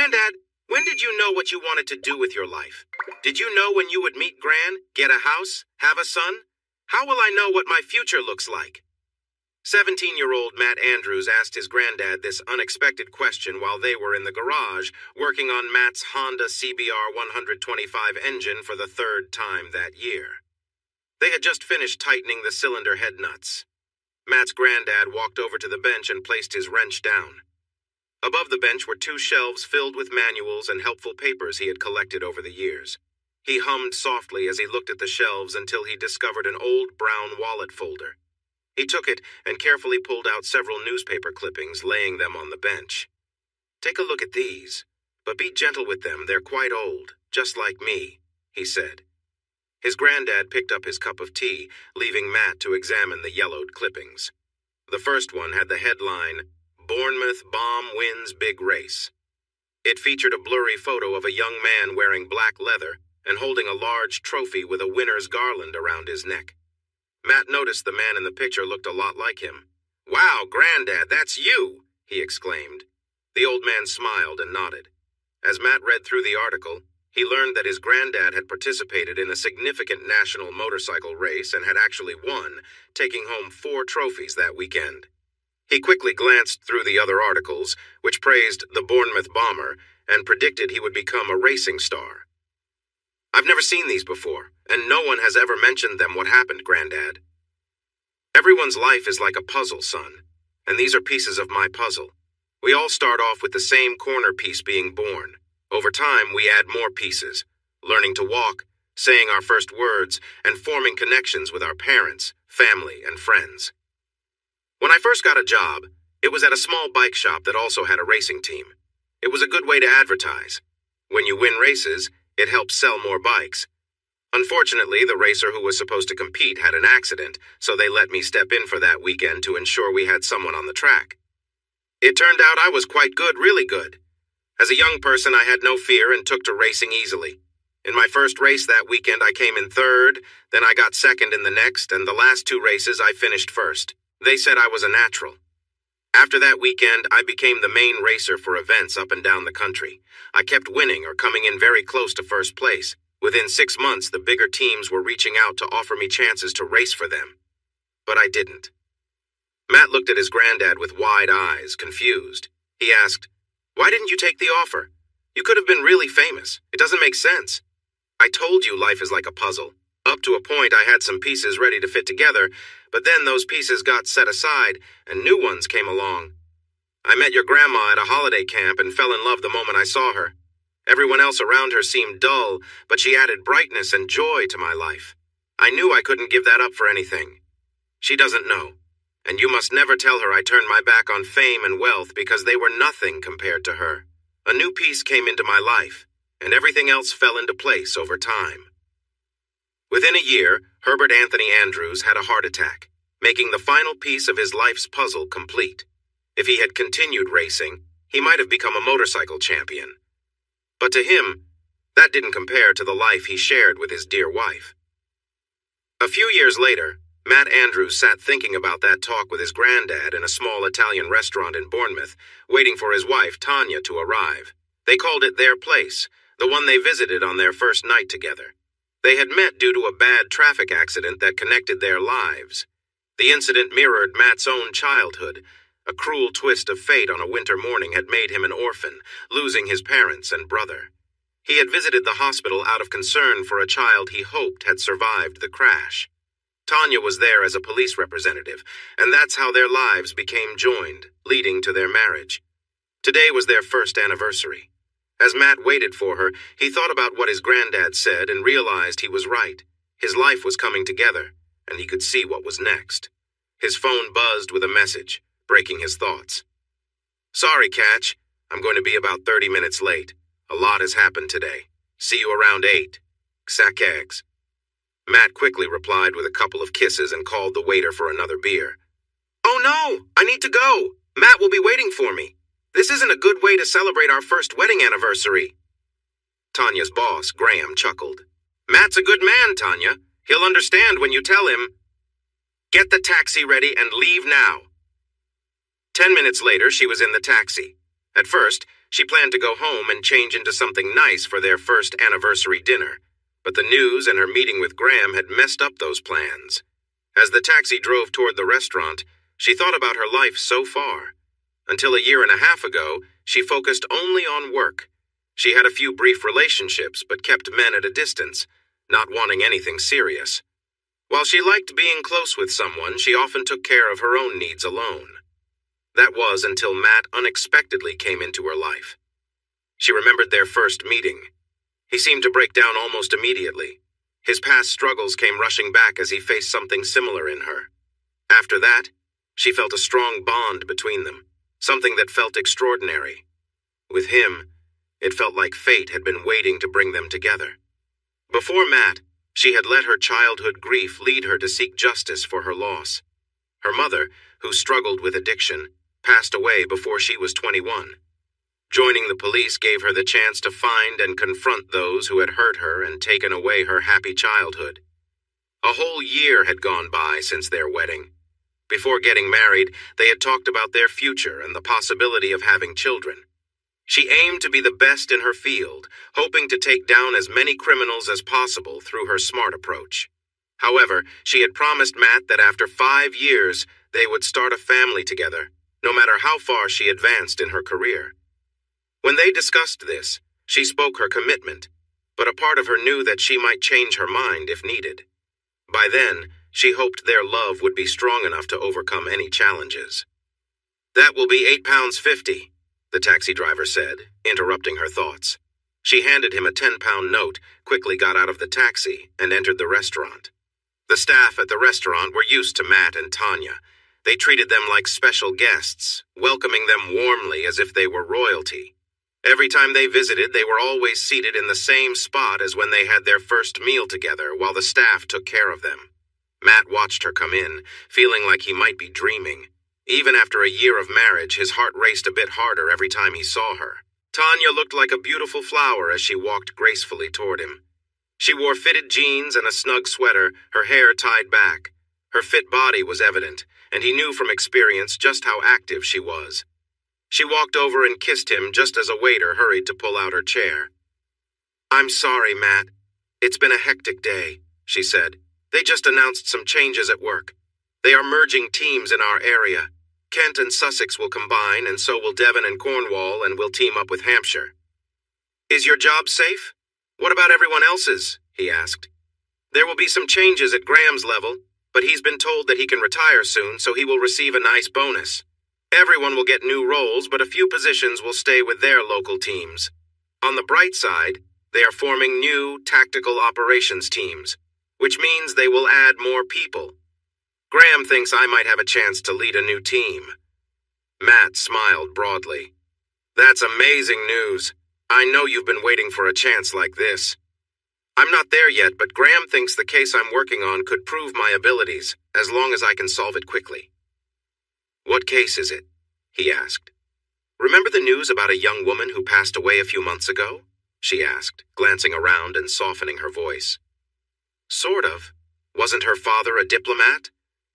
Granddad, when did you know what you wanted to do with your life? Did you know when you would meet Gran, get a house, have a son? How will I know what my future looks like? 17-year-old Matt Andrews asked his granddad this unexpected question while they were in the garage, working on Matt's Honda CBR 125 engine for the third time that year. They had just finished tightening the cylinder head nuts. Matt's granddad walked over to the bench and placed his wrench down. Above the bench were two shelves filled with manuals and helpful papers he had collected over the years. He hummed softly as he looked at the shelves until he discovered an old brown wallet folder. He took it and carefully pulled out several newspaper clippings, laying them on the bench. "Take a look at these, but be gentle with them. They're quite old, just like me," he said. His granddad picked up his cup of tea, leaving Matt to examine the yellowed clippings. The first one had the headline, "Bournemouth Bomb Wins Big Race." It featured a blurry photo of a young man wearing black leather and holding a large trophy with a winner's garland around his neck. Matt noticed the man in the picture looked a lot like him. "Wow, Granddad, that's you!" he exclaimed. The old man smiled and nodded. As Matt read through the article, he learned that his granddad had participated in a significant national motorcycle race and had actually won, taking home 4 trophies that weekend. He quickly glanced through the other articles, which praised the Bournemouth bomber and predicted he would become a racing star. "I've never seen these before, and no one has ever mentioned them. What happened, Granddad?" "Everyone's life is like a puzzle, son, and these are pieces of my puzzle. We all start off with the same corner piece being born. Over time, we add more pieces, learning to walk, saying our first words, and forming connections with our parents, family, and friends. When I first got a job, it was at a small bike shop that also had a racing team. It was a good way to advertise. When you win races, it helps sell more bikes. Unfortunately, the racer who was supposed to compete had an accident, so they let me step in for that weekend to ensure we had someone on the track. It turned out I was quite good, really good. As a young person, I had no fear and took to racing easily. In my first race that weekend, I came in third, then I got second in the next, and the last 2 races I finished first. They said I was a natural. After that weekend, I became the main racer for events up and down the country. I kept winning or coming in very close to first place. Within 6 months, the bigger teams were reaching out to offer me chances to race for them. But I didn't." Matt looked at his granddad with wide eyes, confused. He asked, "Why didn't you take the offer? You could have been really famous. It doesn't make sense." "I told you life is like a puzzle. Up to a point, I had some pieces ready to fit together, but then those pieces got set aside, and new ones came along. I met your grandma at a holiday camp and fell in love the moment I saw her. Everyone else around her seemed dull, but she added brightness and joy to my life. I knew I couldn't give that up for anything. She doesn't know, and you must never tell her I turned my back on fame and wealth because they were nothing compared to her. A new piece came into my life, and everything else fell into place over time." Within a year, Herbert Anthony Andrews had a heart attack, making the final piece of his life's puzzle complete. If he had continued racing, he might have become a motorcycle champion. But to him, that didn't compare to the life he shared with his dear wife. A few years later, Matt Andrews sat thinking about that talk with his granddad in a small Italian restaurant in Bournemouth, waiting for his wife, Tanya, to arrive. They called it their place, the one they visited on their first night together. They had met due to a bad traffic accident that connected their lives. The incident mirrored Matt's own childhood. A cruel twist of fate on a winter morning had made him an orphan, losing his parents and brother. He had visited the hospital out of concern for a child he hoped had survived the crash. Tanya was there as a police representative, and that's how their lives became joined, leading to their marriage. Today was their first anniversary. As Matt waited for her, he thought about what his granddad said and realized he was right. His life was coming together, and he could see what was next. His phone buzzed with a message, breaking his thoughts. "Sorry, Catch. I'm going to be about 30 minutes late. A lot has happened today. See you around 8. Xac eggs." Matt quickly replied with a couple of kisses and called the waiter for another beer. "Oh no, I need to go. Matt will be waiting for me. This isn't a good way to celebrate our first wedding anniversary." Tanya's boss, Graham, chuckled. "Matt's a good man, Tanya. He'll understand when you tell him. Get the taxi ready and leave now." 10 minutes later, she was in the taxi. At first, she planned to go home and change into something nice for their first anniversary dinner, but the news and her meeting with Graham had messed up those plans. As the taxi drove toward the restaurant, she thought about her life so far. Until a year and a half ago, she focused only on work. She had a few brief relationships, but kept men at a distance, not wanting anything serious. While she liked being close with someone, she often took care of her own needs alone. That was until Matt unexpectedly came into her life. She remembered their first meeting. He seemed to break down almost immediately. His past struggles came rushing back as he faced something similar in her. After that, she felt a strong bond between them, something that felt extraordinary. With him, it felt like fate had been waiting to bring them together. Before Matt, she had let her childhood grief lead her to seek justice for her loss. Her mother, who struggled with addiction, passed away before she was 21. Joining the police gave her the chance to find and confront those who had hurt her and taken away her happy childhood. A whole year had gone by since their wedding. Before getting married, they had talked about their future and the possibility of having children. She aimed to be the best in her field, hoping to take down as many criminals as possible through her smart approach. However, she had promised Matt that after 5 years, they would start a family together, no matter how far she advanced in her career. When they discussed this, she spoke her commitment, but a part of her knew that she might change her mind if needed. By then, she hoped their love would be strong enough to overcome any challenges. "That will be £8.50, the taxi driver said, interrupting her thoughts. She handed him a £10 note, quickly got out of the taxi, and entered the restaurant. The staff at the restaurant were used to Matt and Tanya. They treated them like special guests, welcoming them warmly as if they were royalty. Every time they visited, they were always seated in the same spot as when they had their first meal together, while the staff took care of them. Matt watched her come in, feeling like he might be dreaming. Even after a year of marriage, his heart raced a bit harder every time he saw her. Tanya looked like a beautiful flower as she walked gracefully toward him. She wore fitted jeans and a snug sweater, her hair tied back. Her fit body was evident, and he knew from experience just how active she was. She walked over and kissed him just as a waiter hurried to pull out her chair. "I'm sorry, Matt. It's been a hectic day," she said. "They just announced some changes at work. They are merging teams in our area. Kent and Sussex will combine, and so will Devon and Cornwall, and we'll team up with Hampshire." "Is your job safe? What about everyone else's?" he asked. "There will be some changes at Graham's level, but he's been told that he can retire soon, so he will receive a nice bonus. Everyone will get new roles, but a few positions will stay with their local teams. On the bright side, they are forming new tactical operations teams, which means they will add more people. Graham thinks I might have a chance to lead a new team." Matt smiled broadly. "That's amazing news. I know you've been waiting for a chance like this. I'm not there yet, but Graham thinks the case I'm working on could prove my abilities, as long as I can solve it quickly." "What case is it?" he asked. "Remember the news about a young woman who passed away a few months ago?" she asked, glancing around and softening her voice. "Sort of. Wasn't her father a diplomat?"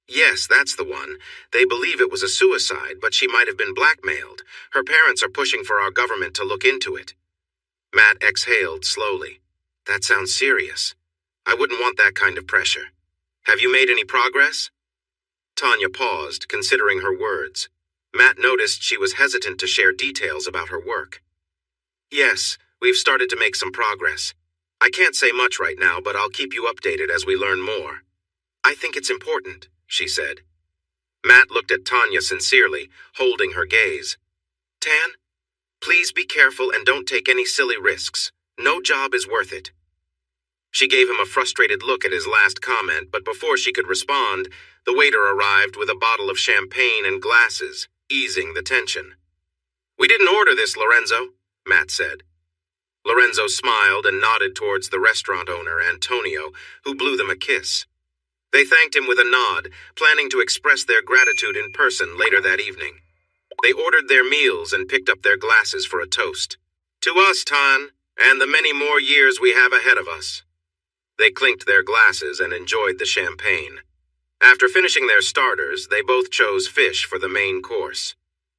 "Yes, that's the one. They believe it was a suicide, but she might have been blackmailed. Her parents are pushing for our government to look into it." Matt exhaled slowly. "That sounds serious. I wouldn't want that kind of pressure. Have you made any progress?" Tanya paused, considering her words. Matt noticed she was hesitant to share details about her work. "Yes, we've started to make some progress. I can't say much right now, but I'll keep you updated as we learn more. I think it's important," she said. Matt looked at Tanya sincerely, holding her gaze. "Tan, please be careful and don't take any silly risks. No job is worth it." She gave him a frustrated look at his last comment, but before she could respond, the waiter arrived with a bottle of champagne and glasses, easing the tension. "We didn't order this, Lorenzo," Matt said. Lorenzo smiled and nodded towards the restaurant owner, Antonio, who blew them a kiss. They thanked him with a nod, planning to express their gratitude in person later that evening. They ordered their meals and picked up their glasses for a toast. "To us, Tan, and the many more years we have ahead of us." They clinked their glasses and enjoyed the champagne. After finishing their starters, they both chose fish for the main course.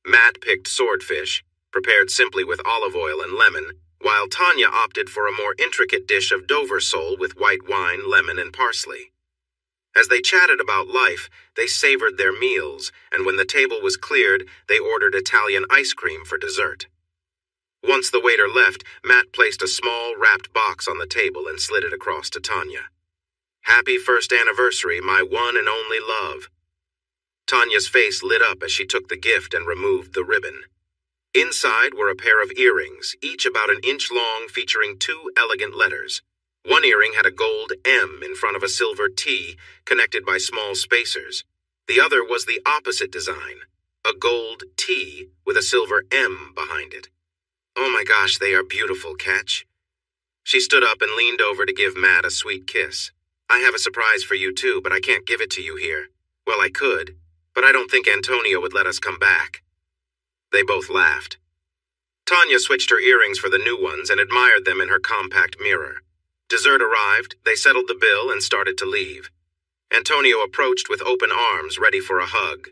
Matt picked swordfish, prepared simply with olive oil and lemon, while Tanya opted for a more intricate dish of Dover sole with white wine, lemon, and parsley. As they chatted about life, they savored their meals, and when the table was cleared, they ordered Italian ice cream for dessert. Once the waiter left, Matt placed a small, wrapped box on the table and slid it across to Tanya. "Happy first anniversary, my one and only love." Tanya's face lit up as she took the gift and removed the ribbon. Inside were a pair of earrings, each about an inch long, featuring 2 elegant letters. One earring had a gold M in front of a silver T, connected by small spacers. The other was the opposite design, a gold T with a silver M behind it. "Oh my gosh, they are beautiful, Catch." She stood up and leaned over to give Matt a sweet kiss. "I have a surprise for you too, but I can't give it to you here. Well, I could, but I don't think Antonio would let us come back." They both laughed. Tanya switched her earrings for the new ones and admired them in her compact mirror. Dessert arrived, they settled the bill and started to leave. Antonio approached with open arms, ready for a hug.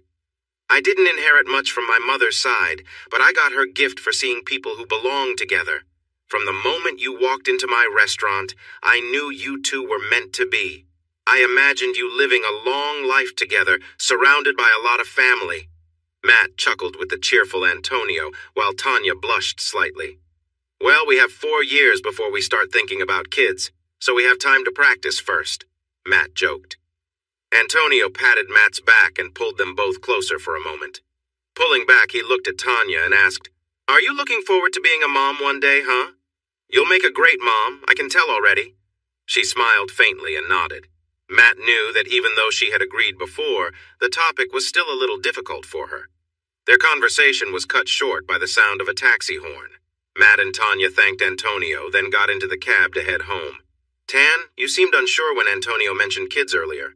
"I didn't inherit much from my mother's side, but I got her gift for seeing people who belong together. From the moment you walked into my restaurant, I knew you two were meant to be. I imagined you living a long life together, surrounded by a lot of family." Matt chuckled with the cheerful Antonio, while Tanya blushed slightly. "Well, we have 4 years before we start thinking about kids, so we have time to practice first," Matt joked. Antonio patted Matt's back and pulled them both closer for a moment. Pulling back, he looked at Tanya and asked, "Are you looking forward to being a mom one day, huh?" "You'll make a great mom, I can tell already." She smiled faintly and nodded. Matt knew that even though she had agreed before, the topic was still a little difficult for her. Their conversation was cut short by the sound of a taxi horn. Matt and Tanya thanked Antonio, then got into the cab to head home. "Tan, you seemed unsure when Antonio mentioned kids earlier.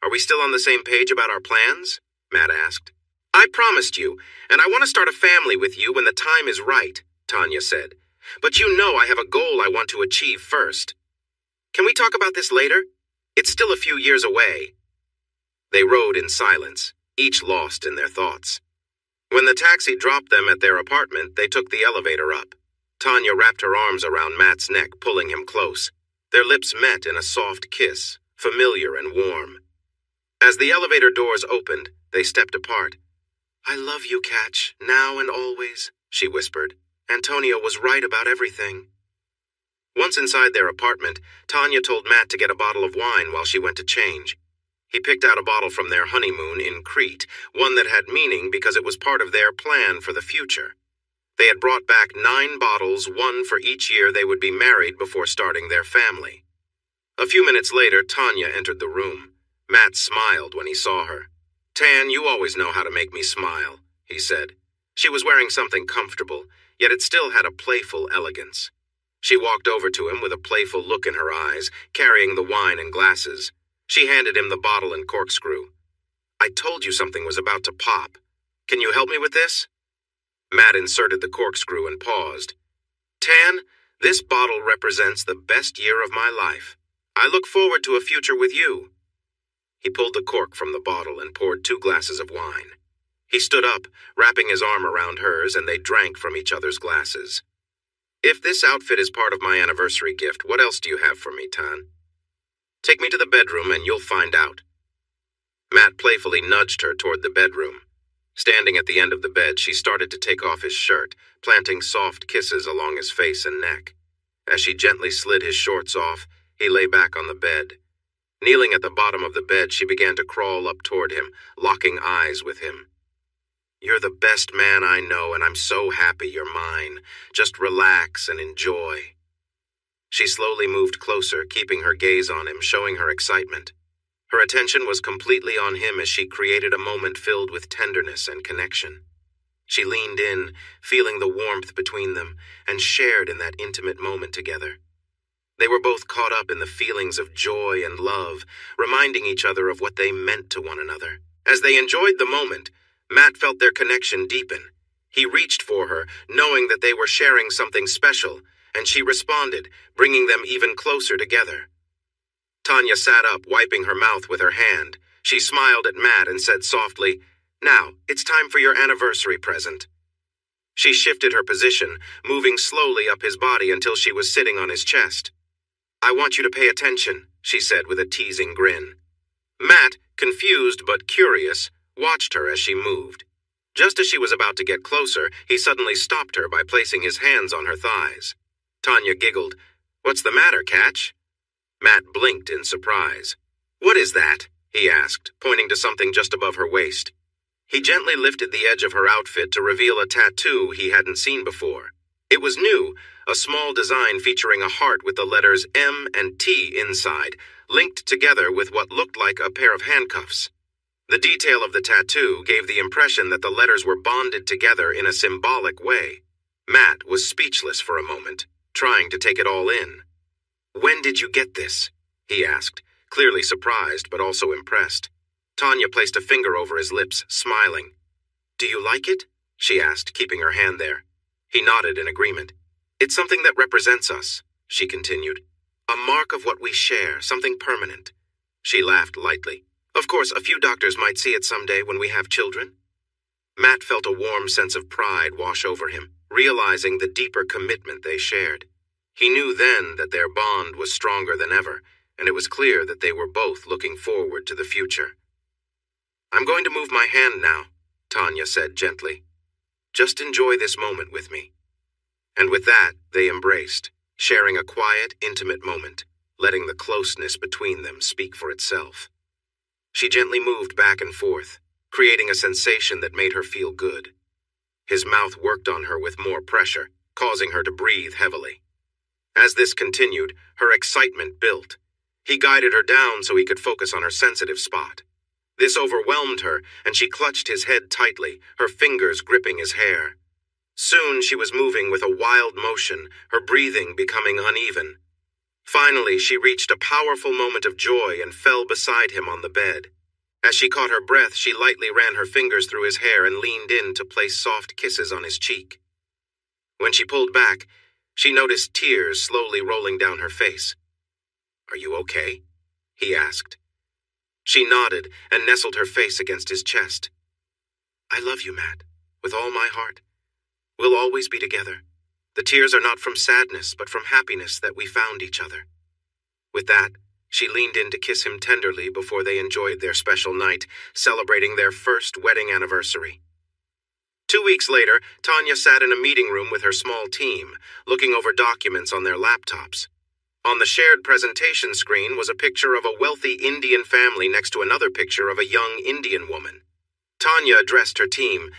Are we still on the same page about our plans?" Matt asked. "I promised you, and I want to start a family with you when the time is right," Tanya said. "But you know I have a goal I want to achieve first. Can we talk about this later? It's still a few years away." They rode in silence, each lost in their thoughts. When the taxi dropped them at their apartment, they took the elevator up. Tanya wrapped her arms around Matt's neck, pulling him close. Their lips met in a soft kiss, familiar and warm. As the elevator doors opened, they stepped apart. "I love you, Catch, now and always," she whispered. "Antonio was right about everything." Once inside their apartment, Tanya told Matt to get a bottle of wine while she went to change. He picked out a bottle from their honeymoon in Crete, one that had meaning because it was part of their plan for the future. They had brought back 9 bottles, one for each year they would be married before starting their family. A few minutes later, Tanya entered the room. Matt smiled when he saw her. "Tan, you always know how to make me smile," he said. She was wearing something comfortable, yet it still had a playful elegance. She walked over to him with a playful look in her eyes, carrying the wine and glasses. She handed him the bottle and corkscrew. "I told you something was about to pop. Can you help me with this?" Matt inserted the corkscrew and paused. "Tan, this bottle represents the best year of my life. I look forward to a future with you." He pulled the cork from the bottle and poured 2 glasses of wine. He stood up, wrapping his arm around hers, and they drank from each other's glasses. "If this outfit is part of my anniversary gift, what else do you have for me, Tan?" "Take me to the bedroom and you'll find out." Matt playfully nudged her toward the bedroom. Standing at the end of the bed, she started to take off his shirt, planting soft kisses along his face and neck. As she gently slid his shorts off, he lay back on the bed. Kneeling at the bottom of the bed, she began to crawl up toward him, locking eyes with him. "You're the best man I know, and I'm so happy you're mine. Just relax and enjoy." She slowly moved closer, keeping her gaze on him, showing her excitement. Her attention was completely on him as she created a moment filled with tenderness and connection. She leaned in, feeling the warmth between them, and shared in that intimate moment together. They were both caught up in the feelings of joy and love, reminding each other of what they meant to one another. As they enjoyed the moment, Matt felt their connection deepen. He reached for her, knowing that they were sharing something special, and she responded, bringing them even closer together. Tanya sat up, wiping her mouth with her hand. She smiled at Matt and said softly, "Now, it's time for your anniversary present." She shifted her position, moving slowly up his body until she was sitting on his chest. "I want you to pay attention," she said with a teasing grin. Matt, confused but curious, watched her as she moved. Just as she was about to get closer, he suddenly stopped her by placing his hands on her thighs. Tanya giggled. "What's the matter, Catch?" Matt blinked in surprise. "What is that?" he asked, pointing to something just above her waist. He gently lifted the edge of her outfit to reveal a tattoo he hadn't seen before. It was new, a small design featuring a heart with the letters M and T inside, linked together with what looked like a pair of handcuffs. The detail of the tattoo gave the impression that the letters were bonded together in a symbolic way. Matt was speechless for a moment, trying to take it all in. "When did you get this?" he asked, clearly surprised but also impressed. Tanya placed a finger over his lips, smiling. "Do you like it?" she asked, keeping her hand there. He nodded in agreement. "It's something that represents us," she continued. "A mark of what we share, something permanent." She laughed lightly. "Of course, a few doctors might see it someday when we have children." Matt felt a warm sense of pride wash over him, realizing the deeper commitment they shared. He knew then that their bond was stronger than ever, and it was clear that they were both looking forward to the future. "I'm going to move my hand now," Tanya said gently. "Just enjoy this moment with me." And with that, they embraced, sharing a quiet, intimate moment, letting the closeness between them speak for itself. She gently moved back and forth, creating a sensation that made her feel good. His mouth worked on her with more pressure, causing her to breathe heavily. As this continued, her excitement built. He guided her down so he could focus on her sensitive spot. This overwhelmed her, and she clutched his head tightly, her fingers gripping his hair. Soon she was moving with a wild motion, her breathing becoming uneven. Finally, she reached a powerful moment of joy and fell beside him on the bed. As she caught her breath, she lightly ran her fingers through his hair and leaned in to place soft kisses on his cheek. When she pulled back, she noticed tears slowly rolling down her face. "Are you okay?" he asked. She nodded and nestled her face against his chest. "I love you, Matt, with all my heart. We'll always be together. The tears are not from sadness, but from happiness that we found each other." With that, she leaned in to kiss him tenderly before they enjoyed their special night, celebrating their first wedding anniversary. 2 weeks later, Tanya sat in a meeting room with her small team, looking over documents on their laptops. On the shared presentation screen was a picture of a wealthy Indian family next to another picture of a young Indian woman. Tanya addressed her team.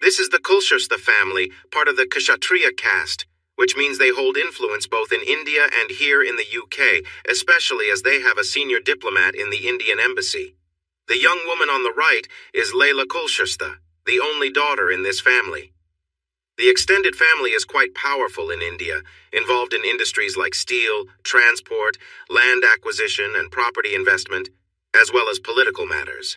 "This is the Kulshrestha family, part of the Kshatriya caste, which means they hold influence both in India and here in the UK, especially as they have a senior diplomat in the Indian embassy. The young woman on the right is Leila Kulshrestha, the only daughter in this family. The extended family is quite powerful in India, involved in industries like steel, transport, land acquisition, and property investment, as well as political matters.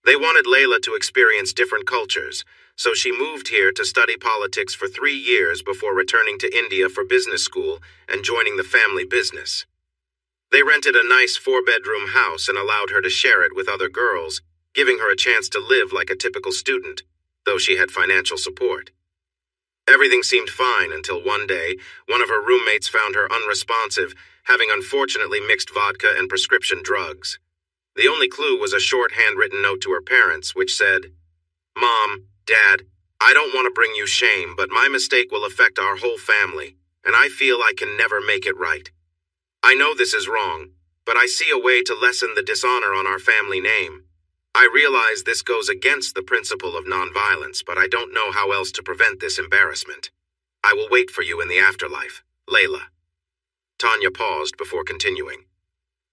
They wanted Leila to experience different cultures, so she moved here to study politics for 3 years before returning to India for business school and joining the family business. They rented a nice 4-bedroom house and allowed her to share it with other girls, giving her a chance to live like a typical student, though she had financial support. Everything seemed fine until one day, one of her roommates found her unresponsive, having unfortunately mixed vodka and prescription drugs. The only clue was a short handwritten note to her parents, which said, "Mom, Dad, I don't want to bring you shame, but my mistake will affect our whole family, and I feel I can never make it right. I know this is wrong, but I see a way to lessen the dishonor on our family name. I realize this goes against the principle of nonviolence, but I don't know how else to prevent this embarrassment. I will wait for you in the afterlife, Leila." Tanya paused before continuing.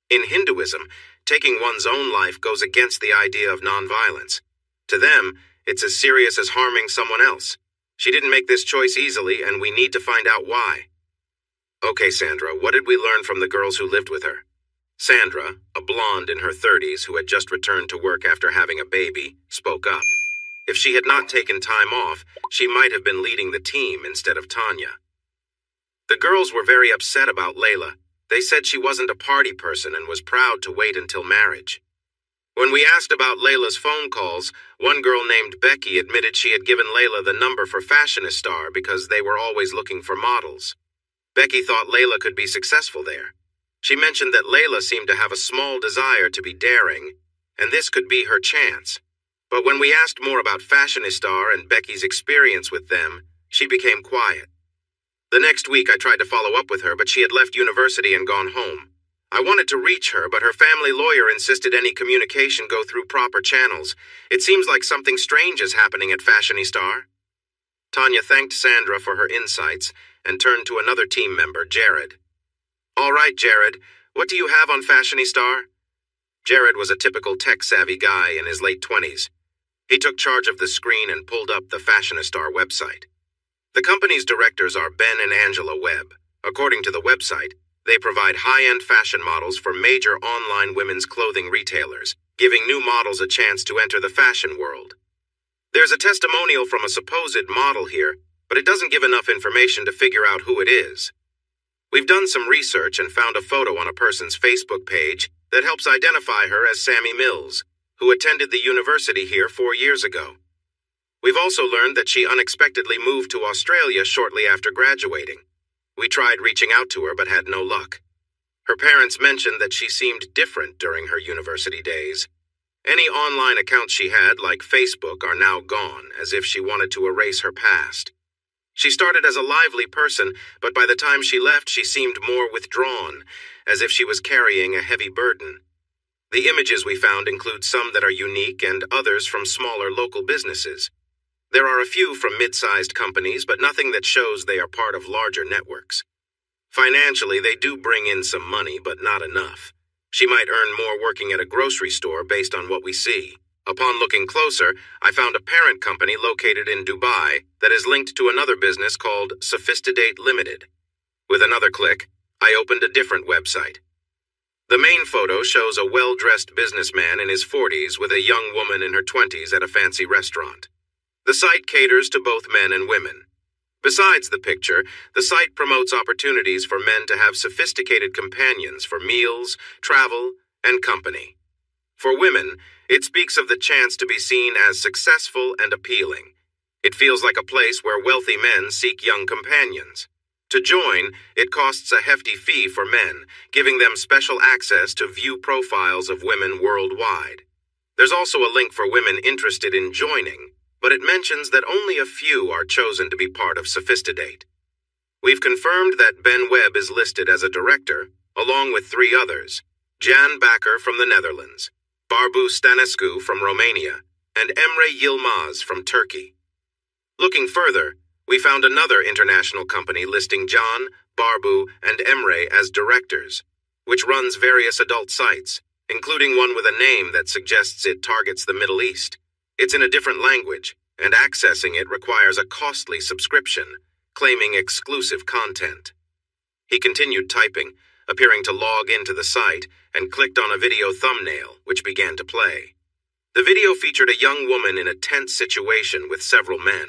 In Hinduism, taking one's own life goes against the idea of nonviolence. To them, it's as serious as harming someone else. She didn't make this choice easily, and we need to find out why. "Okay, Sandra, what did we learn from the girls who lived with her?" Sandra, a blonde in her 30s who had just returned to work after having a baby, spoke up. If she had not taken time off, she might have been leading the team instead of Tanya. "The girls were very upset about Leila. They said she wasn't a party person and was proud to wait until marriage." When we asked about Layla's phone calls, one girl named Becky admitted she had given Layla the number for Fashionistar because they were always looking for models. Becky thought Layla could be successful there. She mentioned that Layla seemed to have a small desire to be daring, and this could be her chance. But when we asked more about Fashionistar and Becky's experience with them, she became quiet. The next week I tried to follow up with her, but she had left university and gone home. I wanted to reach her, but her family lawyer insisted any communication go through proper channels. It seems like something strange is happening at Fashionistar. Tanya thanked Sandra for her insights and turned to another team member, Jared. All right, Jared, what do you have on Fashionistar? Jared was a typical tech-savvy guy in his late 20s. He took charge of the screen and pulled up the Fashionistar website. The company's directors are Ben and Angela Webb. According to the website, they provide high-end fashion models for major online women's clothing retailers, giving new models a chance to enter the fashion world. There's a testimonial from a supposed model here, but it doesn't give enough information to figure out who it is. We've done some research and found a photo on a person's Facebook page that helps identify her as Sammy Mills, who attended the university here 4 years ago. We've also learned that she unexpectedly moved to Australia shortly after graduating. We tried reaching out to her but had no luck. Her parents mentioned that she seemed different during her university days. Any online accounts she had, like Facebook, are now gone, as if she wanted to erase her past. She started as a lively person, but by the time she left, she seemed more withdrawn, as if she was carrying a heavy burden. The images we found include some that are unique and others from smaller local businesses. There are a few from mid-sized companies, but nothing that shows they are part of larger networks. Financially, they do bring in some money, but not enough. She might earn more working at a grocery store based on what we see. Upon looking closer, I found a parent company located in Dubai that is linked to another business called Sophistidate Limited. With another click, I opened a different website. The main photo shows a well-dressed businessman in his 40s with a young woman in her 20s at a fancy restaurant. The site caters to both men and women. Besides the picture, the site promotes opportunities for men to have sophisticated companions for meals, travel, and company. For women, it speaks of the chance to be seen as successful and appealing. It feels like a place where wealthy men seek young companions. To join, it costs a hefty fee for men, giving them special access to view profiles of women worldwide. There's also a link for women interested in joining, but it mentions that only a few are chosen to be part of Sophistidate. We've confirmed that Ben Webb is listed as a director, along with 3 others, Jan Bakker from the Netherlands, Barbu Stanescu from Romania, and Emre Yilmaz from Turkey. Looking further, we found another international company listing John, Barbu, and Emre as directors, which runs various adult sites, including one with a name that suggests it targets the Middle East. It's in a different language, and accessing it requires a costly subscription, claiming exclusive content. He continued typing, appearing to log into the site, and clicked on a video thumbnail, which began to play. The video featured a young woman in a tense situation with several men.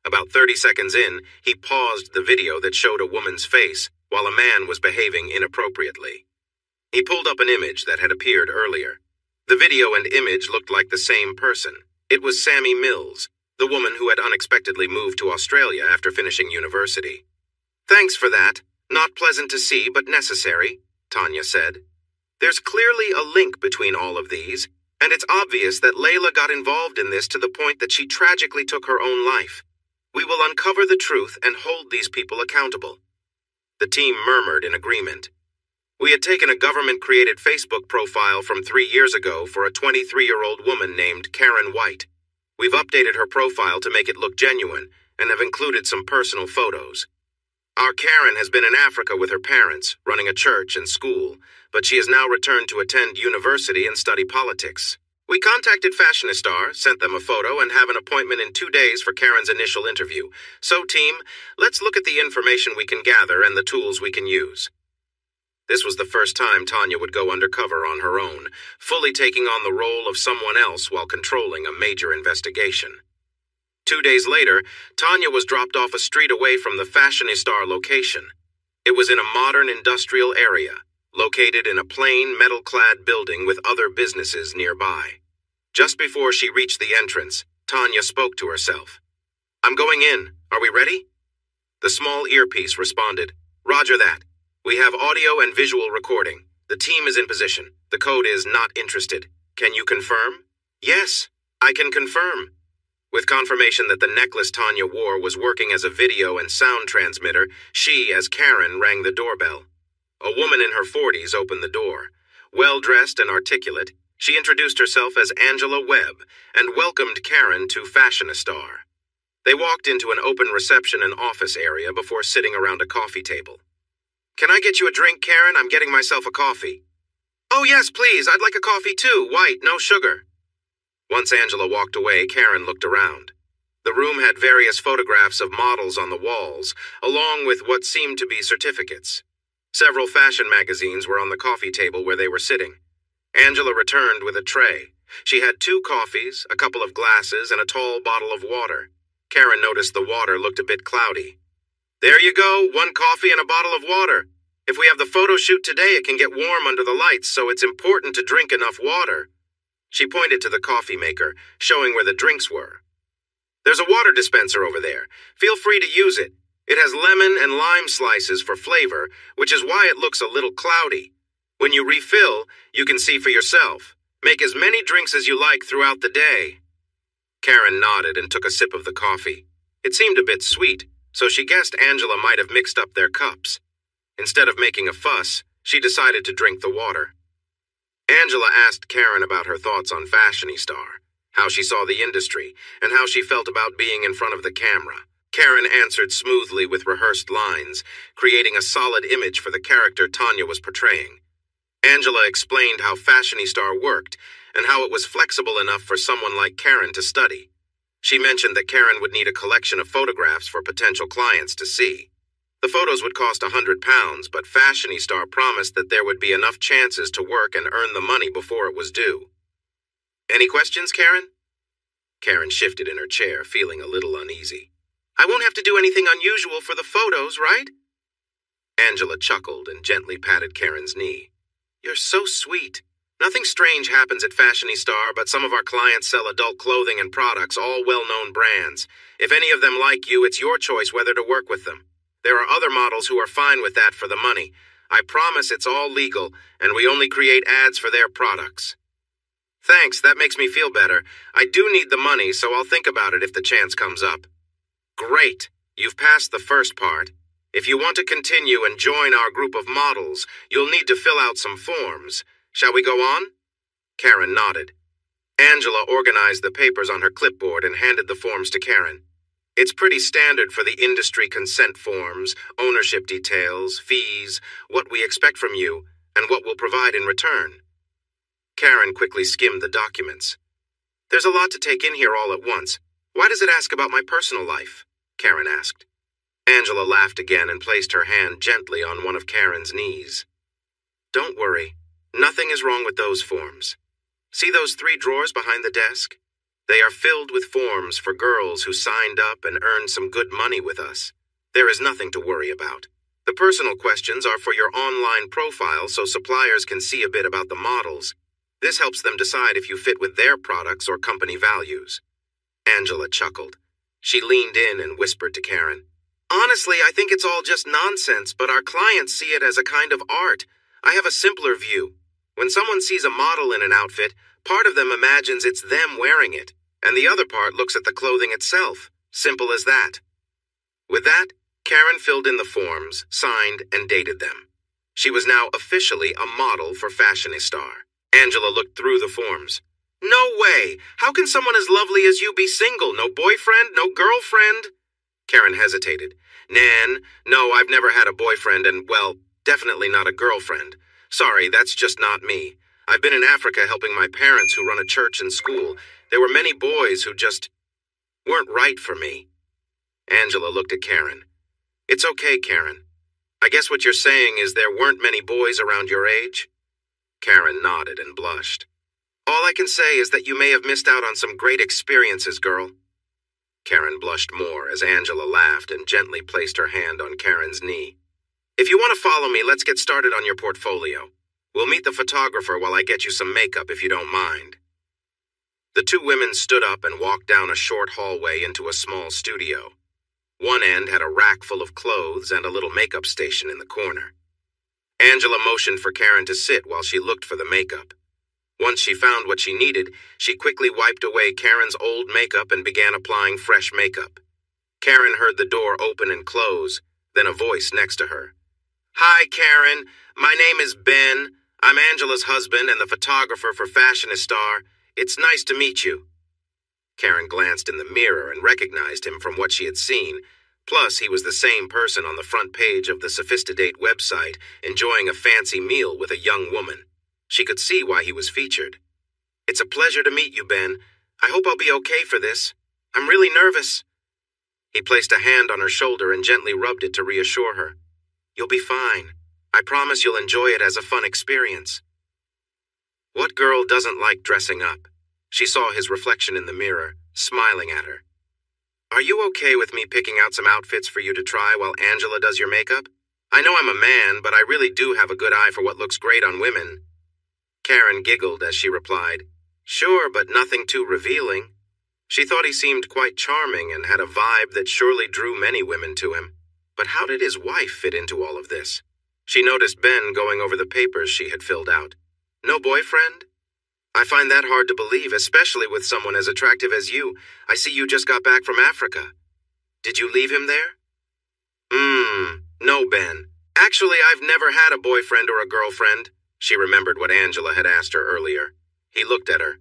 About 30 seconds in, he paused the video that showed a woman's face while a man was behaving inappropriately. He pulled up an image that had appeared earlier. The video and image looked like the same person. It was Sammy Mills, the woman who had unexpectedly moved to Australia after finishing university. "Thanks for that. Not pleasant to see, but necessary," Tanya said. "There's clearly a link between all of these, and it's obvious that Layla got involved in this to the point that she tragically took her own life. We will uncover the truth and hold these people accountable." The team murmured in agreement. We had taken a government-created Facebook profile from 3 years ago for a 23-year-old woman named Karen White. We've updated her profile to make it look genuine and have included some personal photos. Our Karen has been in Africa with her parents, running a church and school, but she has now returned to attend university and study politics. We contacted Fashionistar, sent them a photo, and have an appointment in 2 days for Karen's initial interview. So, team, let's look at the information we can gather and the tools we can use. This was the first time Tanya would go undercover on her own, fully taking on the role of someone else while controlling a major investigation. 2 days later, Tanya was dropped off a street away from the Fashionistar location. It was in a modern industrial area, located in a plain, metal-clad building with other businesses nearby. Just before she reached the entrance, Tanya spoke to herself. "I'm going in. Are we ready?" The small earpiece responded, "Roger that. We have audio and visual recording. The team is in position. The code is not interested. Can you confirm?" "Yes, I can confirm." With confirmation that the necklace Tanya wore was working as a video and sound transmitter, she, as Karen, rang the doorbell. A woman in her 40s opened the door. Well-dressed and articulate, she introduced herself as Angela Webb and welcomed Karen to Fashionistar. They walked into an open reception and office area before sitting around a coffee table. "Can I get you a drink, Karen? I'm getting myself a coffee." "Oh yes, please. I'd like a coffee too. White, no sugar." Once Angela walked away, Karen looked around. The room had various photographs of models on the walls, along with what seemed to be certificates. Several fashion magazines were on the coffee table where they were sitting. Angela returned with a tray. She had 2 coffees, a couple of glasses, and a tall bottle of water. Karen noticed the water looked a bit cloudy. "There you go, 1 coffee and a bottle of water. If we have the photo shoot today, it can get warm under the lights, so it's important to drink enough water." She pointed to the coffee maker, showing where the drinks were. "There's a water dispenser over there. Feel free to use it. It has lemon and lime slices for flavor, which is why it looks a little cloudy. When you refill, you can see for yourself. Make as many drinks as you like throughout the day." Karen nodded and took a sip of the coffee. It seemed a bit sweet, so she guessed Angela might have mixed up their cups. Instead of making a fuss, she decided to drink the water. Angela asked Karen about her thoughts on Fashionistar, how she saw the industry, and how she felt about being in front of the camera. Karen answered smoothly with rehearsed lines, creating a solid image for the character Tanya was portraying. Angela explained how Fashionistar worked and how it was flexible enough for someone like Karen to study. She mentioned that Karen would need a collection of photographs for potential clients to see. The photos would cost £100, but Fashionistar promised that there would be enough chances to work and earn the money before it was due. "Any questions, Karen?" Karen shifted in her chair, feeling a little uneasy. "I won't have to do anything unusual for the photos, right?" Angela chuckled and gently patted Karen's knee. "You're so sweet. Nothing strange happens at Fashionistar, but some of our clients sell adult clothing and products, all well-known brands. If any of them like you, it's your choice whether to work with them. There are other models who are fine with that for the money. I promise it's all legal, and we only create ads for their products." "Thanks, that makes me feel better. I do need the money, so I'll think about it if the chance comes up." "Great. You've passed the first part. If you want to continue and join our group of models, you'll need to fill out some forms. Shall we go on?" Karen nodded. Angela organized the papers on her clipboard and handed the forms to Karen. "It's pretty standard for the industry consent forms, ownership details, fees, what we expect from you, and what we'll provide in return." Karen quickly skimmed the documents. "There's a lot to take in here all at once. Why does it ask about my personal life?" Karen asked. Angela laughed again and placed her hand gently on one of Karen's knees. "Don't worry. Nothing is wrong with those forms. See those 3 drawers behind the desk? They are filled with forms for girls who signed up and earned some good money with us. There is nothing to worry about. The personal questions are for your online profile so suppliers can see a bit about the models. This helps them decide if you fit with their products or company values." Angela chuckled. She leaned in and whispered to Karen, "Honestly, I think it's all just nonsense, but our clients see it as a kind of art. I have a simpler view. When someone sees a model in an outfit, part of them imagines it's them wearing it, and the other part looks at the clothing itself. Simple as that." With that, Karen filled in the forms, signed, and dated them. She was now officially a model for Fashionistar. Angela looked through the forms. "No way! How can someone as lovely as you be single? No boyfriend? No girlfriend?" Karen hesitated. "Nan, no, I've never had a boyfriend and, well, definitely not a girlfriend. Sorry, that's just not me. I've been in Africa helping my parents who run a church and school. There were many boys who just weren't right for me." Angela looked at Karen. "It's okay, Karen. I guess what you're saying is there weren't many boys around your age?" Karen nodded and blushed. "All I can say is that you may have missed out on some great experiences, girl." Karen blushed more as Angela laughed and gently placed her hand on Karen's knee. If you want to follow me, let's get started on your portfolio. We'll meet the photographer while I get you some makeup if you don't mind. The two women stood up and walked down a short hallway into a small studio. One end had a rack full of clothes and a little makeup station in the corner. Angela motioned for Karen to sit while she looked for the makeup. Once she found what she needed, she quickly wiped away Karen's old makeup and began applying fresh makeup. Karen heard the door open and close, then a voice next to her. "Hi, Karen. My name is Ben. I'm Angela's husband and the photographer for Fashionistar. It's nice to meet you." Karen glanced in the mirror and recognized him from what she had seen. Plus, he was the same person on the front page of the Sophistidated website, enjoying a fancy meal with a young woman. She could see why he was featured. "It's a pleasure to meet you, Ben. I hope I'll be okay for this. I'm really nervous." He placed a hand on her shoulder and gently rubbed it to reassure her. "You'll be fine. I promise you'll enjoy it as a fun experience." What girl doesn't like dressing up? She saw his reflection in the mirror, smiling at her. "Are you okay with me picking out some outfits for you to try while Angela does your makeup? I know I'm a man, but I really do have a good eye for what looks great on women." Karen giggled as she replied, "Sure, but nothing too revealing." She thought he seemed quite charming and had a vibe that surely drew many women to him. But how did his wife fit into all of this? She noticed Ben going over the papers she had filled out. "No boyfriend? I find that hard to believe, especially with someone as attractive as you. I see you just got back from Africa. Did you leave him there?" No, Ben. Actually, I've never had a boyfriend or a girlfriend." She remembered what Angela had asked her earlier. He looked at her.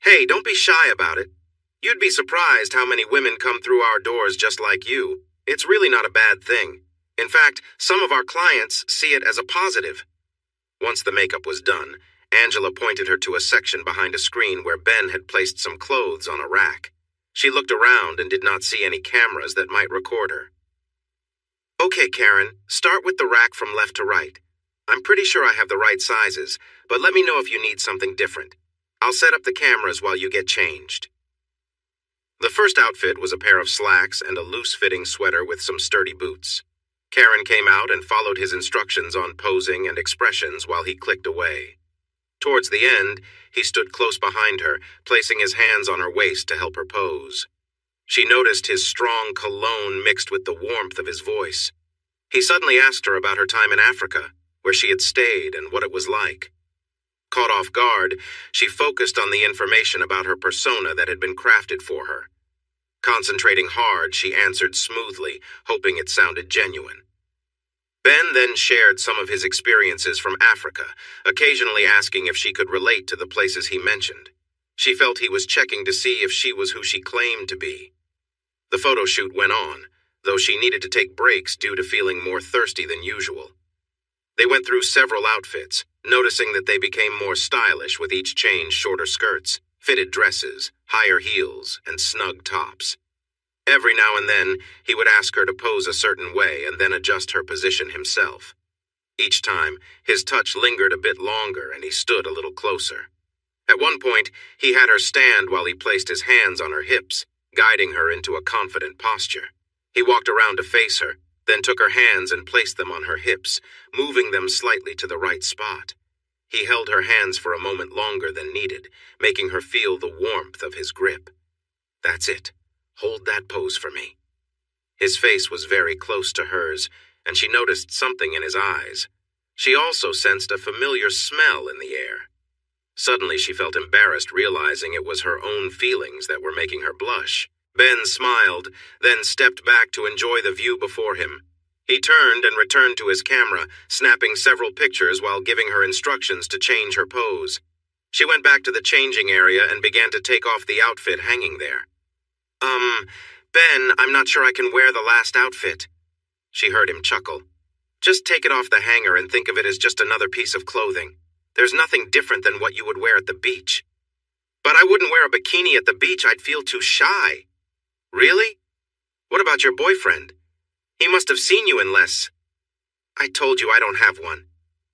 "Hey, don't be shy about it. You'd be surprised how many women come through our doors just like you. It's really not a bad thing. In fact, some of our clients see it as a positive." Once the makeup was done, Angela pointed her to a section behind a screen where Ben had placed some clothes on a rack. She looked around and did not see any cameras that might record her. "Okay, Karen, start with the rack from left to right. I'm pretty sure I have the right sizes, but let me know if you need something different. I'll set up the cameras while you get changed." The first outfit was a pair of slacks and a loose-fitting sweater with some sturdy boots. Karen came out and followed his instructions on posing and expressions while he clicked away. Towards the end, he stood close behind her, placing his hands on her waist to help her pose. She noticed his strong cologne mixed with the warmth of his voice. He suddenly asked her about her time in Africa, where she had stayed and what it was like. Caught off guard, she focused on the information about her persona that had been crafted for her. Concentrating hard, she answered smoothly, hoping it sounded genuine. Ben then shared some of his experiences from Africa, occasionally asking if she could relate to the places he mentioned. She felt he was checking to see if she was who she claimed to be. The photo shoot went on, though she needed to take breaks due to feeling more thirsty than usual. They went through several outfits, noticing that they became more stylish with each change: shorter skirts, fitted dresses, higher heels, and snug tops. Every now and then, he would ask her to pose a certain way and then adjust her position himself. Each time, his touch lingered a bit longer and he stood a little closer. At one point, he had her stand while he placed his hands on her hips, guiding her into a confident posture. He walked around to face her, then took her hands and placed them on her hips, moving them slightly to the right spot. He held her hands for a moment longer than needed, making her feel the warmth of his grip. "That's it. Hold that pose for me." His face was very close to hers, and she noticed something in his eyes. She also sensed a familiar smell in the air. Suddenly she felt embarrassed, realizing it was her own feelings that were making her blush. Ben smiled, then stepped back to enjoy the view before him. He turned and returned to his camera, snapping several pictures while giving her instructions to change her pose. She went back to the changing area and began to take off the outfit hanging there. Ben, I'm not sure I can wear the last outfit." She heard him chuckle. "Just take it off the hanger and think of it as just another piece of clothing. There's nothing different than what you would wear at the beach." "But I wouldn't wear a bikini at the beach. I'd feel too shy." "Really? What about your boyfriend? He must have seen you in less." "I told you I don't have one.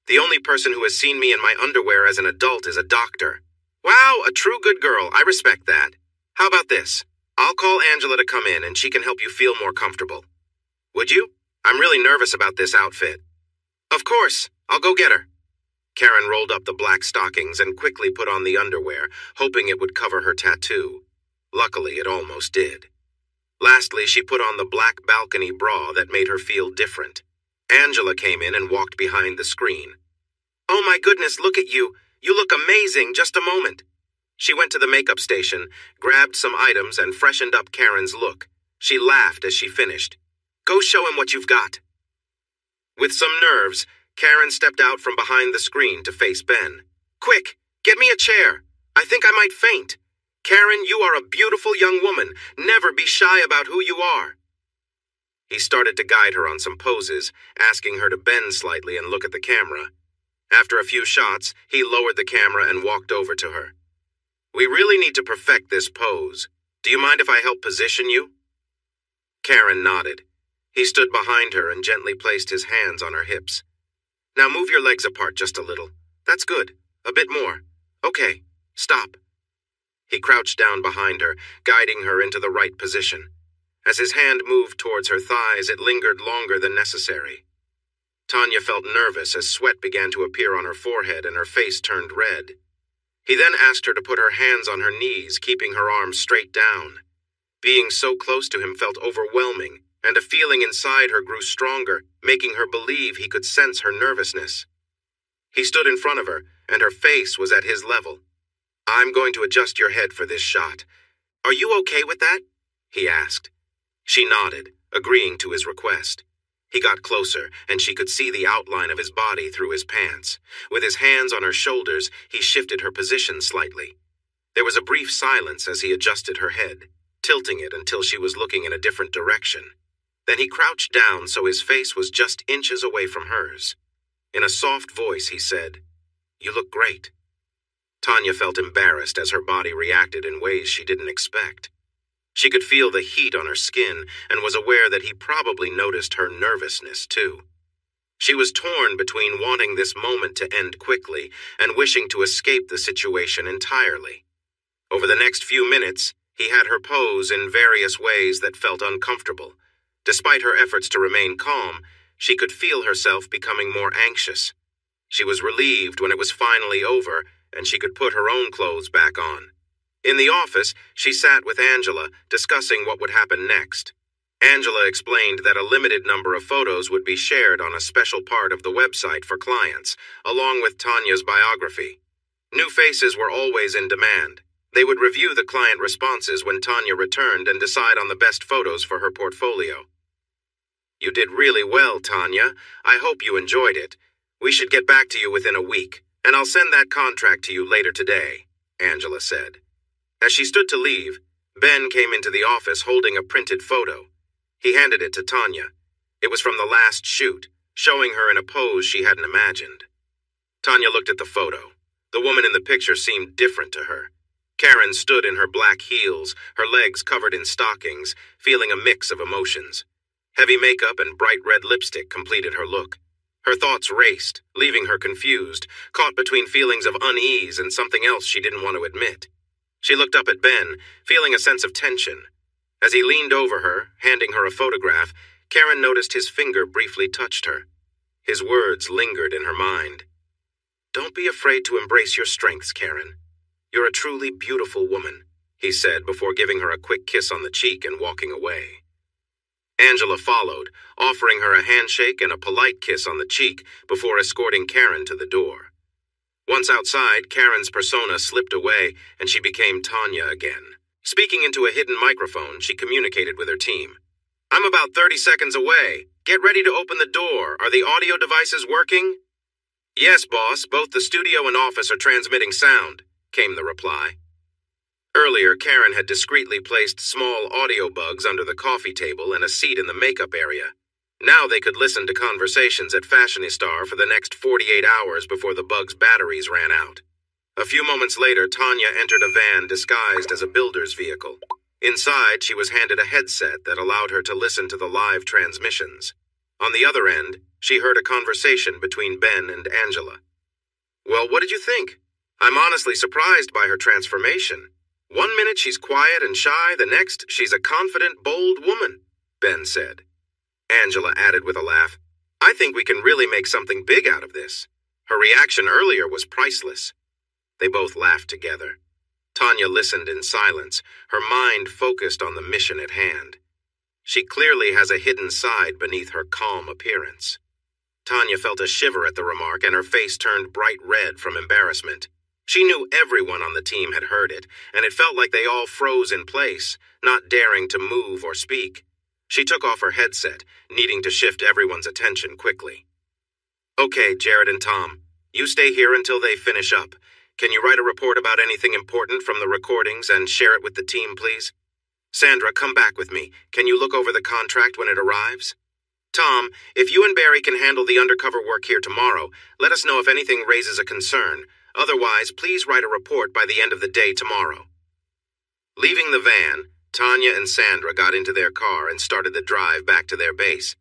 The only person who has seen me in my underwear as an adult is a doctor." "Wow, a true good girl. I respect that. How about this? I'll call Angela to come in and she can help you feel more comfortable." "Would you? I'm really nervous about this outfit. Of course, I'll go get her. Karen rolled up the black stockings and quickly put on the underwear, hoping it would cover her tattoo. Luckily, it almost did. Lastly, she put on the black balcony bra that made her feel different. Angela came in and walked behind the screen. Oh my goodness, look at you. You look amazing, just a moment. She went to the makeup station, grabbed some items, and freshened up Karen's look. She laughed as she finished. Go show him what you've got. With some nerves, Karen stepped out from behind the screen to face Ben. Quick, get me a chair. I think I might faint. Karen, you are a beautiful young woman. Never be shy about who you are. He started to guide her on some poses, asking her to bend slightly and look at the camera. After a few shots, he lowered the camera and walked over to her. We really need to perfect this pose. Do you mind if I help position you? Karen nodded. He stood behind her and gently placed his hands on her hips. Now move your legs apart just a little. That's good. A bit more. Okay, stop. He crouched down behind her, guiding her into the right position. As his hand moved towards her thighs, it lingered longer than necessary. Tanya felt nervous as sweat began to appear on her forehead and her face turned red. He then asked her to put her hands on her knees, keeping her arms straight down. Being so close to him felt overwhelming, and a feeling inside her grew stronger, making her believe he could sense her nervousness. He stood in front of her, and her face was at his level. I'm going to adjust your head for this shot. Are you okay with that? He asked. She nodded, agreeing to his request. He got closer, and she could see the outline of his body through his pants. With his hands on her shoulders, he shifted her position slightly. There was a brief silence as he adjusted her head, tilting it until she was looking in a different direction. Then he crouched down so his face was just inches away from hers. In a soft voice, he said, You look great. Tanya felt embarrassed as her body reacted in ways she didn't expect. She could feel the heat on her skin and was aware that he probably noticed her nervousness too. She was torn between wanting this moment to end quickly and wishing to escape the situation entirely. Over the next few minutes, he had her pose in various ways that felt uncomfortable. Despite her efforts to remain calm, she could feel herself becoming more anxious. She was relieved when it was finally over and she could put her own clothes back on. In the office, she sat with Angela, discussing what would happen next. Angela explained that a limited number of photos would be shared on a special part of the website for clients, along with Tanya's biography. New faces were always in demand. They would review the client responses when Tanya returned and decide on the best photos for her portfolio. You did really well, Tanya. I hope you enjoyed it. We should get back to you within a week, and I'll send that contract to you later today, Angela said. As she stood to leave, Ben came into the office holding a printed photo. He handed it to Tanya. It was from the last shoot, showing her in a pose she hadn't imagined. Tanya looked at the photo. The woman in the picture seemed different to her. Karen stood in her black heels, her legs covered in stockings, feeling a mix of emotions. Heavy makeup and bright red lipstick completed her look. Her thoughts raced, leaving her confused, caught between feelings of unease and something else she didn't want to admit. She looked up at Ben, feeling a sense of tension. As he leaned over her, handing her a photograph, Karen noticed his finger briefly touched her. His words lingered in her mind. Don't be afraid to embrace your strengths, Karen. You're a truly beautiful woman, he said before giving her a quick kiss on the cheek and walking away. Angela followed, offering her a handshake and a polite kiss on the cheek before escorting Karen to the door. Once outside, Karen's persona slipped away and she became Tanya again. Speaking into a hidden microphone, she communicated with her team. I'm about 30 seconds away. Get ready to open the door. Are the audio devices working? Yes, boss. Both the studio and office are transmitting sound, came the reply. Earlier, Karen had discreetly placed small audio bugs under the coffee table and a seat in the makeup area. Now they could listen to conversations at Fashionistar for the next 48 hours before the bugs' batteries ran out. A few moments later, Tanya entered a van disguised as a builder's vehicle. Inside, she was handed a headset that allowed her to listen to the live transmissions. On the other end, she heard a conversation between Ben and Angela. Well, what did you think? I'm honestly surprised by her transformation. 1 minute she's quiet and shy, the next she's a confident, bold woman, Ben said. Angela added with a laugh. I think we can really make something big out of this. Her reaction earlier was priceless. They both laughed together. Tanya listened in silence, her mind focused on the mission at hand. She clearly has a hidden side beneath her calm appearance. Tanya felt a shiver at the remark, and her face turned bright red from embarrassment. She knew everyone on the team had heard it, and it felt like they all froze in place, not daring to move or speak. She took off her headset, needing to shift everyone's attention quickly. Okay, Jared and Tom, you stay here until they finish up. Can you write a report about anything important from the recordings and share it with the team, please? Sandra, come back with me. Can you look over the contract when it arrives? Tom, if you and Barry can handle the undercover work here tomorrow, let us know if anything raises a concern. Otherwise, please write a report by the end of the day tomorrow. Leaving the van, Tanya and Sandra got into their car and started the drive back to their base.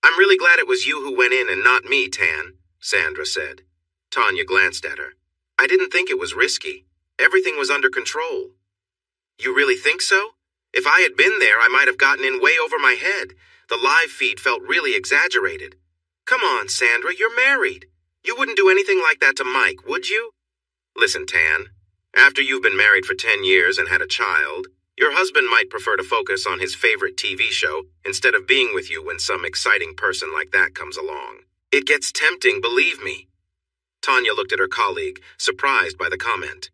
I'm really glad it was you who went in and not me, Tan, Sandra said. Tanya glanced at her. I didn't think it was risky. Everything was under control. You really think so? If I had been there, I might have gotten in way over my head. The live feed felt really exaggerated. Come on, Sandra, you're married. You wouldn't do anything like that to Mike, would you? Listen, Tan, after you've been married for 10 years and had a child, your husband might prefer to focus on his favorite TV show instead of being with you when some exciting person like that comes along. It gets tempting, believe me. Tanya looked at her colleague, surprised by the comment.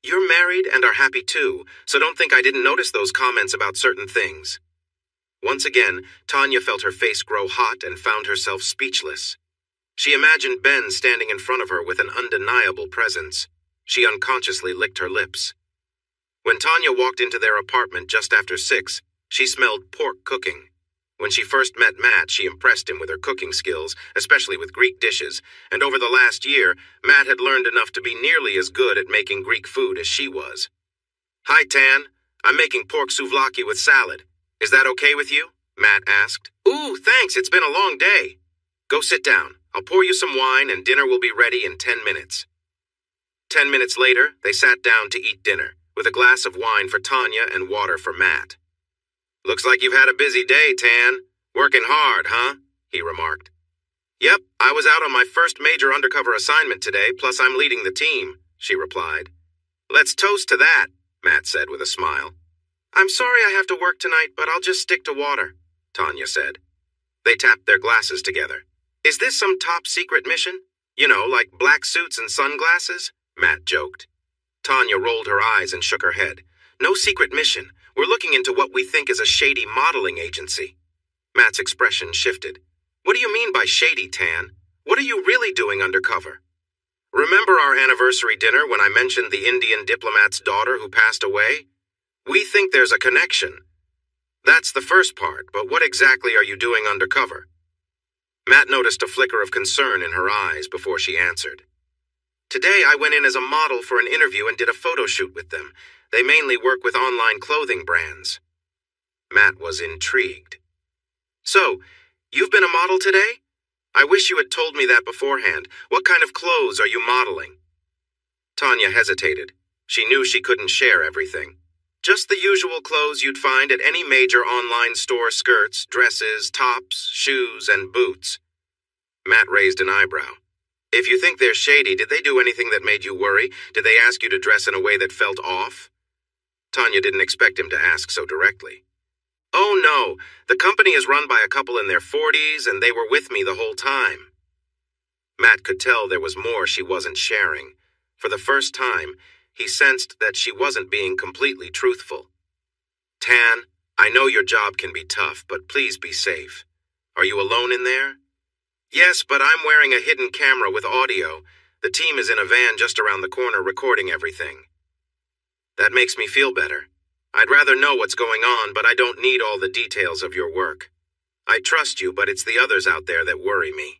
You're married and are happy too, so don't think I didn't notice those comments about certain things. Once again, Tanya felt her face grow hot and found herself speechless. She imagined Ben standing in front of her with an undeniable presence. She unconsciously licked her lips. When Tanya walked into their apartment just after 6, she smelled pork cooking. When she first met Matt, she impressed him with her cooking skills, especially with Greek dishes, and over the last year, Matt had learned enough to be nearly as good at making Greek food as she was. Hi, Tan. I'm making pork souvlaki with salad. Is that okay with you? Matt asked. Ooh, thanks. It's been a long day. Go sit down. I'll pour you some wine and dinner will be ready in 10 minutes. 10 minutes later, they sat down to eat dinner, with a glass of wine for Tanya and water for Matt. Looks like you've had a busy day, Tan. Working hard, huh? He remarked. Yep, I was out on my first major undercover assignment today, plus I'm leading the team, she replied. Let's toast to that, Matt said with a smile. I'm sorry I have to work tonight, but I'll just stick to water, Tanya said. They tapped their glasses together. Is this some top-secret mission? You know, like black suits and sunglasses? Matt joked. Tanya rolled her eyes and shook her head. No secret mission. We're looking into what we think is a shady modeling agency. Matt's expression shifted. What do you mean by shady, Tan? What are you really doing undercover? Remember our anniversary dinner when I mentioned the Indian diplomat's daughter who passed away? We think there's a connection. That's the first part, but what exactly are you doing undercover? Matt noticed a flicker of concern in her eyes before she answered. Today I went in as a model for an interview and did a photo shoot with them. They mainly work with online clothing brands. Matt was intrigued. So, you've been a model today? I wish you had told me that beforehand. What kind of clothes are you modeling? Tanya hesitated. She knew she couldn't share everything. Just the usual clothes you'd find at any major online store: skirts, dresses, tops, shoes, and boots. Matt raised an eyebrow. If you think they're shady, did they do anything that made you worry? Did they ask you to dress in a way that felt off? Tanya didn't expect him to ask so directly. Oh no, the company is run by a couple in their 40s and they were with me the whole time. Matt could tell there was more she wasn't sharing. For the first time, he sensed that she wasn't being completely truthful. Tan, I know your job can be tough, but please be safe. Are you alone in there? Yes, but I'm wearing a hidden camera with audio. The team is in a van just around the corner recording everything. That makes me feel better. I'd rather know what's going on, but I don't need all the details of your work. I trust you, but it's the others out there that worry me.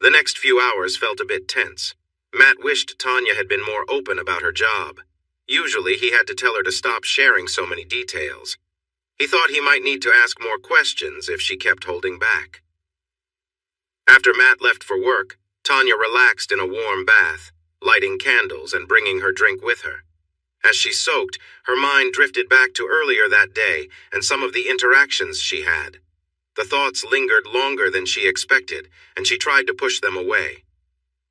The next few hours felt a bit tense. Matt wished Tanya had been more open about her job. Usually, he had to tell her to stop sharing so many details. He thought he might need to ask more questions if she kept holding back. After Matt left for work, Tanya relaxed in a warm bath, lighting candles and bringing her drink with her. As she soaked, her mind drifted back to earlier that day and some of the interactions she had. The thoughts lingered longer than she expected, and she tried to push them away.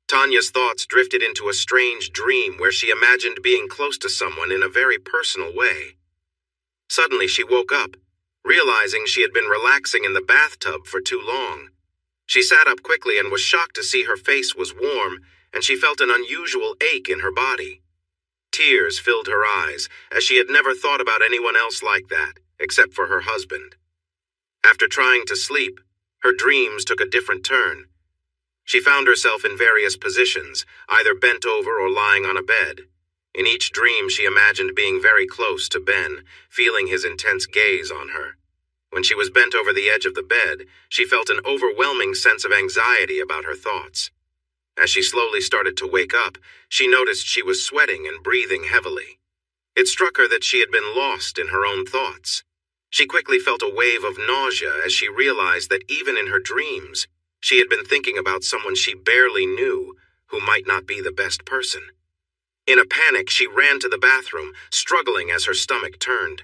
Tanya's thoughts drifted into a strange dream where she imagined being close to someone in a very personal way. Suddenly she woke up, realizing she had been relaxing in the bathtub for too long. She sat up quickly and was shocked to see her face was warm, and she felt an unusual ache in her body. Tears filled her eyes, as she had never thought about anyone else like that, except for her husband. After trying to sleep, her dreams took a different turn. She found herself in various positions, either bent over or lying on a bed. In each dream she imagined being very close to Ben, feeling his intense gaze on her. When she was bent over the edge of the bed, she felt an overwhelming sense of anxiety about her thoughts. As she slowly started to wake up, she noticed she was sweating and breathing heavily. It struck her that she had been lost in her own thoughts. She quickly felt a wave of nausea as she realized that even in her dreams, she had been thinking about someone she barely knew, who might not be the best person. In a panic, she ran to the bathroom, struggling as her stomach turned.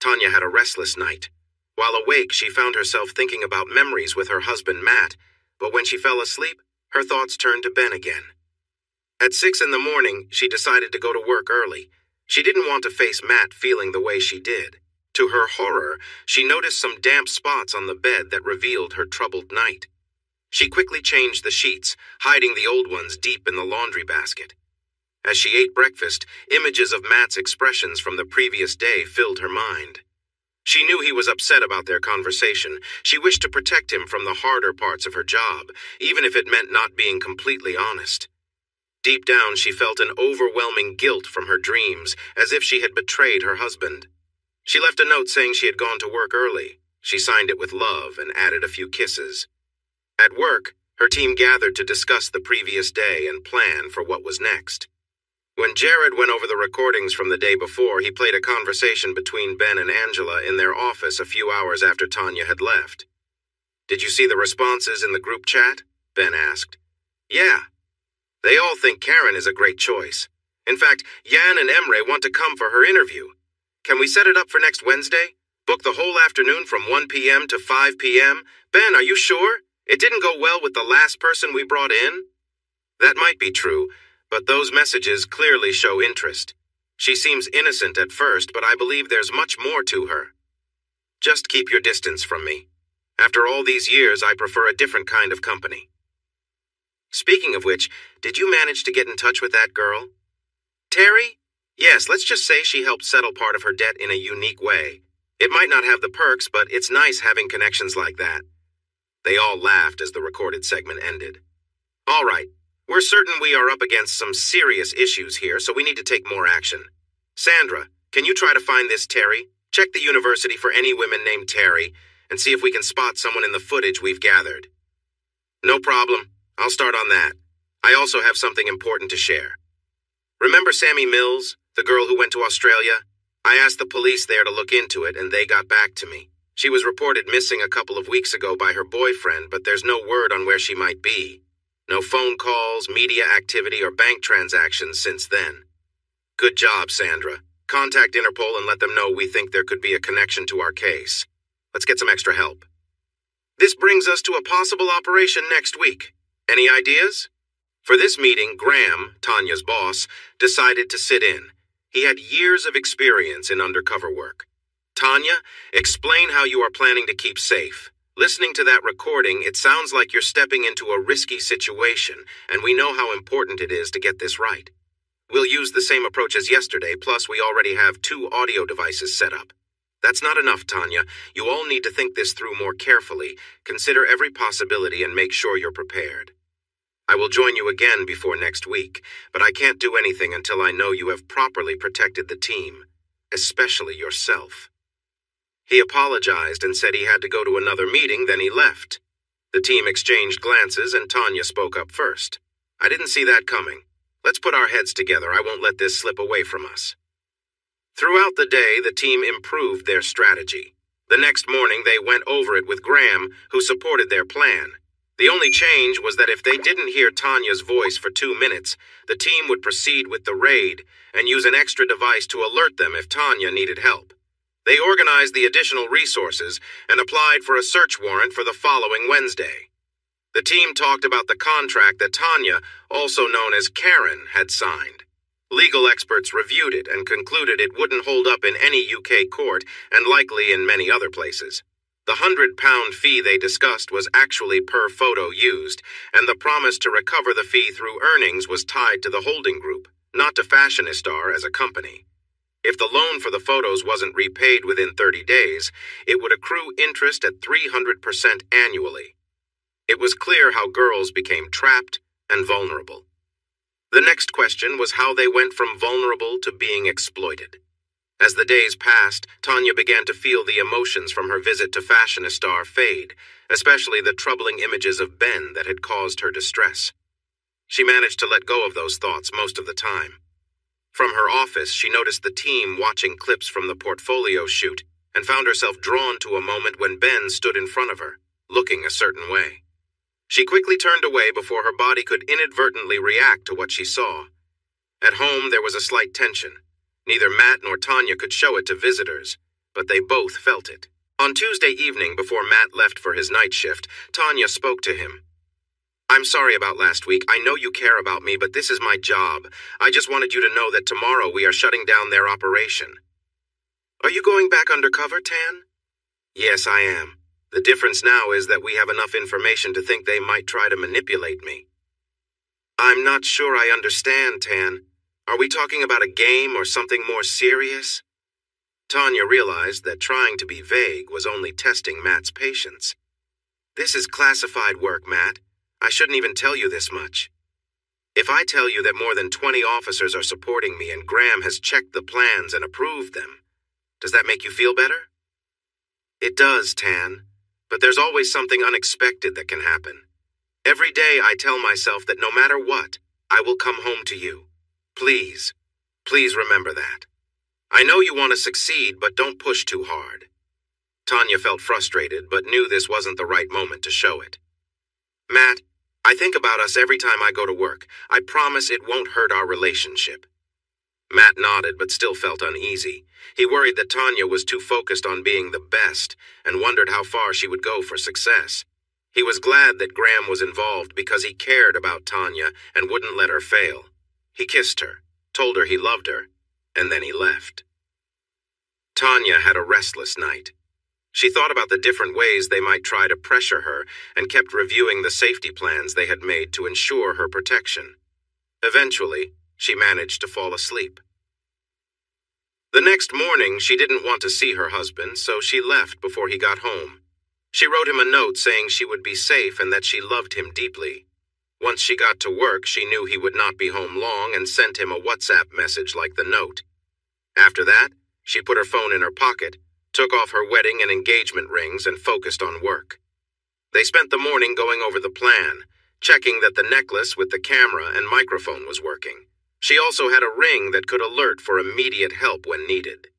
Tanya had a restless night. While awake, she found herself thinking about memories with her husband, Matt, but when she fell asleep, her thoughts turned to Ben again. At 6 in the morning, she decided to go to work early. She didn't want to face Matt feeling the way she did. To her horror, she noticed some damp spots on the bed that revealed her troubled night. She quickly changed the sheets, hiding the old ones deep in the laundry basket. As she ate breakfast, images of Matt's expressions from the previous day filled her mind. She knew he was upset about their conversation. She wished to protect him from the harder parts of her job, even if it meant not being completely honest. Deep down, she felt an overwhelming guilt from her dreams, as if she had betrayed her husband. She left a note saying she had gone to work early. She signed it with love and added a few kisses. At work, her team gathered to discuss the previous day and plan for what was next. When Jared went over the recordings from the day before, he played a conversation between Ben and Angela in their office a few hours after Tanya had left. "Did you see the responses in the group chat?" Ben asked. "Yeah. They all think Karen is a great choice. In fact, Jan and Emre want to come for her interview. Can we set it up for next Wednesday? Book the whole afternoon from 1 p.m. to 5 p.m.? Ben, are you sure? It didn't go well with the last person we brought in?" "That might be true, but those messages clearly show interest. She seems innocent at first, but I believe there's much more to her. Just keep your distance from me. After all these years, I prefer a different kind of company." Speaking of which, did you manage to get in touch with that girl? Terry? Yes, let's just say she helped settle part of her debt in a unique way. It might not have the perks, but it's nice having connections like that. They all laughed as the recorded segment ended. "All right. We're certain we are up against some serious issues here, so we need to take more action. Sandra, can you try to find this Terry? Check the university for any women named Terry, and see if we can spot someone in the footage we've gathered." "No problem. I'll start on that. I also have something important to share. Remember Sammy Mills, the girl who went to Australia? I asked the police there to look into it, and they got back to me. She was reported missing a couple of weeks ago by her boyfriend, but there's no word on where she might be. No phone calls, media activity, or bank transactions since then. Good job, Sandra. Contact Interpol and let them know we think there could be a connection to our case. Let's get some extra help." This brings us to a possible operation next week. Any ideas? For this meeting, Graham, Tanya's boss, decided to sit in. He had years of experience in undercover work. "Tanya, explain how you are planning to keep safe. Listening to that recording, it sounds like you're stepping into a risky situation, and we know how important it is to get this right. We'll use the same approach as yesterday, plus we already have 2 audio devices set up. That's not enough, Tanya. You all need to think this through more carefully, consider every possibility, and make sure you're prepared. I will join you again before next week, but I can't do anything until I know you have properly protected the team, especially yourself." He apologized and said he had to go to another meeting, then he left. The team exchanged glances and Tanya spoke up first. "I didn't see that coming. Let's put our heads together. I won't let this slip away from us." Throughout the day, the team improved their strategy. The next morning, they went over it with Graham, who supported their plan. The only change was that if they didn't hear Tanya's voice for 2 minutes, the team would proceed with the raid and use an extra device to alert them if Tanya needed help. They organized the additional resources and applied for a search warrant for the following Wednesday. The team talked about the contract that Tanya, also known as Karen, had signed. Legal experts reviewed it and concluded it wouldn't hold up in any UK court and likely in many other places. The £100 fee they discussed was actually per photo used, and the promise to recover the fee through earnings was tied to the holding group, not to Fashionistar as a company. If the loan for the photos wasn't repaid within 30 days, it would accrue interest at 300% annually. It was clear how girls became trapped and vulnerable. The next question was how they went from vulnerable to being exploited. As the days passed, Tanya began to feel the emotions from her visit to Fashionistar fade, especially the troubling images of Ben that had caused her distress. She managed to let go of those thoughts most of the time. From her office, she noticed the team watching clips from the portfolio shoot and found herself drawn to a moment when Ben stood in front of her, looking a certain way. She quickly turned away before her body could inadvertently react to what she saw. At home, there was a slight tension. Neither Matt nor Tanya could show it to visitors, but they both felt it. On Tuesday evening, before Matt left for his night shift, Tanya spoke to him. "I'm sorry about last week. I know you care about me, but this is my job. I just wanted you to know that tomorrow we are shutting down their operation." "Are you going back undercover, Tan?" "Yes, I am. The difference now is that we have enough information to think they might try to manipulate me." "I'm not sure I understand, Tan. Are we talking about a game or something more serious?" Tanya realized that trying to be vague was only testing Matt's patience. "This is classified work, Matt. I shouldn't even tell you this much. If I tell you that more than 20 officers are supporting me and Graham has checked the plans and approved them, does that make you feel better?" "It does, Tan. But there's always something unexpected that can happen. Every day I tell myself that no matter what, I will come home to you. Please, please remember that. I know you want to succeed, but don't push too hard." Tanya felt frustrated, but knew this wasn't the right moment to show it. "Matt, I think about us every time I go to work. I promise it won't hurt our relationship." Matt nodded, but still felt uneasy. He worried that Tanya was too focused on being the best and wondered how far she would go for success. He was glad that Graham was involved because he cared about Tanya and wouldn't let her fail. He kissed her, told her he loved her, and then he left. Tanya had a restless night. She thought about the different ways they might try to pressure her and kept reviewing the safety plans they had made to ensure her protection. Eventually, she managed to fall asleep. The next morning, she didn't want to see her husband, so she left before he got home. She wrote him a note saying she would be safe and that she loved him deeply. Once she got to work, she knew he would not be home long and sent him a WhatsApp message like the note. After that, she put her phone in her pocket, took off her wedding and engagement rings, and focused on work. They spent the morning going over the plan, checking that the necklace with the camera and microphone was working. She also had a ring that could alert for immediate help when needed.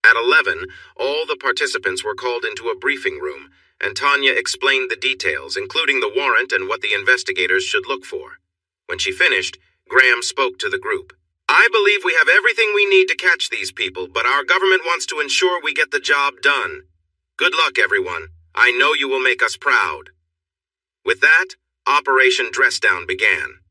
At 11, all the participants were called into a briefing room, and Tanya explained the details, including the warrant and what the investigators should look for. When she finished, Graham spoke to the group. "I believe we have everything we need to catch these people, but our government wants to ensure we get the job done. Good luck, everyone. I know you will make us proud." With that, Operation Dressdown began.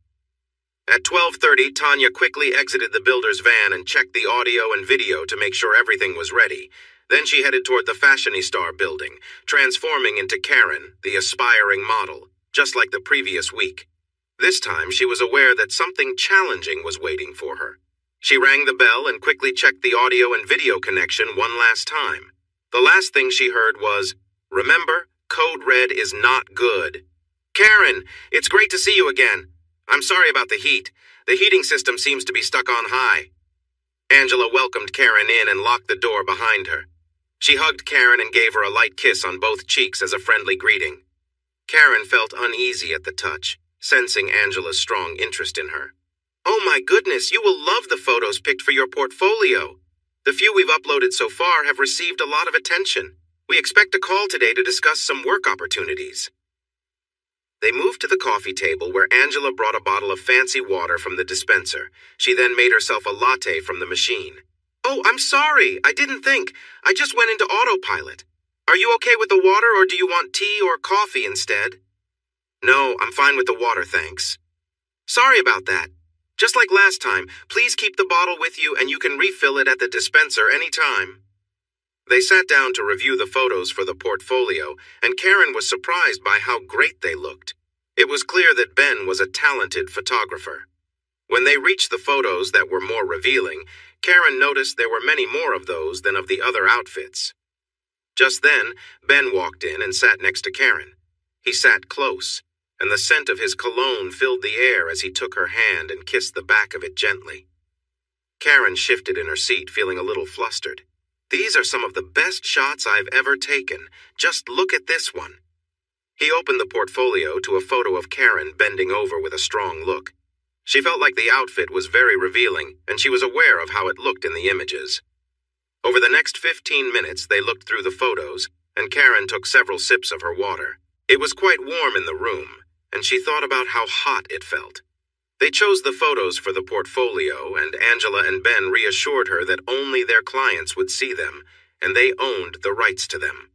At 12:30, Tanya quickly exited the builder's van and checked the audio and video to make sure everything was ready. Then she headed toward the Fashionistar building, transforming into Karen, the aspiring model, just like the previous week. This time, she was aware that something challenging was waiting for her. She rang the bell and quickly checked the audio and video connection one last time. The last thing she heard was, "Remember, Code Red is not good." "Karen, it's great to see you again. I'm sorry about the heat. The heating system seems to be stuck on high." Angela welcomed Karen in and locked the door behind her. She hugged Karen and gave her a light kiss on both cheeks as a friendly greeting. Karen felt uneasy at the touch, sensing Angela's strong interest in her. "Oh my goodness, you will love the photos picked for your portfolio. The few we've uploaded so far have received a lot of attention. We expect a call today to discuss some work opportunities." They moved to the coffee table where Angela brought a bottle of fancy water from the dispenser. She then made herself a latte from the machine. Oh, I'm sorry. I didn't think. I just went into autopilot. Are you okay with the water, or do you want tea or coffee instead? No, I'm fine with the water, thanks. Sorry about that. Just like last time, please keep the bottle with you and you can refill it at the dispenser anytime. They sat down to review the photos for the portfolio, and Karen was surprised by how great they looked. It was clear that Ben was a talented photographer. When they reached the photos that were more revealing, Karen noticed there were many more of those than of the other outfits. Just then, Ben walked in and sat next to Karen. He sat close, and the scent of his cologne filled the air as he took her hand and kissed the back of it gently. Karen shifted in her seat, feeling a little flustered. These are some of the best shots I've ever taken. Just look at this one. He opened the portfolio to a photo of Karen bending over with a strong look. She felt like the outfit was very revealing, and she was aware of how it looked in the images. Over the next 15 minutes, they looked through the photos, and Karen took several sips of her water. It was quite warm in the room, and she thought about how hot it felt. They chose the photos for the portfolio, and Angela and Ben reassured her that only their clients would see them, and they owned the rights to them.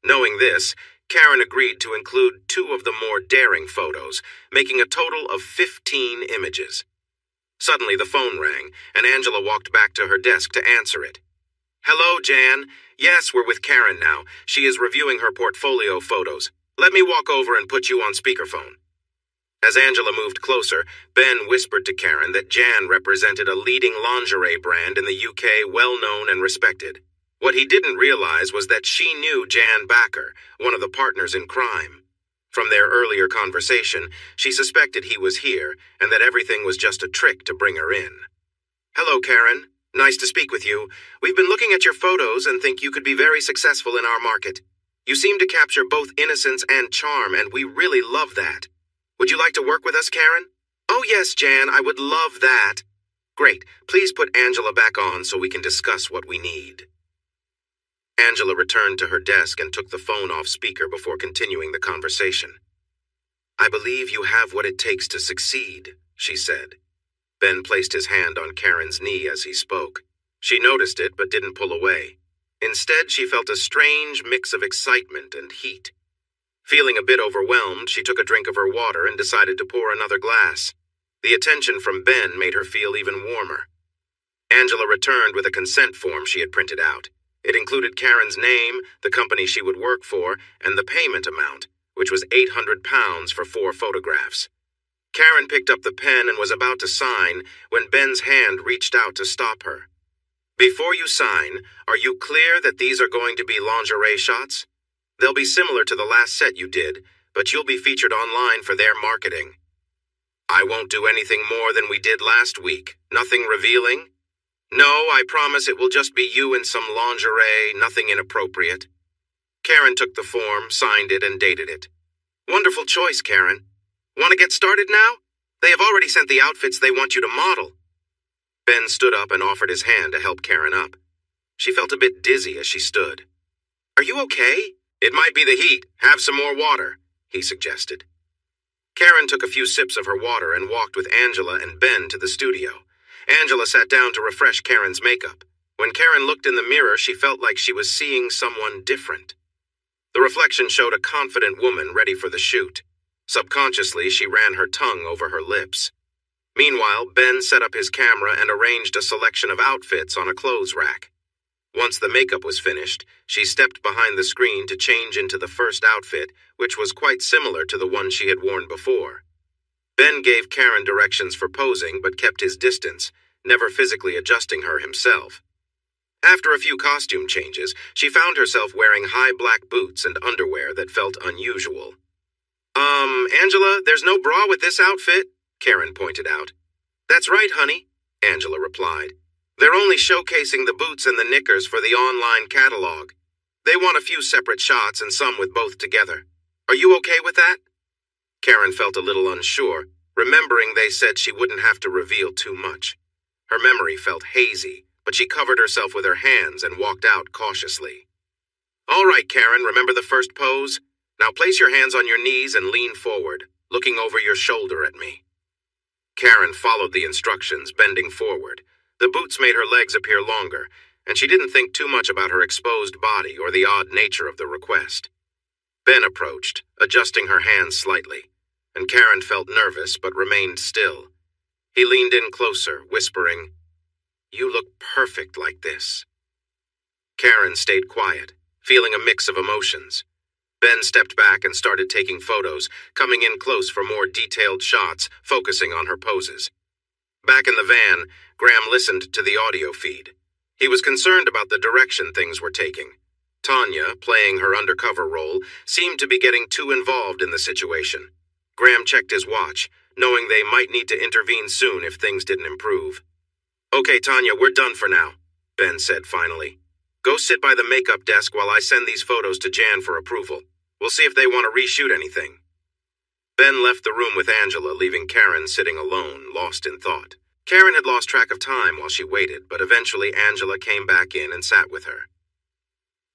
Knowing this, Karen agreed to include 2 of the more daring photos, making a total of 15 images. Suddenly the phone rang, and Angela walked back to her desk to answer it. Hello, Jan. Yes, we're with Karen now. She is reviewing her portfolio photos. Let me walk over and put you on speakerphone. As Angela moved closer, Ben whispered to Karen that Jan represented a leading lingerie brand in the UK, well known and respected. What he didn't realize was that she knew Jan Backer, one of the partners in crime. From their earlier conversation, she suspected he was here and that everything was just a trick to bring her in. Hello, Karen. Nice to speak with you. We've been looking at your photos and think you could be very successful in our market. You seem to capture both innocence and charm, and we really love that. Would you like to work with us, Karen? Oh, yes, Jan, I would love that. Great. Please put Angela back on so we can discuss what we need. Angela returned to her desk and took the phone off speaker before continuing the conversation. I believe you have what it takes to succeed, she said. Ben placed his hand on Karen's knee as he spoke. She noticed it but didn't pull away. Instead, she felt a strange mix of excitement and heat. Feeling a bit overwhelmed, she took a drink of her water and decided to pour another glass. The attention from Ben made her feel even warmer. Angela returned with a consent form she had printed out. It included Karen's name, the company she would work for, and the payment amount, which was £800 for 4 photographs. Karen picked up the pen and was about to sign when Ben's hand reached out to stop her. Before you sign, are you clear that these are going to be lingerie shots? They'll be similar to the last set you did, but you'll be featured online for their marketing. I won't do anything more than we did last week. Nothing revealing? No, I promise it will just be you in some lingerie, nothing inappropriate. Karen took the form, signed it, and dated it. Wonderful choice, Karen. Want to get started now? They have already sent the outfits they want you to model. Ben stood up and offered his hand to help Karen up. She felt a bit dizzy as she stood. Are you okay? It might be the heat. Have some more water, he suggested. Karen took a few sips of her water and walked with Angela and Ben to the studio. Angela sat down to refresh Karen's makeup. When Karen looked in the mirror, she felt like she was seeing someone different. The reflection showed a confident woman ready for the shoot. Subconsciously, she ran her tongue over her lips. Meanwhile, Ben set up his camera and arranged a selection of outfits on a clothes rack. Once the makeup was finished, she stepped behind the screen to change into the first outfit, which was quite similar to the one she had worn before. Ben gave Karen directions for posing but kept his distance, never physically adjusting her himself. After a few costume changes, she found herself wearing high black boots and underwear that felt unusual. Angela, there's no bra with this outfit, Karen pointed out. That's right, honey, Angela replied. They're only showcasing the boots and the knickers for the online catalog. They want a few separate shots and some with both together. Are you okay with that? Karen felt a little unsure, remembering they said she wouldn't have to reveal too much. Her memory felt hazy, but she covered herself with her hands and walked out cautiously. All right, Karen, remember the first pose? Now place your hands on your knees and lean forward, looking over your shoulder at me. Karen followed the instructions, bending forward. The boots made her legs appear longer, and she didn't think too much about her exposed body or the odd nature of the request. Ben approached, adjusting her hands slightly, and Karen felt nervous but remained still. He leaned in closer, whispering, "You look perfect like this." Karen stayed quiet, feeling a mix of emotions. Ben stepped back and started taking photos, coming in close for more detailed shots, focusing on her poses. Back in the van, Graham listened to the audio feed. He was concerned about the direction things were taking. Tanya, playing her undercover role, seemed to be getting too involved in the situation. Graham checked his watch, knowing they might need to intervene soon if things didn't improve. "Okay, Tanya, we're done for now," Ben said finally. "Go sit by the makeup desk while I send these photos to Jan for approval. We'll see if they want to reshoot anything." Ben left the room with Angela, leaving Karen sitting alone, lost in thought. Karen had lost track of time while she waited, but eventually Angela came back in and sat with her.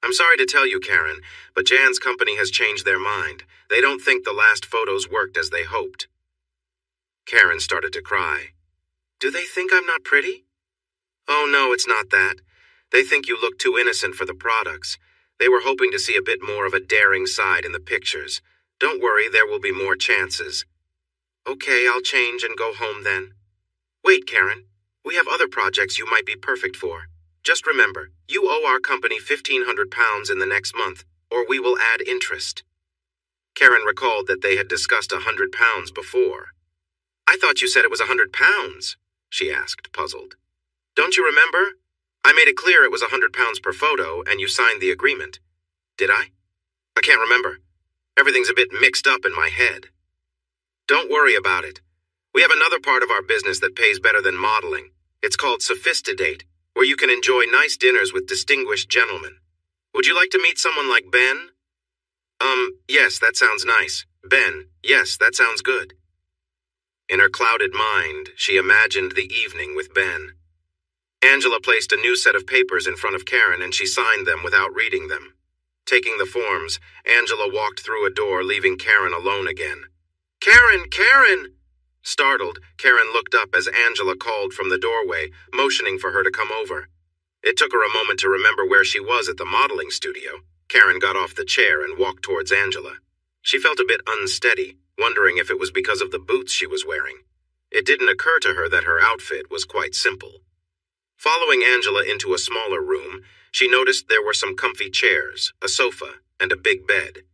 "I'm sorry to tell you, Karen, but Jan's company has changed their mind. They don't think the last photos worked as they hoped." Karen started to cry. "Do they think I'm not pretty?" "Oh no, it's not that. They think you look too innocent for the products. They were hoping to see a bit more of a daring side in the pictures. Don't worry, there will be more chances." "Okay, I'll change and go home then." "Wait, Karen. We have other projects you might be perfect for. Just remember, you owe our company £1,500 in the next month, or we will add interest." Karen recalled that they had discussed £100 before. "I thought you said it was £100, she asked, puzzled. "Don't you remember? I made it clear it was £100 per photo, and you signed the agreement. Did I? I can't remember. Everything's a bit mixed up in my head." "Don't worry about it. We have another part of our business that pays better than modeling. It's called Sophistidate, where you can enjoy nice dinners with distinguished gentlemen. Would you like to meet someone like Ben?" Yes, that sounds nice. Ben, yes, that sounds good." In her clouded mind, she imagined the evening with Ben. Angela placed a new set of papers in front of Karen and she signed them without reading them. Taking the forms, Angela walked through a door, leaving Karen alone again. "Karen, Karen!" Startled, Karen looked up as Angela called from the doorway, motioning for her to come over. It took her a moment to remember where she was at the modeling studio. Karen got off the chair and walked towards Angela. She felt a bit unsteady, wondering if it was because of the boots she was wearing. It didn't occur to her that her outfit was quite simple. Following Angela into a smaller room, she noticed there were some comfy chairs, a sofa, and a big bed.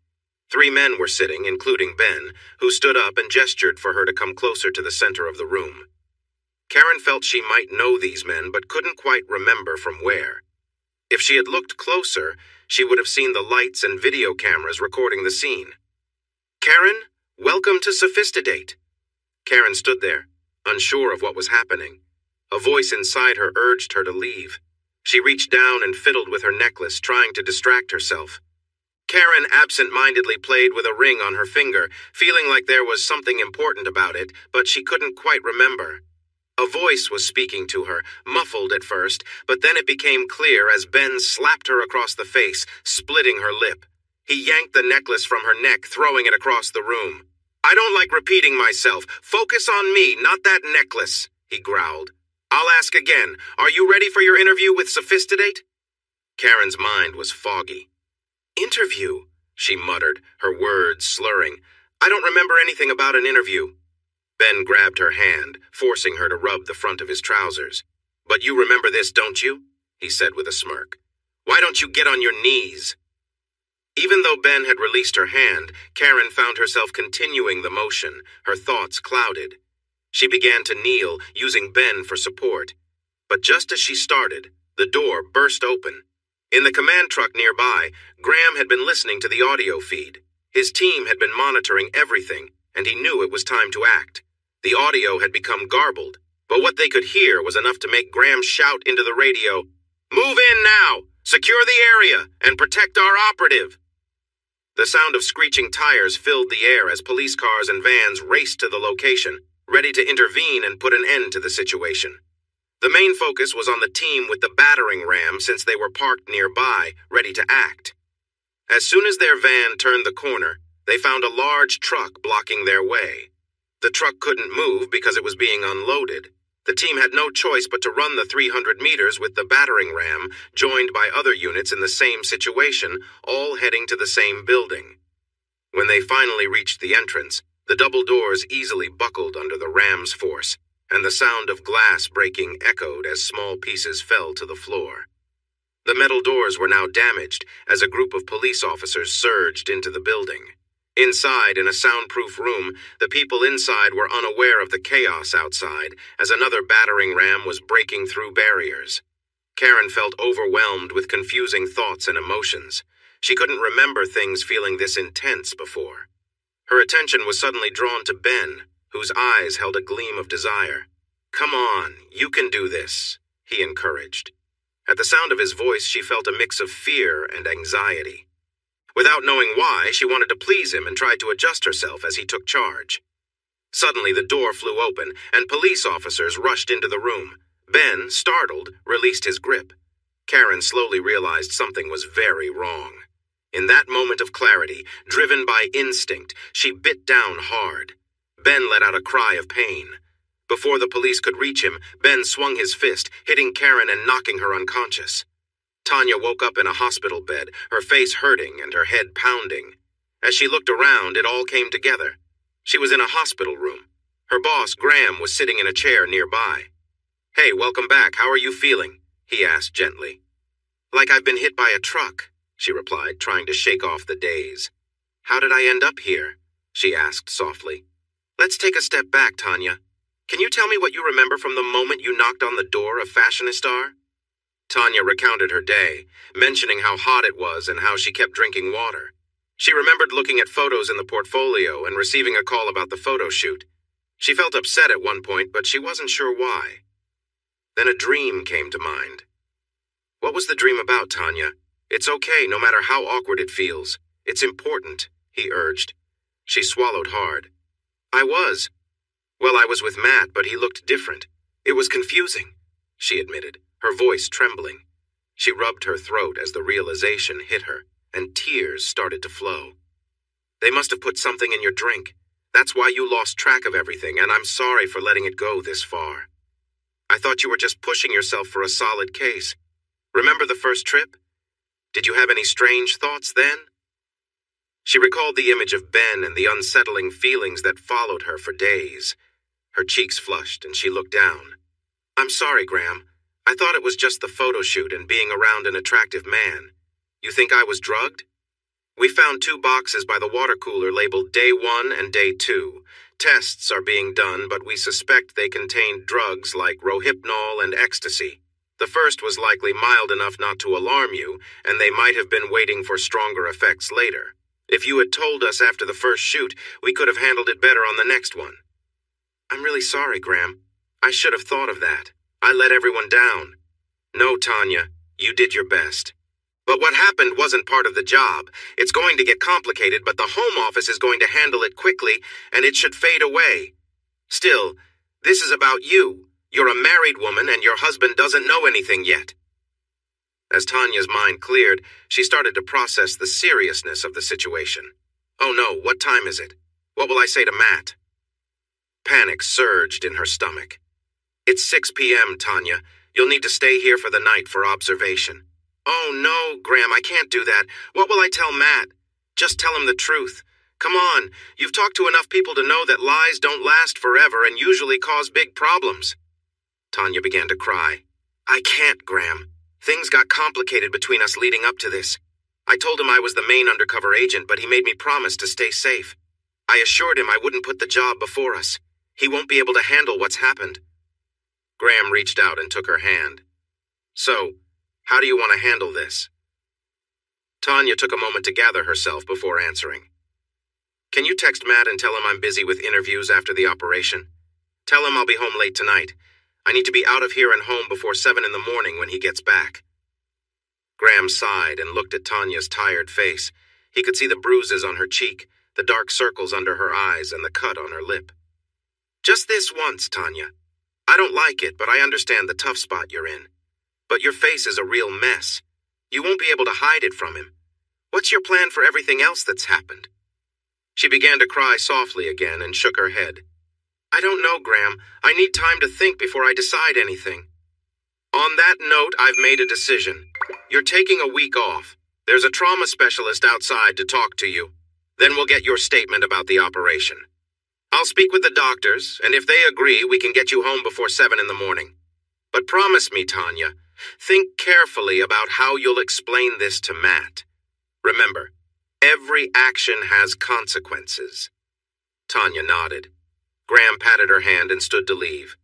3 men were sitting, including Ben, who stood up and gestured for her to come closer to the center of the room. Karen felt she might know these men, but couldn't quite remember from where. If she had looked closer, she would have seen the lights and video cameras recording the scene. "Karen, welcome to Sophistidate." Karen stood there, unsure of what was happening. A voice inside her urged her to leave. She reached down and fiddled with her necklace, trying to distract herself. Karen absent-mindedly played with a ring on her finger, feeling like there was something important about it, but she couldn't quite remember. A voice was speaking to her, muffled at first, but then it became clear as Ben slapped her across the face, splitting her lip. He yanked the necklace from her neck, throwing it across the room. "I don't like repeating myself. Focus on me, not that necklace," he growled. "I'll ask again. Are you ready for your interview with Sophistidate?" Karen's mind was foggy. "Interview?" she muttered, her words slurring. "I don't remember anything about an interview." Ben grabbed her hand, forcing her to rub the front of his trousers. "But you remember this, don't you?" he said with a smirk. "Why don't you get on your knees?" Even though Ben had released her hand, Karen found herself continuing the motion, her thoughts clouded. She began to kneel, using Ben for support. But just as she started, the door burst open. In the command truck nearby, Graham had been listening to the audio feed. His team had been monitoring everything, and he knew it was time to act. The audio had become garbled, but what they could hear was enough to make Graham shout into the radio, "Move in now! Secure the area, and protect our operative!" The sound of screeching tires filled the air as police cars and vans raced to the location, ready to intervene and put an end to the situation. The main focus was on the team with the battering ram since they were parked nearby, ready to act. As soon as their van turned the corner, they found a large truck blocking their way. The truck couldn't move because it was being unloaded. The team had no choice but to run the 300 meters with the battering ram, joined by other units in the same situation, all heading to the same building. When they finally reached the entrance, the double doors easily buckled under the ram's force, and the sound of glass breaking echoed as small pieces fell to the floor. The metal doors were now damaged as a group of police officers surged into the building. Inside, in a soundproof room, the people inside were unaware of the chaos outside as another battering ram was breaking through barriers. Karen felt overwhelmed with confusing thoughts and emotions. She couldn't remember things feeling this intense before. Her attention was suddenly drawn to Ben, whose eyes held a gleam of desire. "Come on, you can do this," he encouraged. At the sound of his voice, she felt a mix of fear and anxiety. Without knowing why, she wanted to please him and tried to adjust herself as he took charge. Suddenly, the door flew open, and police officers rushed into the room. Ben, startled, released his grip. Karen slowly realized something was very wrong. In that moment of clarity, driven by instinct, she bit down hard. Ben let out a cry of pain. Before the police could reach him, Ben swung his fist, hitting Karen and knocking her unconscious. Tanya woke up in a hospital bed, her face hurting and her head pounding. As she looked around, it all came together. She was in a hospital room. Her boss, Graham, was sitting in a chair nearby. "Hey, welcome back. How are you feeling?" he asked gently. "Like I've been hit by a truck," she replied, trying to shake off the daze. "How did I end up here?" she asked softly. "Let's take a step back, Tanya. Can you tell me what you remember from the moment you knocked on the door of Fashionistar?" Tanya recounted her day, mentioning how hot it was and how she kept drinking water. She remembered looking at photos in the portfolio and receiving a call about the photo shoot. She felt upset at one point, but she wasn't sure why. Then a dream came to mind. "What was the dream about, Tanya? It's okay, no matter how awkward it feels. It's important," he urged. She swallowed hard. "I was with Matt, but he looked different. It was confusing," she admitted, her voice trembling. She rubbed her throat as the realization hit her, and tears started to flow. "They must have put something in your drink. That's why you lost track of everything, and I'm sorry for letting it go this far. I thought you were just pushing yourself for a solid case. Remember the first trip? Did you have any strange thoughts then?" She recalled the image of Ben and the unsettling feelings that followed her for days. Her cheeks flushed, and she looked down. "I'm sorry, Graham. I thought it was just the photo shoot and being around an attractive man. You think I was drugged?" "We found 2 boxes by the water cooler labeled Day 1 and Day 2. Tests are being done, but we suspect they contained drugs like Rohypnol and ecstasy. The first was likely mild enough not to alarm you, and they might have been waiting for stronger effects later. If you had told us after the first shoot, we could have handled it better on the next one." "I'm really sorry, Graham. I should have thought of that. I let everyone down." "No, Tanya, you did your best. But what happened wasn't part of the job. It's going to get complicated, but the Home Office is going to handle it quickly, and it should fade away. Still, this is about you. You're a married woman, and your husband doesn't know anything yet." As Tanya's mind cleared, she started to process the seriousness of the situation. "Oh no, what time is it? What will I say to Matt?" Panic surged in her stomach. "It's 6 p.m., Tanya. You'll need to stay here for the night for observation." "Oh no, Graham, I can't do that. What will I tell Matt?" "Just tell him the truth. Come on, you've talked to enough people to know that lies don't last forever and usually cause big problems." Tanya began to cry. "I can't, Graham. Things got complicated between us leading up to this. I told him I was the main undercover agent, but he made me promise to stay safe. I assured him I wouldn't put the job before us. He won't be able to handle what's happened." Graham reached out and took her hand. "So, how do you want to handle this?" Tanya took a moment to gather herself before answering. "Can you text Matt and tell him I'm busy with interviews after the operation? Tell him I'll be home late tonight. I need to be out of here and home before 7 in the morning when he gets back." Graham sighed and looked at Tanya's tired face. He could see the bruises on her cheek, the dark circles under her eyes, and the cut on her lip. "Just this once, Tanya. I don't like it, but I understand the tough spot you're in. But your face is a real mess. You won't be able to hide it from him. What's your plan for everything else that's happened?" She began to cry softly again and shook her head. I don't know, Graham. I need time to think before I decide anything. On that note, I've made a decision. You're taking a week off. There's a trauma specialist outside to talk to you. Then we'll get your statement about the operation. I'll speak with the doctors, and if they agree, we can get you home before 7 in the morning. But promise me, Tanya, think carefully about how you'll explain this to Matt. Remember, every action has consequences. Tanya nodded. Graham patted her hand and stood to leave.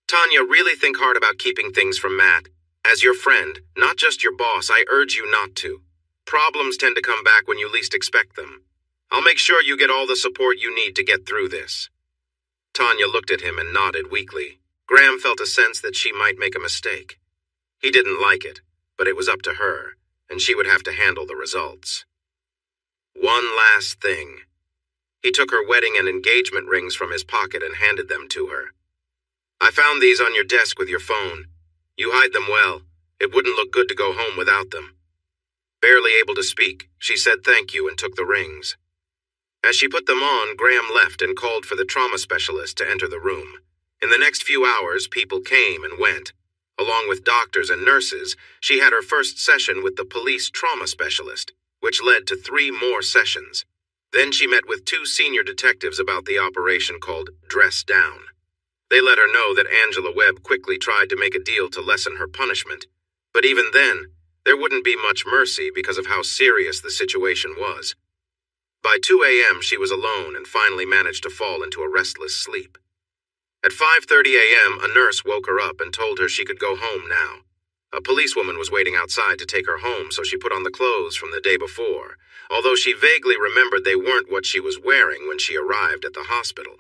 Tanya, really think hard about keeping things from Matt. As your friend, not just your boss, I urge you not to. Problems tend to come back when you least expect them. I'll make sure you get all the support you need to get through this. Tanya looked at him and nodded weakly. Graham felt a sense that she might make a mistake. He didn't like it, but it was up to her, and she would have to handle the results. One last thing. He took her wedding and engagement rings from his pocket and handed them to her. I found these on your desk with your phone. You hide them well. It wouldn't look good to go home without them. Barely able to speak, she said thank you and took the rings. As she put them on, Graham left and called for the trauma specialist to enter the room. In the next few hours, people came and went. Along with doctors and nurses, she had her first session with the police trauma specialist, which led to 3 more sessions. Then she met with 2 senior detectives about the operation called Dress Down. They let her know that Angela Webb quickly tried to make a deal to lessen her punishment. But even then, there wouldn't be much mercy because of how serious the situation was. By 2 a.m., she was alone and finally managed to fall into a restless sleep. At 5:30 a.m., a nurse woke her up and told her she could go home now. A policewoman was waiting outside to take her home, so she put on the clothes from the day before, although she vaguely remembered they weren't what she was wearing when she arrived at the hospital.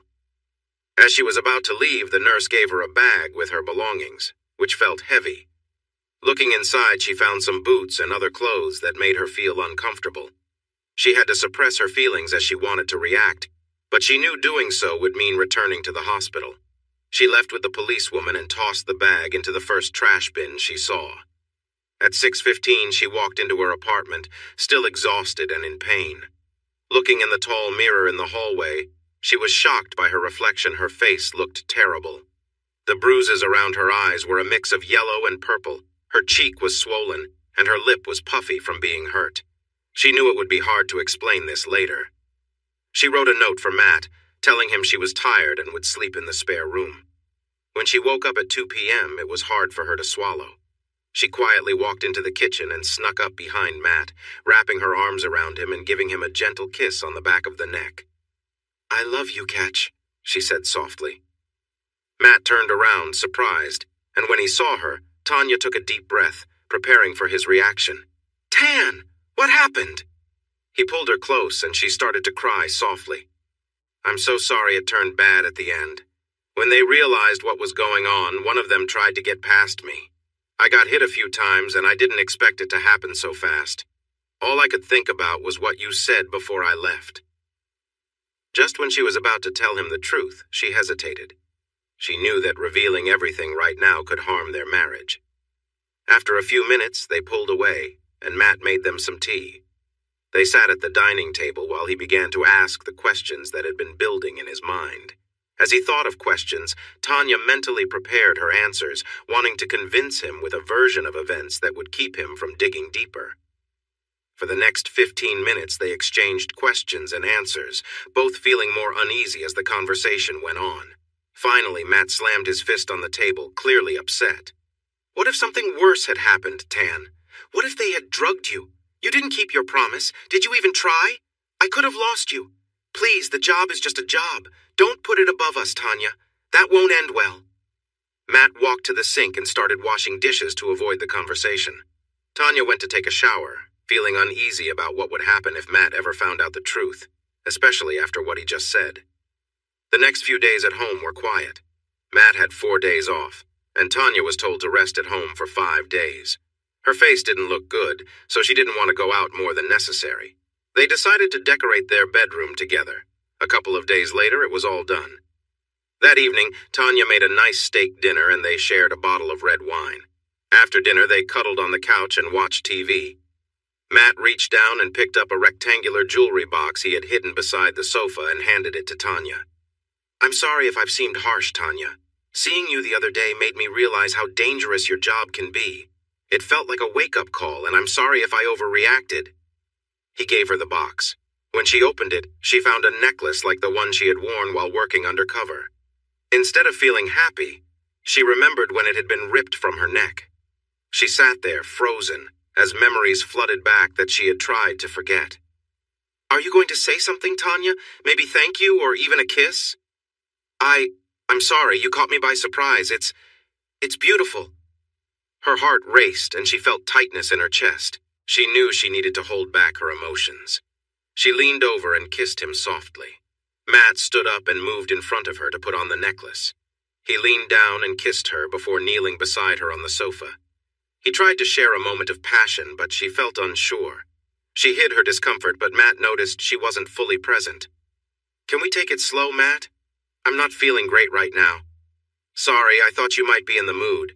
As she was about to leave, the nurse gave her a bag with her belongings, which felt heavy. Looking inside, she found some boots and other clothes that made her feel uncomfortable. She had to suppress her feelings as she wanted to react, but she knew doing so would mean returning to the hospital. She left with the policewoman and tossed the bag into the first trash bin she saw. At 6:15, she walked into her apartment, still exhausted and in pain. Looking in the tall mirror in the hallway, she was shocked by her reflection. Her face looked terrible. The bruises around her eyes were a mix of yellow and purple. Her cheek was swollen, and her lip was puffy from being hurt. She knew it would be hard to explain this later. She wrote a note for Matt, telling him she was tired and would sleep in the spare room. When she woke up at 2 p.m., it was hard for her to swallow. She quietly walked into the kitchen and snuck up behind Matt, wrapping her arms around him and giving him a gentle kiss on the back of the neck. "I love you, Catch," she said softly. Matt turned around, surprised, and when he saw her, Tanya took a deep breath, preparing for his reaction. "Tan, what happened?" He pulled her close and she started to cry softly. "I'm so sorry it turned bad at the end. When they realized what was going on, one of them tried to get past me. I got hit a few times and I didn't expect it to happen so fast. All I could think about was what you said before I left." Just when she was about to tell him the truth, she hesitated. She knew that revealing everything right now could harm their marriage. After a few minutes, they pulled away, and Matt made them some tea. They sat at the dining table while he began to ask the questions that had been building in his mind. As he thought of questions, Tanya mentally prepared her answers, wanting to convince him with a version of events that would keep him from digging deeper. For the next 15 minutes, they exchanged questions and answers, both feeling more uneasy as the conversation went on. Finally, Matt slammed his fist on the table, clearly upset. "What if something worse had happened, Tan? What if they had drugged you? You didn't keep your promise. Did you even try? I could have lost you. Please, the job is just a job. Don't put it above us, Tanya. That won't end well." Matt walked to the sink and started washing dishes to avoid the conversation. Tanya went to take a shower, feeling uneasy about what would happen if Matt ever found out the truth, especially after what he just said. The next few days at home were quiet. Matt had 4 days off, and Tanya was told to rest at home for 5 days. Her face didn't look good, so she didn't want to go out more than necessary. They decided to decorate their bedroom together. A couple of days later, it was all done. That evening, Tanya made a nice steak dinner and they shared a bottle of red wine. After dinner, they cuddled on the couch and watched TV. Matt reached down and picked up a rectangular jewelry box he had hidden beside the sofa and handed it to Tanya. I'm sorry if I've seemed harsh, Tanya. Seeing you the other day made me realize how dangerous your job can be. It felt like a wake-up call, and I'm sorry if I overreacted. He gave her the box. When she opened it, she found a necklace like the one she had worn while working undercover. Instead of feeling happy, she remembered when it had been ripped from her neck. She sat there, frozen, as memories flooded back that she had tried to forget. Are you going to say something, Tanya? Maybe thank you or even a kiss? I'm sorry, you caught me by surprise. It's beautiful. Her heart raced and she felt tightness in her chest. She knew she needed to hold back her emotions. She leaned over and kissed him softly. Matt stood up and moved in front of her to put on the necklace. He leaned down and kissed her before kneeling beside her on the sofa. He tried to share a moment of passion, but she felt unsure. She hid her discomfort, but Matt noticed she wasn't fully present. Can we take it slow, Matt? I'm not feeling great right now. Sorry, I thought you might be in the mood.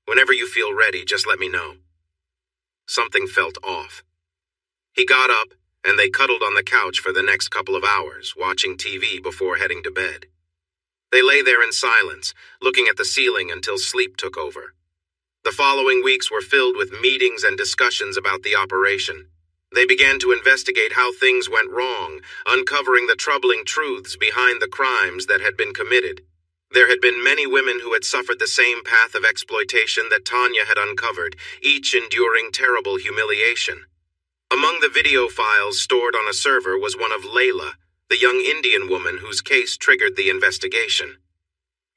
Whenever you feel ready, just let me know. Something felt off. He got up, and they cuddled on the couch for the next couple of hours, watching TV before heading to bed. They lay there in silence, looking at the ceiling until sleep took over. The following weeks were filled with meetings and discussions about the operation. They began to investigate how things went wrong, uncovering the troubling truths behind the crimes that had been committed. There had been many women who had suffered the same path of exploitation that Tanya had uncovered, each enduring terrible humiliation. Among the video files stored on a server was one of Layla, the young Indian woman whose case triggered the investigation.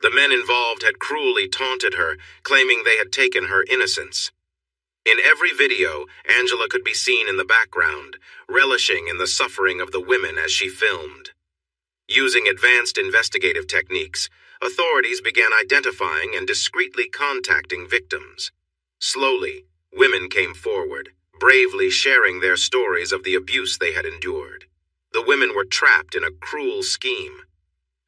The men involved had cruelly taunted her, claiming they had taken her innocence. In every video, Angela could be seen in the background, relishing in the suffering of the women as she filmed. Using advanced investigative techniques, authorities began identifying and discreetly contacting victims. Slowly, women came forward, bravely sharing their stories of the abuse they had endured. The women were trapped in a cruel scheme.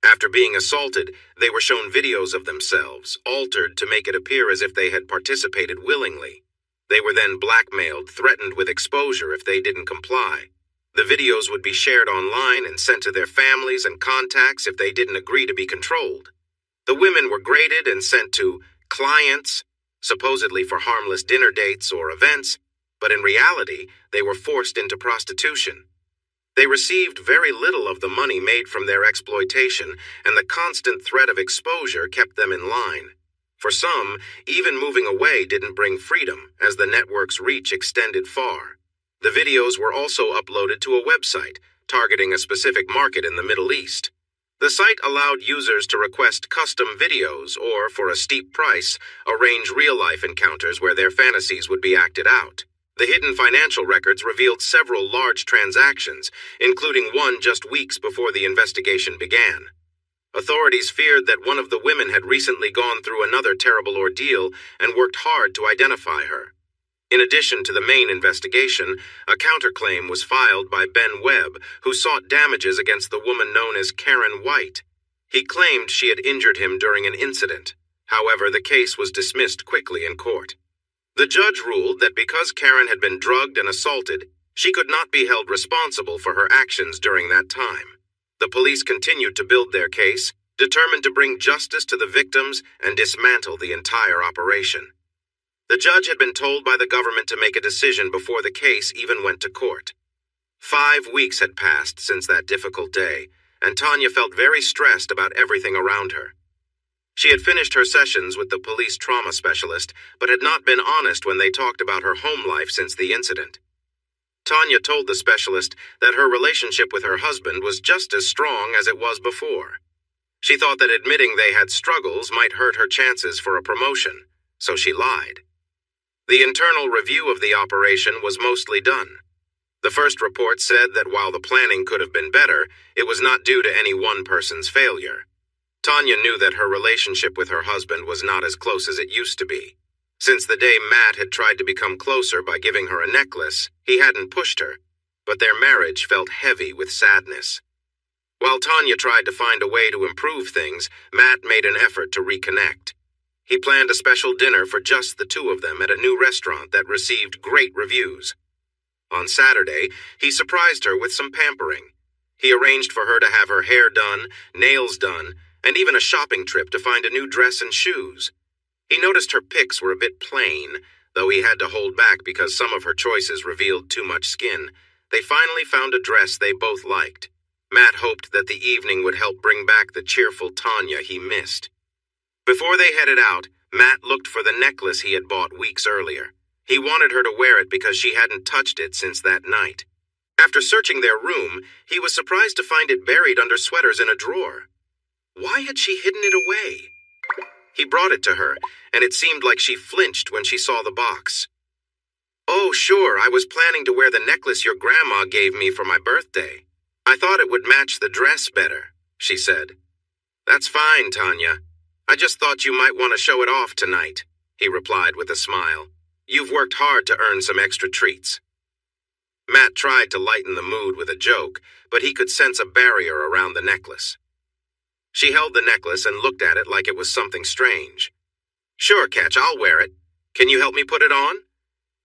After being assaulted, they were shown videos of themselves, altered to make it appear as if they had participated willingly. They were then blackmailed, threatened with exposure if they didn't comply. The videos would be shared online and sent to their families and contacts if they didn't agree to be controlled. The women were graded and sent to clients, supposedly for harmless dinner dates or events, but in reality, they were forced into prostitution. They received very little of the money made from their exploitation, and the constant threat of exposure kept them in line. For some, even moving away didn't bring freedom, as the network's reach extended far. The videos were also uploaded to a website, targeting a specific market in the Middle East. The site allowed users to request custom videos or, for a steep price, arrange real-life encounters where their fantasies would be acted out. The hidden financial records revealed several large transactions, including one just weeks before the investigation began. Authorities feared that one of the women had recently gone through another terrible ordeal and worked hard to identify her. In addition to the main investigation, a counterclaim was filed by Ben Webb, who sought damages against the woman known as Karen White. He claimed she had injured him during an incident. However, the case was dismissed quickly in court. The judge ruled that because Karen had been drugged and assaulted, she could not be held responsible for her actions during that time. The police continued to build their case, determined to bring justice to the victims and dismantle the entire operation. The judge had been told by the government to make a decision before the case even went to court. 5 weeks had passed since that difficult day, and Tanya felt very stressed about everything around her. She had finished her sessions with the police trauma specialist, but had not been honest when they talked about her home life since the incident. Tanya told the specialist that her relationship with her husband was just as strong as it was before. She thought that admitting they had struggles might hurt her chances for a promotion, so she lied. The internal review of the operation was mostly done. The first report said that while the planning could have been better, it was not due to any one person's failure. Tanya knew that her relationship with her husband was not as close as it used to be. Since the day Matt had tried to become closer by giving her a necklace, he hadn't pushed her, but their marriage felt heavy with sadness. While Tanya tried to find a way to improve things, Matt made an effort to reconnect. He planned a special dinner for just the two of them at a new restaurant that received great reviews. On Saturday, he surprised her with some pampering. He arranged for her to have her hair done, nails done, and even a shopping trip to find a new dress and shoes. He noticed her pics were a bit plain, though he had to hold back because some of her choices revealed too much skin. They finally found a dress they both liked. Matt hoped that the evening would help bring back the cheerful Tanya he missed. Before they headed out, Matt looked for the necklace he had bought weeks earlier. He wanted her to wear it because she hadn't touched it since that night. After searching their room, he was surprised to find it buried under sweaters in a drawer. Why had she hidden it away? He brought it to her, and it seemed like she flinched when she saw the box. "Oh, sure, I was planning to wear the necklace your grandma gave me for my birthday. I thought it would match the dress better," she said. "That's fine, Tanya. I just thought you might want to show it off tonight," he replied with a smile. "You've worked hard to earn some extra treats." Matt tried to lighten the mood with a joke, but he could sense a barrier around the necklace. She held the necklace and looked at it like it was something strange. "Sure, Ketch, I'll wear it. Can you help me put it on?"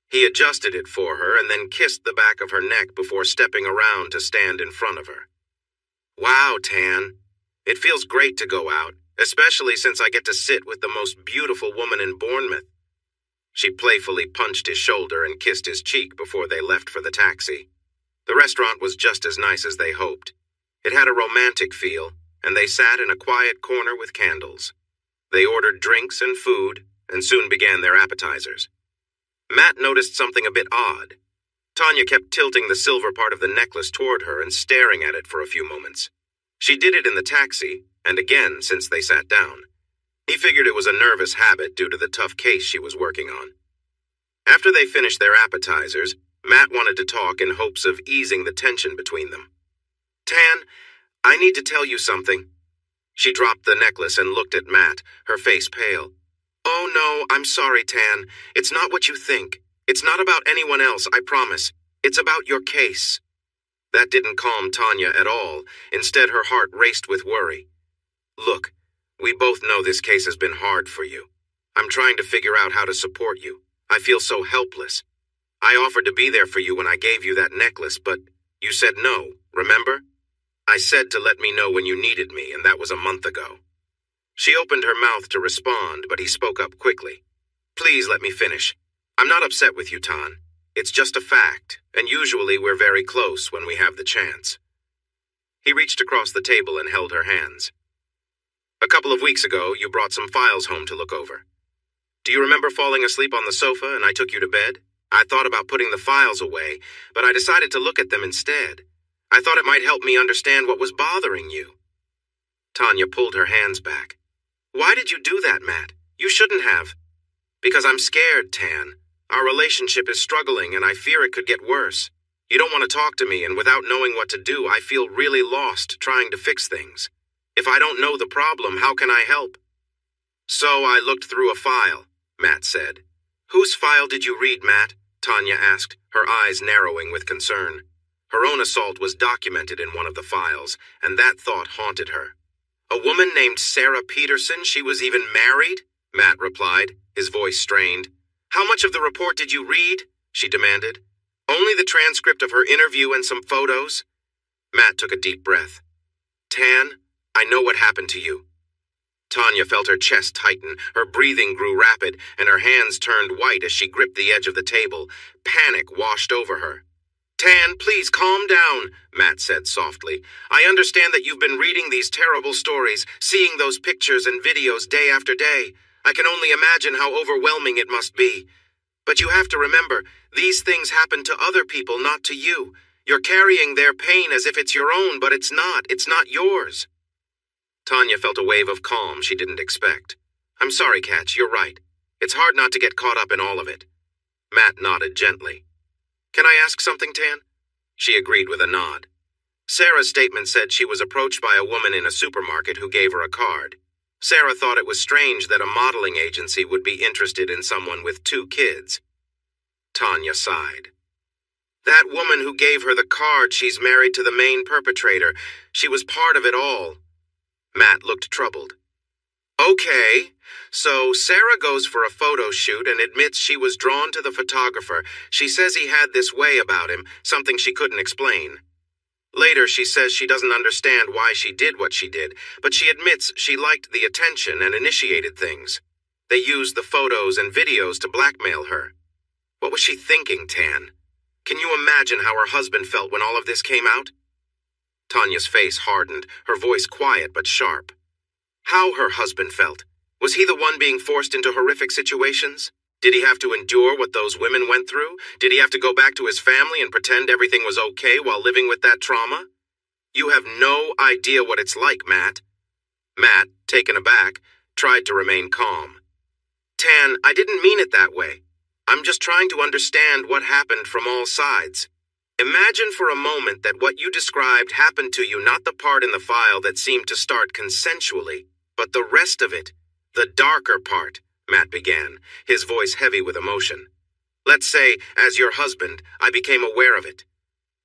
He adjusted it for her and then kissed the back of her neck before stepping around to stand in front of her. "Wow, Tan. It feels great to go out, especially since I get to sit with the most beautiful woman in Bournemouth." She playfully punched his shoulder and kissed his cheek before they left for the taxi. The restaurant was just as nice as they hoped. It had a romantic feel, and they sat in a quiet corner with candles. They ordered drinks and food, and soon began their appetizers. Matt noticed something a bit odd. Tanya kept tilting the silver part of the necklace toward her and staring at it for a few moments. She did it in the taxi, and again since they sat down. He figured it was a nervous habit due to the tough case she was working on. After they finished their appetizers, Matt wanted to talk in hopes of easing the tension between them. "Tan, I need to tell you something." She dropped the necklace and looked at Matt, her face pale. "Oh no, I'm sorry, Tan. It's not what you think. It's not about anyone else, I promise. It's about your case." That didn't calm Tanya at all. Instead, her heart raced with worry. "Look, we both know this case has been hard for you. I'm trying to figure out how to support you. I feel so helpless. I offered to be there for you when I gave you that necklace, but you said no, remember? I said to let me know when you needed me, and that was a month ago." She opened her mouth to respond, but he spoke up quickly. "Please let me finish. I'm not upset with you, Tan. It's just a fact, and usually we're very close when we have the chance." He reached across the table and held her hands. "A couple of weeks ago, you brought some files home to look over. Do you remember falling asleep on the sofa and I took you to bed? I thought about putting the files away, but I decided to look at them instead. I thought it might help me understand what was bothering you." Tanya pulled her hands back. "Why did you do that, Matt? You shouldn't have." "Because I'm scared, Tan. Our relationship is struggling and I fear it could get worse. You don't want to talk to me, and without knowing what to do, I feel really lost trying to fix things. If I don't know the problem, how can I help?" "So I looked through a file," Matt said. "Whose file did you read, Matt?" Tanya asked, her eyes narrowing with concern. Her own assault was documented in one of the files, and that thought haunted her. "A woman named Sarah Peterson? She was even married?" Matt replied, his voice strained. "How much of the report did you read?" she demanded. "Only the transcript of her interview and some photos?" Matt took a deep breath. "Tan, I know what happened to you." Tanya felt her chest tighten, her breathing grew rapid, and her hands turned white as she gripped the edge of the table. Panic washed over her. "Tan, please calm down," Matt said softly. "I understand that you've been reading these terrible stories, seeing those pictures and videos day after day. I can only imagine how overwhelming it must be. But you have to remember, these things happen to other people, not to you. You're carrying their pain as if it's your own, but it's not. It's not yours." Tanya felt a wave of calm she didn't expect. "I'm sorry, Katch, you're right. It's hard not to get caught up in all of it." Matt nodded gently. "Can I ask something, Tan?" She agreed with a nod. Sarah's statement said she was approached by a woman in a supermarket who gave her a card. Sarah thought it was strange that a modeling agency would be interested in someone with 2 kids. Tanya sighed. "That woman who gave her the card, she's married to the main perpetrator. She was part of it all." Matt looked troubled. "Okay, so Sarah goes for a photo shoot and admits she was drawn to the photographer. She says he had this way about him, something she couldn't explain. Later, she says she doesn't understand why she did what she did, but she admits she liked the attention and initiated things. They used the photos and videos to blackmail her. What was she thinking, Tan? Can you imagine how her husband felt when all of this came out? Tanya's face hardened, her voice quiet but sharp. How her husband felt? Was he the one being forced into horrific situations? Did he have to endure what those women went through? Did he have to go back to his family and pretend everything was okay while living with that trauma? You have no idea what it's like, Matt. Matt, taken aback, tried to remain calm. Tan, I didn't mean it that way. I'm just trying to understand what happened from all sides. Imagine for a moment that what you described happened to you, not the part in the file that seemed to start consensually, but the rest of it, the darker part, Matt began, his voice heavy with emotion. Let's say, as your husband, I became aware of it.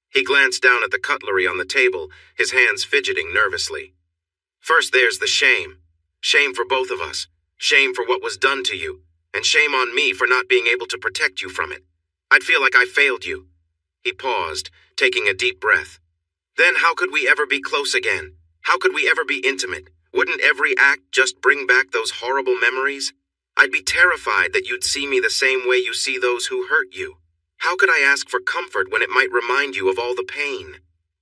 He glanced down at the cutlery on the table, his hands fidgeting nervously. First there's the shame. Shame for both of us. Shame for what was done to you. And shame on me for not being able to protect you from it. I'd feel like I failed you. He paused, taking a deep breath. Then how could we ever be close again? How could we ever be intimate? Wouldn't every act just bring back those horrible memories? I'd be terrified that you'd see me the same way you see those who hurt you. How could I ask for comfort when it might remind you of all the pain?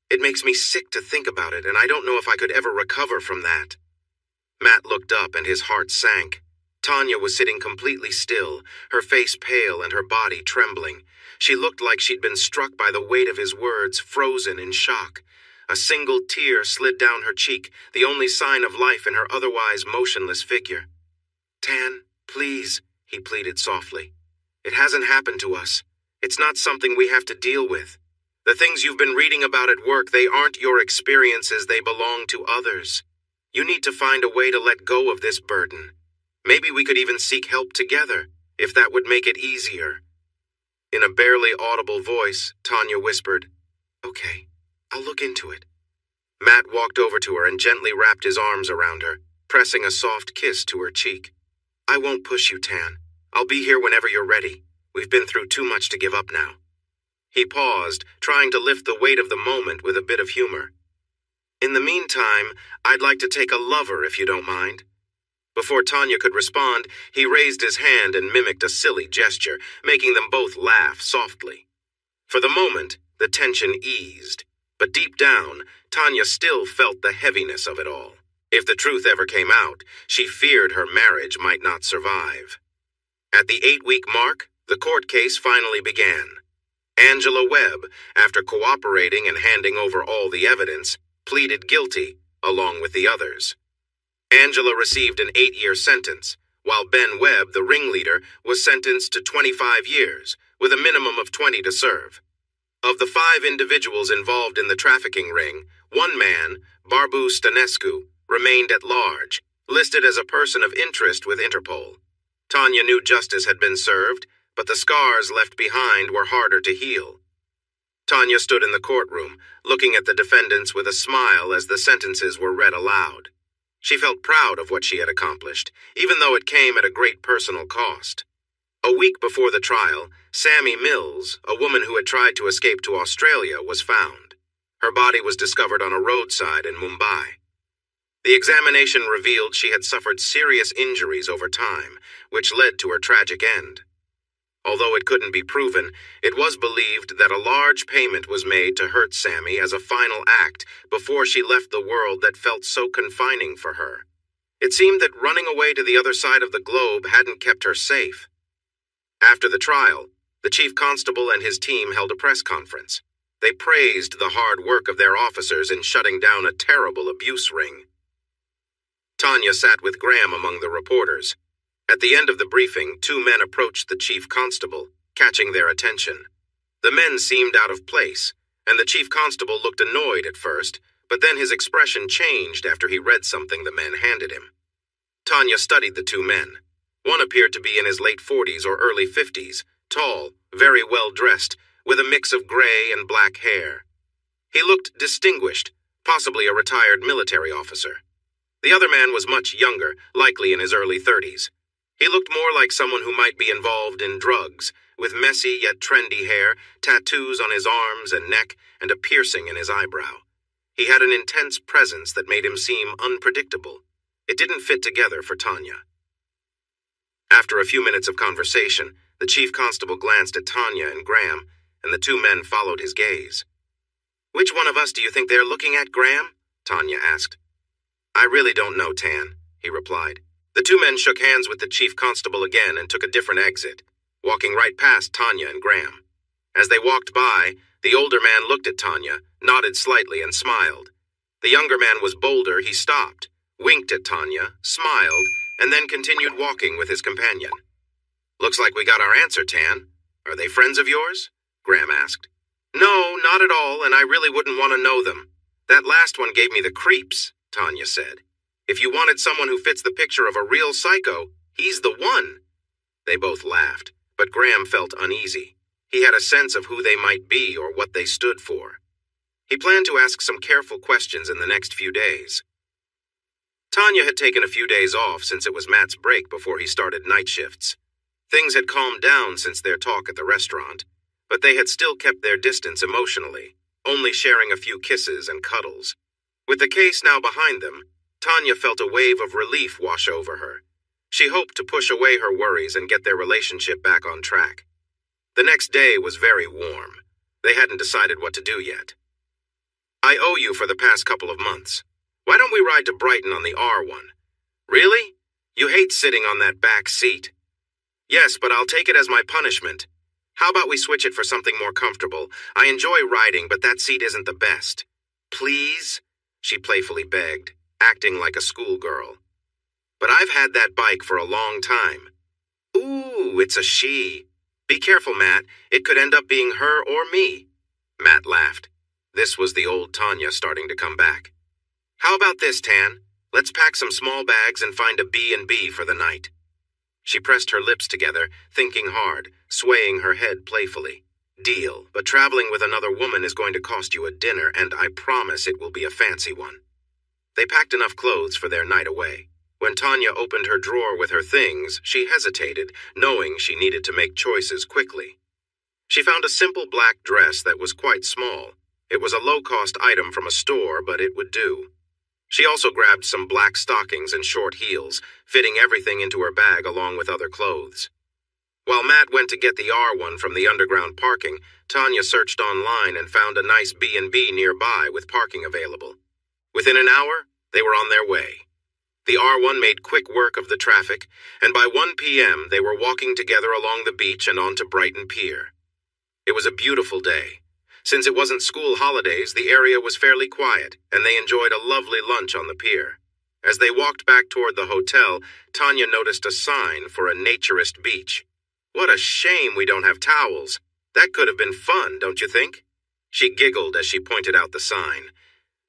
It makes me sick to think about it, and I don't know if I could ever recover from that. Matt looked up and his heart sank. Tanya was sitting completely still, her face pale and her body trembling. She looked like she'd been struck by the weight of his words, frozen in shock. A single tear slid down her cheek, the only sign of life in her otherwise motionless figure. Tan, please, he pleaded softly. It hasn't happened to us. It's not something we have to deal with. The things you've been reading about at work, they aren't your experiences, they belong to others. You need to find a way to let go of this burden. Maybe we could even seek help together, if that would make it easier. In a barely audible voice, Tanya whispered, Okay, I'll look into it. Matt walked over to her and gently wrapped his arms around her, pressing a soft kiss to her cheek. I won't push you, Tan. I'll be here whenever you're ready. We've been through too much to give up now. He paused, trying to lift the weight of the moment with a bit of humor. In the meantime, I'd like to take a lover if you don't mind. Before Tanya could respond, he raised his hand and mimicked a silly gesture, making them both laugh softly. For the moment, the tension eased, but deep down, Tanya still felt the heaviness of it all. If the truth ever came out, she feared her marriage might not survive. At the 8-week mark, the court case finally began. Angela Webb, after cooperating and handing over all the evidence, pleaded guilty, along with the others. Angela received an 8-year sentence, while Ben Webb, the ringleader, was sentenced to 25 years, with a minimum of 20 to serve. Of the 5 individuals involved in the trafficking ring, one man, Barbu Stănescu, remained at large, listed as a person of interest with Interpol. Tanya knew justice had been served, but the scars left behind were harder to heal. Tanya stood in the courtroom, looking at the defendants with a smile as the sentences were read aloud. She felt proud of what she had accomplished, even though it came at a great personal cost. A week before the trial, Sammy Mills, a woman who had tried to escape to Australia, was found. Her body was discovered on a roadside in Mumbai. The examination revealed she had suffered serious injuries over time, which led to her tragic end. Although it couldn't be proven, it was believed that a large payment was made to hurt Sammy as a final act before she left the world that felt so confining for her. It seemed that running away to the other side of the globe hadn't kept her safe. After the trial, the chief constable and his team held a press conference. They praised the hard work of their officers in shutting down a terrible abuse ring. Tanya sat with Graham among the reporters. At the end of the briefing, 2 men approached the chief constable, catching their attention. The men seemed out of place, and the chief constable looked annoyed at first, but then his expression changed after he read something the men handed him. Tanya studied the 2 men. One appeared to be in his late 40s or early 50s, tall, very well dressed, with a mix of gray and black hair. He looked distinguished, possibly a retired military officer. The other man was much younger, likely in his early 30s. He looked more like someone who might be involved in drugs, with messy yet trendy hair, tattoos on his arms and neck, and a piercing in his eyebrow. He had an intense presence that made him seem unpredictable. It didn't fit together for Tanya. After a few minutes of conversation, the chief constable glanced at Tanya and Graham, and the two men followed his gaze. "Which one of us do you think they're looking at, Graham?" Tanya asked. "I really don't know, Tan," he replied. The two men shook hands with the chief constable again and took a different exit, walking right past Tanya and Graham. As they walked by, the older man looked at Tanya, nodded slightly, and smiled. The younger man was bolder. He stopped, winked at Tanya, smiled, and then continued walking with his companion. "Looks like we got our answer, Tan. Are they friends of yours?" Graham asked. "No, not at all, and I really wouldn't want to know them. That last one gave me the creeps," Tanya said. "If you wanted someone who fits the picture of a real psycho, he's the one." They both laughed, but Graham felt uneasy. He had a sense of who they might be or what they stood for. He planned to ask some careful questions in the next few days. Tanya had taken a few days off since it was Matt's break before he started night shifts. Things had calmed down since their talk at the restaurant, but they had still kept their distance emotionally, only sharing a few kisses and cuddles. With the case now behind them, Tanya felt a wave of relief wash over her. She hoped to push away her worries and get their relationship back on track. The next day was very warm. They hadn't decided what to do yet. "I owe you for the past couple of months. Why don't we ride to Brighton on the R1? "Really? You hate sitting on that back seat." "Yes, but I'll take it as my punishment. How about we switch it for something more comfortable? I enjoy riding, but that seat isn't the best." "Please?" she playfully begged, acting like a schoolgirl. "But I've had that bike for a long time." "Ooh, it's a she. Be careful, Matt. It could end up being her or me." Matt laughed. This was the old Tanya starting to come back. "How about this, Tan? Let's pack some small bags and find a B&B for the night." She pressed her lips together, thinking hard, swaying her head playfully. "Deal, but traveling with another woman is going to cost you a dinner, and I promise it will be a fancy one." They packed enough clothes for their night away. When Tanya opened her drawer with her things, she hesitated, knowing she needed to make choices quickly. She found a simple black dress that was quite small. It was a low-cost item from a store, but it would do. She also grabbed some black stockings and short heels, fitting everything into her bag along with other clothes. While Matt went to get the R1 from the underground parking, Tanya searched online and found a nice B&B nearby with parking available. Within an hour, they were on their way. The R1 made quick work of the traffic, and by 1 p.m. they were walking together along the beach and onto Brighton Pier. It was a beautiful day. Since it wasn't school holidays, the area was fairly quiet, and they enjoyed a lovely lunch on the pier. As they walked back toward the hotel, Tanya noticed a sign for a naturist beach. "What a shame we don't have towels. That could have been fun, don't you think?" She giggled as she pointed out the sign.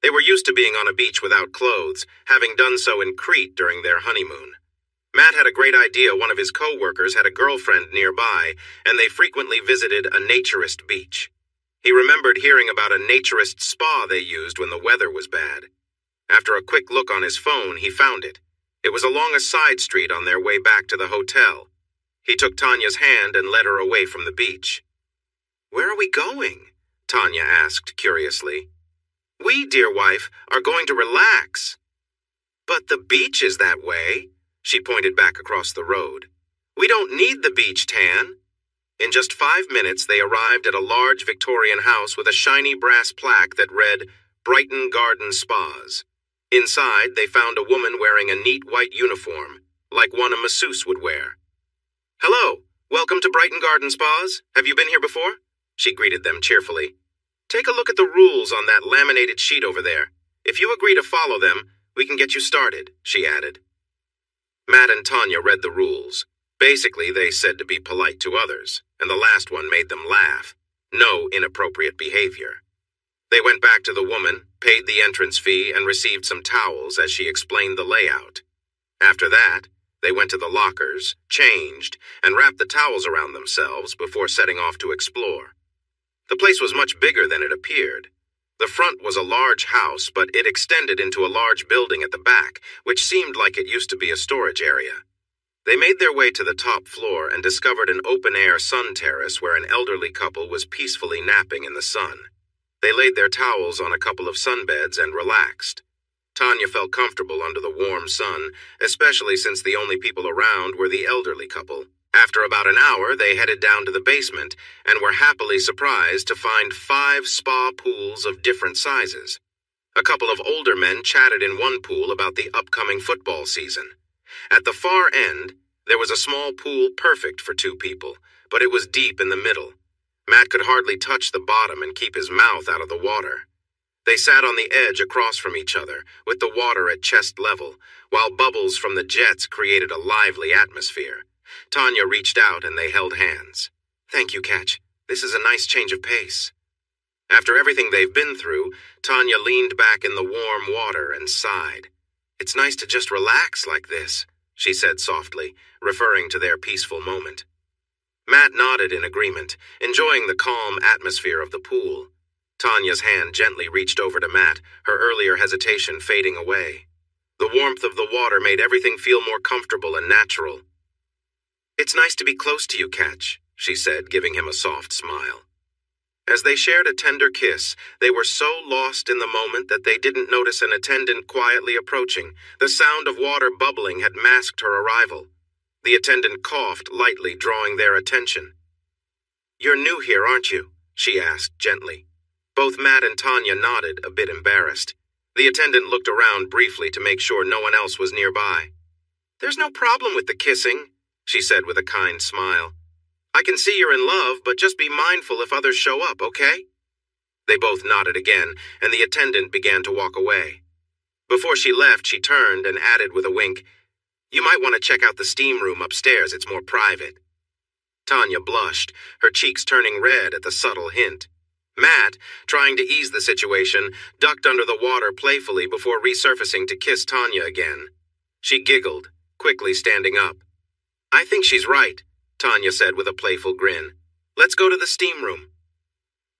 They were used to being on a beach without clothes, having done so in Crete during their honeymoon. Matt had a great idea. One of his co-workers had a girlfriend nearby, and they frequently visited a naturist beach. He remembered hearing about a naturist spa they used when the weather was bad. After a quick look on his phone, he found it. It was along a side street on their way back to the hotel. He took Tanya's hand and led her away from the beach. "Where are we going?" Tanya asked curiously. "We, dear wife, are going to relax." "But the beach is that way." She pointed back across the road. "We don't need the beach, Tan." In just 5 minutes, they arrived at a large Victorian house with a shiny brass plaque that read, Brighton Garden Spas. Inside, they found a woman wearing a neat white uniform, like one a masseuse would wear. "Hello, welcome to Brighton Garden Spas. Have you been here before?" She greeted them cheerfully. "Take a look at the rules on that laminated sheet over there. If you agree to follow them, we can get you started," she added. Matt and Tanya read the rules. Basically, they said to be polite to others, and the last one made them laugh. No inappropriate behavior. They went back to the woman, paid the entrance fee, and received some towels as she explained the layout. After that, they went to the lockers, changed, and wrapped the towels around themselves before setting off to explore. The place was much bigger than it appeared. The front was a large house, but it extended into a large building at the back, which seemed like it used to be a storage area. They made their way to the top floor and discovered an open-air sun terrace where an elderly couple was peacefully napping in the sun. They laid their towels on a couple of sunbeds and relaxed. Tanya felt comfortable under the warm sun, especially since the only people around were the elderly couple. After about an hour, they headed down to the basement and were happily surprised to find 5 spa pools of different sizes. A couple of older men chatted in one pool about the upcoming football season. At the far end, there was a small pool perfect for 2 people, but it was deep in the middle. Matt could hardly touch the bottom and keep his mouth out of the water. They sat on the edge across from each other, with the water at chest level, while bubbles from the jets created a lively atmosphere. Tanya reached out and they held hands. "Thank you, Catch. This is a nice change of pace." After everything they've been through, Tanya leaned back in the warm water and sighed. "It's nice to just relax like this," she said softly, referring to their peaceful moment. Matt nodded in agreement, enjoying the calm atmosphere of the pool. Tanya's hand gently reached over to Matt, her earlier hesitation fading away. The warmth of the water made everything feel more comfortable and natural. "It's nice to be close to you, Catch," she said, giving him a soft smile. As they shared a tender kiss, they were so lost in the moment that they didn't notice an attendant quietly approaching. The sound of water bubbling had masked her arrival. The attendant coughed lightly, drawing their attention. "You're new here, aren't you?" she asked gently. Both Matt and Tanya nodded, a bit embarrassed. The attendant looked around briefly to make sure no one else was nearby. "There's no problem with the kissing," she said with a kind smile. "I can see you're in love, but just be mindful if others show up, okay?" They both nodded again, and the attendant began to walk away. Before she left, she turned and added with a wink, "You might want to check out the steam room upstairs, it's more private." Tanya blushed, her cheeks turning red at the subtle hint. Matt, trying to ease the situation, ducked under the water playfully before resurfacing to kiss Tanya again. She giggled, quickly standing up. "I think she's right," Tanya said with a playful grin. "Let's go to the steam room."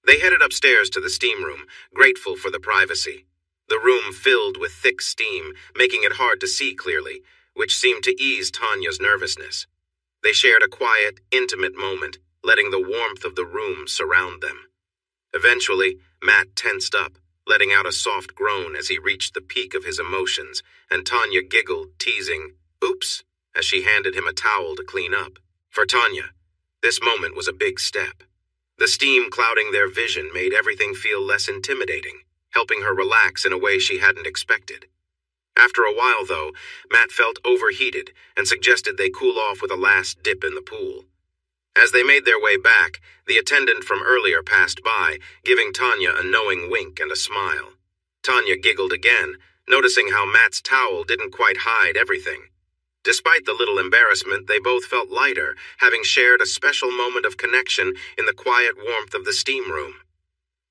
They headed upstairs to the steam room, grateful for the privacy. The room filled with thick steam, making it hard to see clearly, which seemed to ease Tanya's nervousness. They shared a quiet, intimate moment, letting the warmth of the room surround them. Eventually, Matt tensed up, letting out a soft groan as he reached the peak of his emotions, and Tanya giggled, teasing, "Oops," as she handed him a towel to clean up. For Tanya, this moment was a big step. The steam clouding their vision made everything feel less intimidating, helping her relax in a way she hadn't expected. After a while, though, Matt felt overheated and suggested they cool off with a last dip in the pool. As they made their way back, the attendant from earlier passed by, giving Tanya a knowing wink and a smile. Tanya giggled again, noticing how Matt's towel didn't quite hide everything. Despite the little embarrassment, they both felt lighter, having shared a special moment of connection in the quiet warmth of the steam room.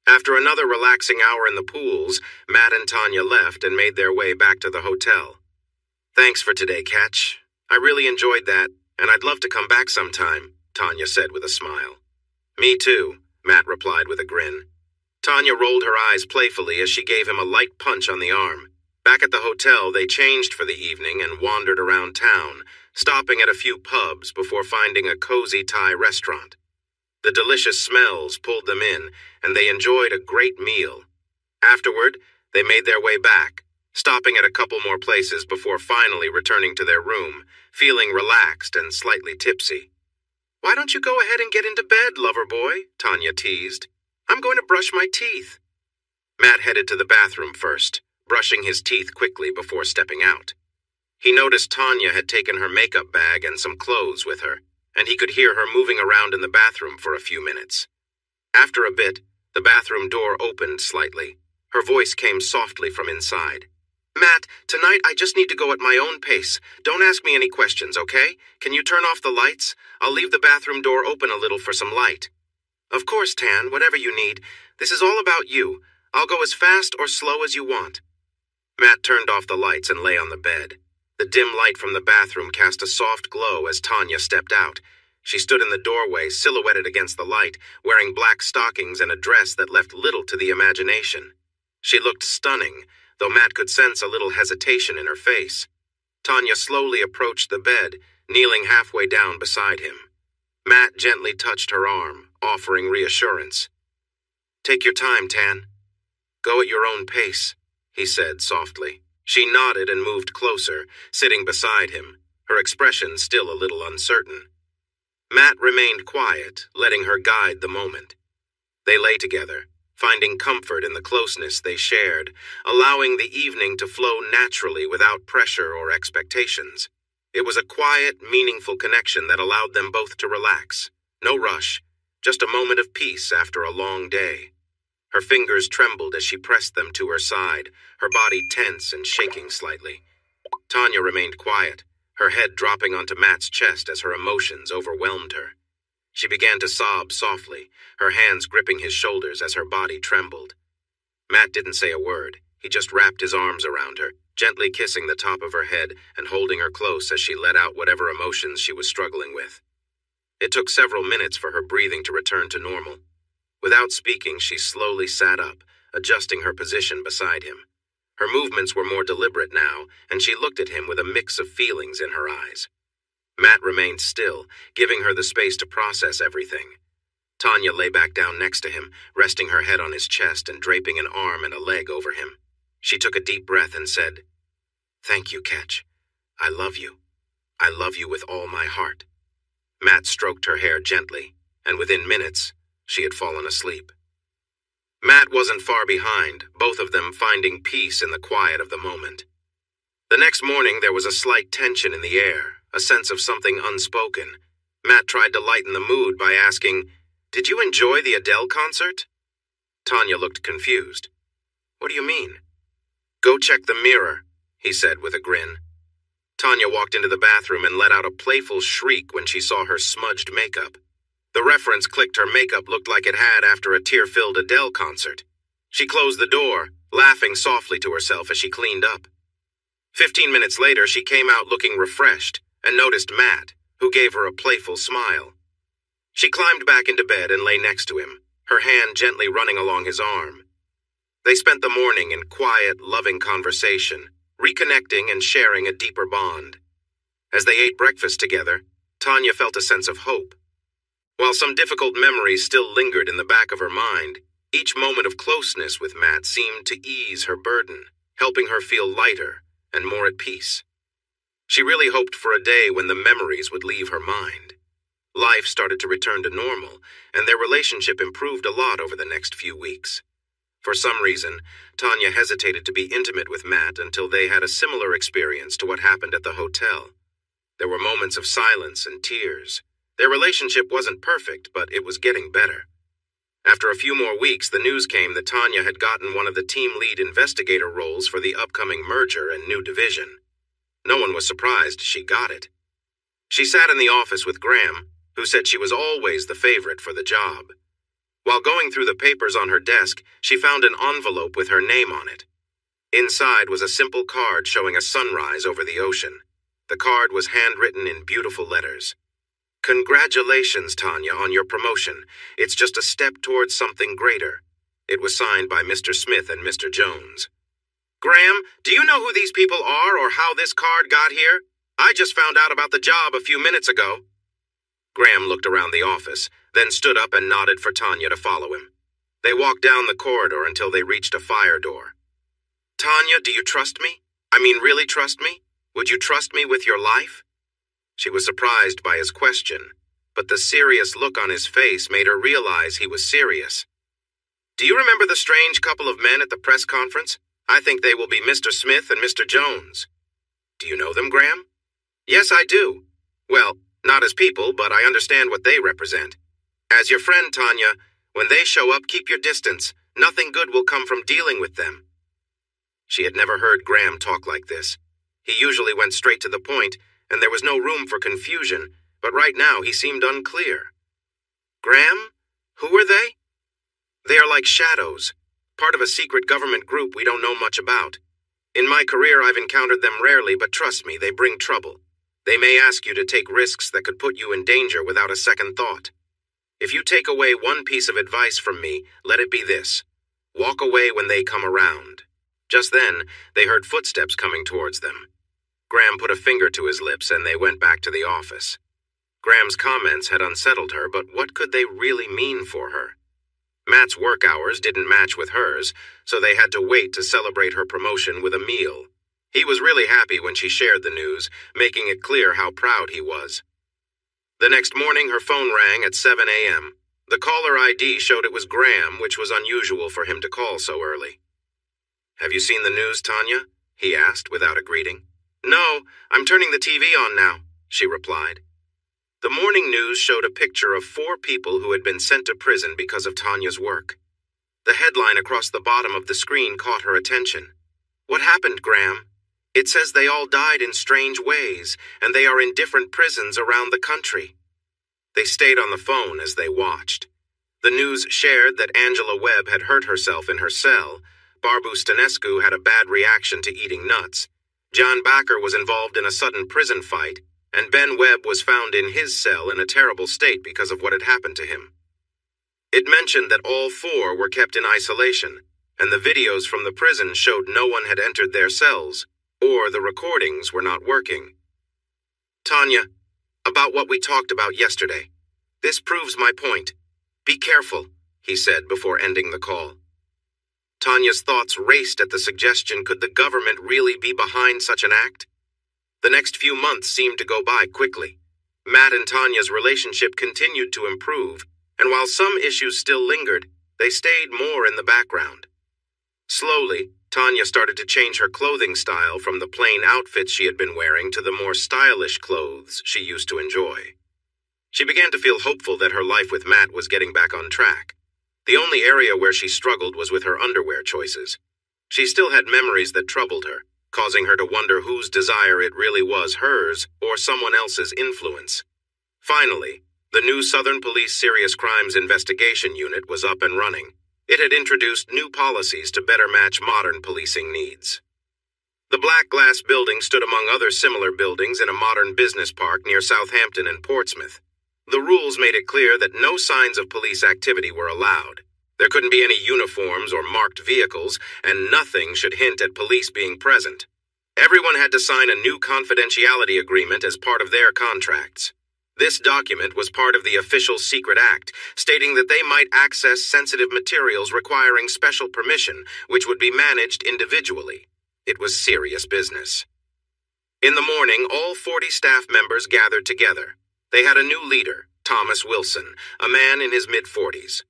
After another relaxing hour in the pools, Matt and Tanya left and made their way back to the hotel. "Thanks for today, Catch. I really enjoyed that, and I'd love to come back sometime," Tanya said with a smile. "Me too," Matt replied with a grin. Tanya rolled her eyes playfully as she gave him a light punch on the arm. Back at the hotel, they changed for the evening and wandered around town, stopping at a few pubs before finding a cozy Thai restaurant. The delicious smells pulled them in, and they enjoyed a great meal. Afterward, they made their way back, stopping at a couple more places before finally returning to their room, feeling relaxed and slightly tipsy. "Why don't you go ahead and get into bed, lover boy?" Tanya teased. "I'm going to brush my teeth." Matt headed to the bathroom first, brushing his teeth quickly before stepping out. He noticed Tanya had taken her makeup bag and some clothes with her, and he could hear her moving around in the bathroom for a few minutes. After a bit, the bathroom door opened slightly. Her voice came softly from inside. "Matt, tonight I just need to go at my own pace. Don't ask me any questions, okay? Can you turn off the lights? I'll leave the bathroom door open a little for some light." "Of course, Tan, whatever you need. This is all about you. I'll go as fast or slow as you want." Matt turned off the lights and lay on the bed. The dim light from the bathroom cast a soft glow as Tanya stepped out. She stood in the doorway, silhouetted against the light, wearing black stockings and a dress that left little to the imagination. She looked stunning, though Matt could sense a little hesitation in her face. Tanya slowly approached the bed, kneeling halfway down beside him. Matt gently touched her arm, offering reassurance. "Take your time, Tan. Go at your own pace," he said softly. She nodded and moved closer, sitting beside him, her expression still a little uncertain. Matt remained quiet, letting her guide the moment. They lay together, finding comfort in the closeness they shared, allowing the evening to flow naturally without pressure or expectations. It was a quiet, meaningful connection that allowed them both to relax. No rush, just a moment of peace after a long day. Her fingers trembled as she pressed them to her side, her body tense and shaking slightly. Tanya remained quiet, her head dropping onto Matt's chest as her emotions overwhelmed her. She began to sob softly, her hands gripping his shoulders as her body trembled. Matt didn't say a word. He just wrapped his arms around her, gently kissing the top of her head and holding her close as she let out whatever emotions she was struggling with. It took several minutes for her breathing to return to normal. Without speaking, she slowly sat up, adjusting her position beside him. Her movements were more deliberate now, and she looked at him with a mix of feelings in her eyes. Matt remained still, giving her the space to process everything. Tanya lay back down next to him, resting her head on his chest and draping an arm and a leg over him. She took a deep breath and said, "Thank you, Ketch. I love you. I love you with all my heart." Matt stroked her hair gently, and within minutes, she had fallen asleep. Matt wasn't far behind, both of them finding peace in the quiet of the moment. The next morning, there was a slight tension in the air, a sense of something unspoken. Matt tried to lighten the mood by asking, "Did you enjoy the Adele concert?" Tanya looked confused. "What do you mean?" "Go check the mirror," he said with a grin. Tanya walked into the bathroom and let out a playful shriek when she saw her smudged makeup. The reference clicked. Her makeup looked like it had after a tear-filled Adele concert. She closed the door, laughing softly to herself as she cleaned up. 15 minutes later, she came out looking refreshed and noticed Matt, who gave her a playful smile. She climbed back into bed and lay next to him, her hand gently running along his arm. They spent the morning in quiet, loving conversation, reconnecting and sharing a deeper bond. As they ate breakfast together, Tanya felt a sense of hope. While some difficult memories still lingered in the back of her mind, each moment of closeness with Matt seemed to ease her burden, helping her feel lighter and more at peace. She really hoped for a day when the memories would leave her mind. Life started to return to normal, and their relationship improved a lot over the next few weeks. For some reason, Tanya hesitated to be intimate with Matt until they had a similar experience to what happened at the hotel. There were moments of silence and tears. Their relationship wasn't perfect, but it was getting better. After a few more weeks, the news came that Tanya had gotten one of the team lead investigator roles for the upcoming merger and new division. No one was surprised she got it. She sat in the office with Graham, who said she was always the favorite for the job. While going through the papers on her desk, she found an envelope with her name on it. Inside was a simple card showing a sunrise over the ocean. The card was handwritten in beautiful letters. "Congratulations, Tanya, on your promotion. It's just a step towards something greater." It was signed by Mr. Smith and Mr. Jones. "Graham, do you know who these people are or how this card got here? I just found out about the job a few minutes ago." Graham looked around the office, then stood up and nodded for Tanya to follow him. They walked down the corridor until they reached a fire door. "Tanya, do you trust me? I mean, really trust me? Would you trust me with your life?" She was surprised by his question, but the serious look on his face made her realize he was serious. "Do you remember the strange couple of men at the press conference? I think they will be Mr. Smith and Mr. Jones." "Do you know them, Graham?" "Yes, I do. Well, not as people, but I understand what they represent. As your friend, Tanya, when they show up, keep your distance. Nothing good will come from dealing with them." She had never heard Graham talk like this. He usually went straight to the point, and there was no room for confusion, but right now he seemed unclear. "Graham? Who are they?" "They are like shadows, part of a secret government group we don't know much about. In my career, I've encountered them rarely, but trust me, they bring trouble. They may ask you to take risks that could put you in danger without a second thought. If you take away one piece of advice from me, let it be this: walk away when they come around." Just then, they heard footsteps coming towards them. Graham put a finger to his lips and they went back to the office. Graham's comments had unsettled her, but what could they really mean for her? Matt's work hours didn't match with hers, so they had to wait to celebrate her promotion with a meal. He was really happy when she shared the news, making it clear how proud he was. The next morning, her phone rang at 7 a.m. The caller ID showed it was Graham, which was unusual for him to call so early. "Have you seen the news, Tanya?" he asked without a greeting. "No, I'm turning the TV on now," she replied. The morning news showed a picture of 4 people who had been sent to prison because of Tanya's work. The headline across the bottom of the screen caught her attention. "What happened, Graham? It says they all died in strange ways, and they are in different prisons around the country." They stayed on the phone as they watched. The news shared that Angela Webb had hurt herself in her cell, Barbu Stănescu had a bad reaction to eating nuts, John Backer was involved in a sudden prison fight, and Ben Webb was found in his cell in a terrible state because of what had happened to him. It mentioned that all 4 were kept in isolation, and the videos from the prison showed no one had entered their cells, or the recordings were not working. "Tanya, about what we talked about yesterday. This proves my point. Be careful," he said before ending the call. Tanya's thoughts raced at the suggestion, could the government really be behind such an act? The next few months seemed to go by quickly. Matt and Tanya's relationship continued to improve, and while some issues still lingered, they stayed more in the background. Slowly, Tanya started to change her clothing style from the plain outfits she had been wearing to the more stylish clothes she used to enjoy. She began to feel hopeful that her life with Matt was getting back on track. The only area where she struggled was with her underwear choices. She still had memories that troubled her, causing her to wonder whose desire it really was, hers or someone else's influence. Finally, the new Southern Police Serious Crimes Investigation Unit was up and running. It had introduced new policies to better match modern policing needs. The Black Glass Building stood among other similar buildings in a modern business park near Southampton and Portsmouth. The rules made it clear that no signs of police activity were allowed. There couldn't be any uniforms or marked vehicles, and nothing should hint at police being present. Everyone had to sign a new confidentiality agreement as part of their contracts. This document was part of the Official Secret Act, stating that they might access sensitive materials requiring special permission, which would be managed individually. It was serious business. In the morning, all 40 staff members gathered together. They had a new leader, Thomas Wilson, a man in his mid-40s.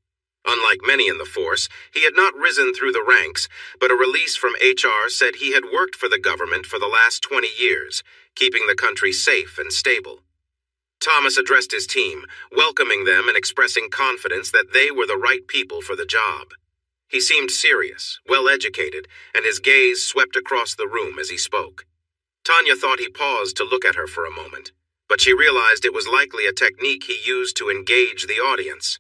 Unlike many in the force, he had not risen through the ranks, but a release from HR said he had worked for the government for the last 20 years, keeping the country safe and stable. Thomas addressed his team, welcoming them and expressing confidence that they were the right people for the job. He seemed serious, well-educated, and his gaze swept across the room as he spoke. Tanya thought he paused to look at her for a moment, but she realized it was likely a technique he used to engage the audience.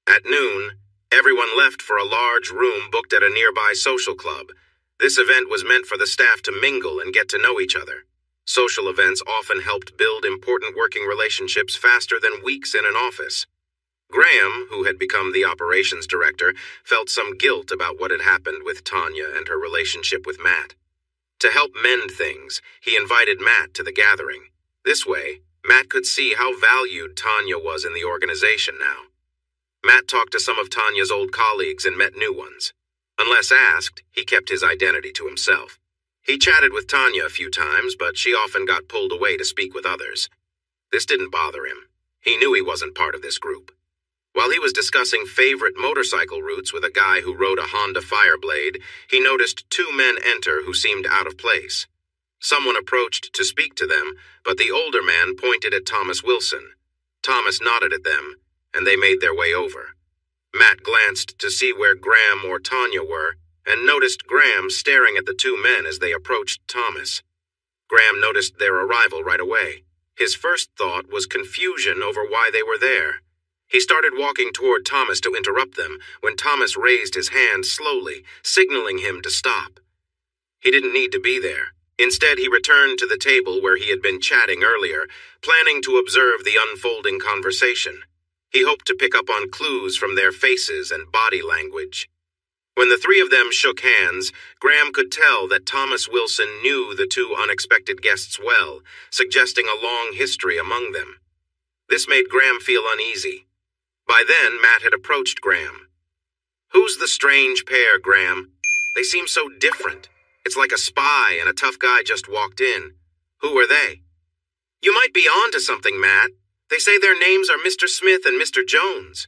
At noon, everyone left for a large room booked at a nearby social club. This event was meant for the staff to mingle and get to know each other. Social events often helped build important working relationships faster than weeks in an office. Graham, who had become the operations director, felt some guilt about what had happened with Tanya and her relationship with Matt. To help mend things, he invited Matt to the gathering. This way, Matt could see how valued Tanya was in the organization now. Matt talked to some of Tanya's old colleagues and met new ones. Unless asked, he kept his identity to himself. He chatted with Tanya a few times, but she often got pulled away to speak with others. This didn't bother him. He knew he wasn't part of this group. While he was discussing favorite motorcycle routes with a guy who rode a Honda Fireblade, he noticed 2 men enter who seemed out of place. Someone approached to speak to them, but the older man pointed at Thomas Wilson. Thomas nodded at them, and they made their way over. Matt glanced to see where Graham or Tanya were, and noticed Graham staring at the 2 men as they approached Thomas. Graham noticed their arrival right away. His first thought was confusion over why they were there. He started walking toward Thomas to interrupt them when Thomas raised his hand slowly, signaling him to stop. He didn't need to be there. Instead, he returned to the table where he had been chatting earlier, planning to observe the unfolding conversation. He hoped to pick up on clues from their faces and body language. When the three of them shook hands, Graham could tell that Thomas Wilson knew the two unexpected guests well, suggesting a long history among them. This made Graham feel uneasy. By then, Matt had approached Graham. "Who's the strange pair, Graham? They seem so different. It's like a spy and a tough guy just walked in. Who are they?" "You might be on to something, Matt. They say their names are Mr. Smith and Mr. Jones."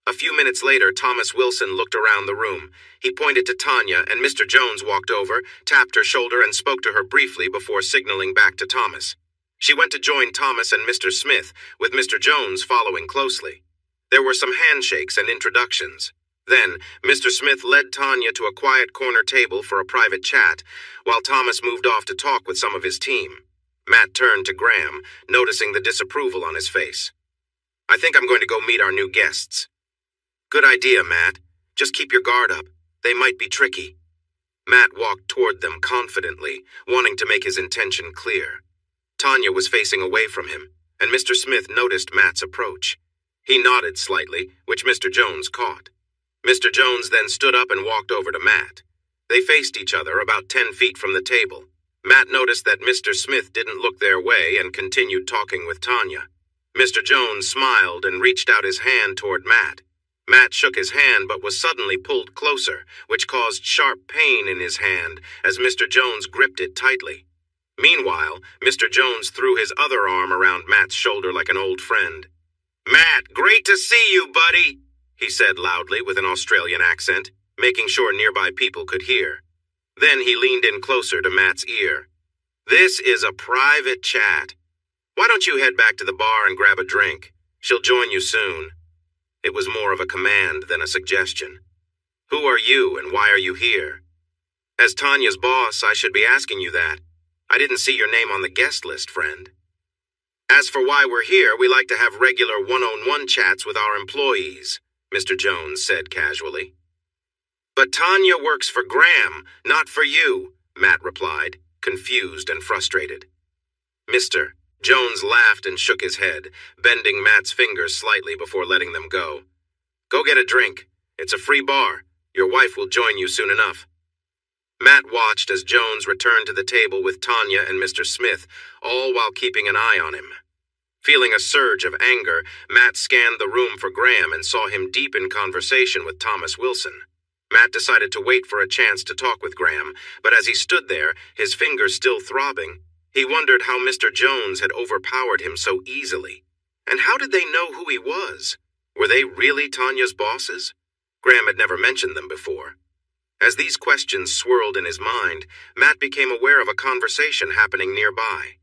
A few minutes later, Thomas Wilson looked around the room. He pointed to Tanya, and Mr. Jones walked over, tapped her shoulder, and spoke to her briefly before signaling back to Thomas. She went to join Thomas and Mr. Smith, with Mr. Jones following closely. There were some handshakes and introductions. Then, Mr. Smith led Tanya to a quiet corner table for a private chat, while Thomas moved off to talk with some of his team. Matt turned to Graham, noticing the disapproval on his face. "I think I'm going to go meet our new guests." "Good idea, Matt. Just keep your guard up. They might be tricky." Matt walked toward them confidently, wanting to make his intention clear. Tanya was facing away from him, and Mr. Smith noticed Matt's approach. He nodded slightly, which Mr. Jones caught. Mr. Jones then stood up and walked over to Matt. They faced each other about 10 feet from the table. Matt noticed that Mr. Smith didn't look their way and continued talking with Tanya. Mr. Jones smiled and reached out his hand toward Matt. Matt shook his hand but was suddenly pulled closer, which caused sharp pain in his hand as Mr. Jones gripped it tightly. Meanwhile, Mr. Jones threw his other arm around Matt's shoulder like an old friend. "Matt, great to see you, buddy," he said loudly with an Australian accent, making sure nearby people could hear. Then he leaned in closer to Matt's ear. "This is a private chat. Why don't you head back to the bar and grab a drink? She'll join you soon." It was more of a command than a suggestion. "Who are you and why are you here?" "As Tanya's boss, I should be asking you that. I didn't see your name on the guest list, friend." "As for why we're here, we like to have regular one-on-one chats with our employees," Mr. Jones said casually. "But Tanya works for Graham, not for you," Matt replied, confused and frustrated. "Mister," Jones laughed and shook his head, bending Matt's fingers slightly before letting them go. "Go get a drink. It's a free bar. Your wife will join you soon enough." Matt watched as Jones returned to the table with Tanya and Mr. Smith, all while keeping an eye on him. Feeling a surge of anger, Matt scanned the room for Graham and saw him deep in conversation with Thomas Wilson. Matt decided to wait for a chance to talk with Graham, but as he stood there, his fingers still throbbing, he wondered how Mr. Jones had overpowered him so easily. And how did they know who he was? Were they really Tanya's bosses? Graham had never mentioned them before. As these questions swirled in his mind, Matt became aware of a conversation happening nearby.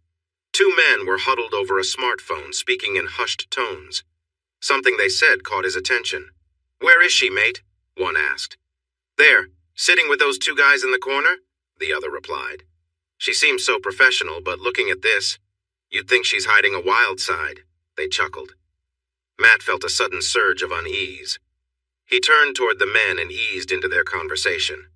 Two men were huddled over a smartphone, speaking in hushed tones. Something they said caught his attention. "Where is she, mate?" one asked. "There, sitting with those two guys in the corner," the other replied. "She seems so professional, but looking at this, you'd think she's hiding a wild side," they chuckled. Matt felt a sudden surge of unease. He turned toward the men and eased into their conversation.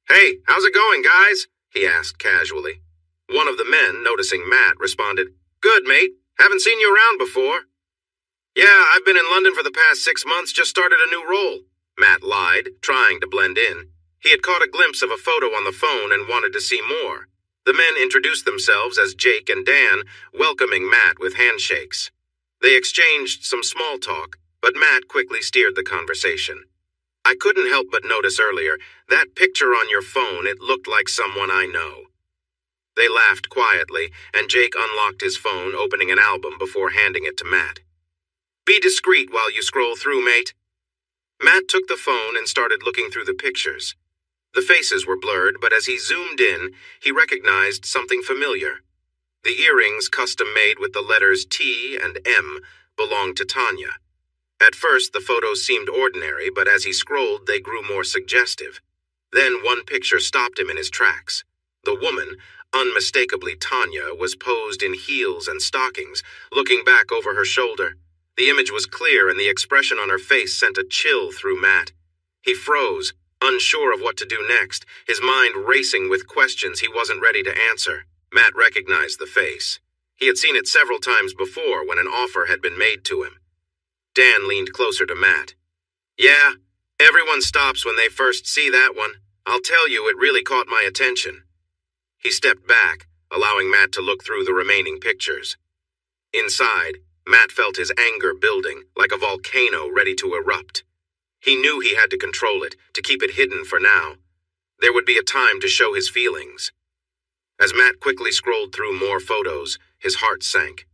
"Hey, how's it going, guys?" he asked casually. One of the men, noticing Matt, responded, "Good, mate. Haven't seen you around before." "Yeah, I've been in London for the past 6 months, just started a new role," Matt lied, trying to blend in. He had caught a glimpse of a photo on the phone and wanted to see more. The men introduced themselves as Jake and Dan, welcoming Matt with handshakes. They exchanged some small talk, but Matt quickly steered the conversation. "I couldn't help but notice earlier, that picture on your phone, it looked like someone I know." They laughed quietly, and Jake unlocked his phone, opening an album before handing it to Matt. "Be discreet while you scroll through, mate." Matt took the phone and started looking through the pictures. The faces were blurred, but as he zoomed in, he recognized something familiar. The earrings, custom-made with the letters T and M, belonged to Tanya. At first, the photos seemed ordinary, but as he scrolled, they grew more suggestive. Then one picture stopped him in his tracks. The woman, unmistakably Tanya, was posed in heels and stockings, looking back over her shoulder. The image was clear, and the expression on her face sent a chill through Matt. He froze, unsure of what to do next, his mind racing with questions he wasn't ready to answer. Matt recognized the face. He had seen it several times before when an offer had been made to him. Dan leaned closer to Matt. "Yeah, Everyone stops when they first see that one. I'll tell you, it really caught my attention. He stepped back, allowing Matt to look through the remaining pictures. Inside, Matt felt his anger building, like a volcano ready to erupt. He knew he had to control it, to keep it hidden for now. There would be a time to show his feelings. As Matt quickly scrolled through more photos, his heart sank.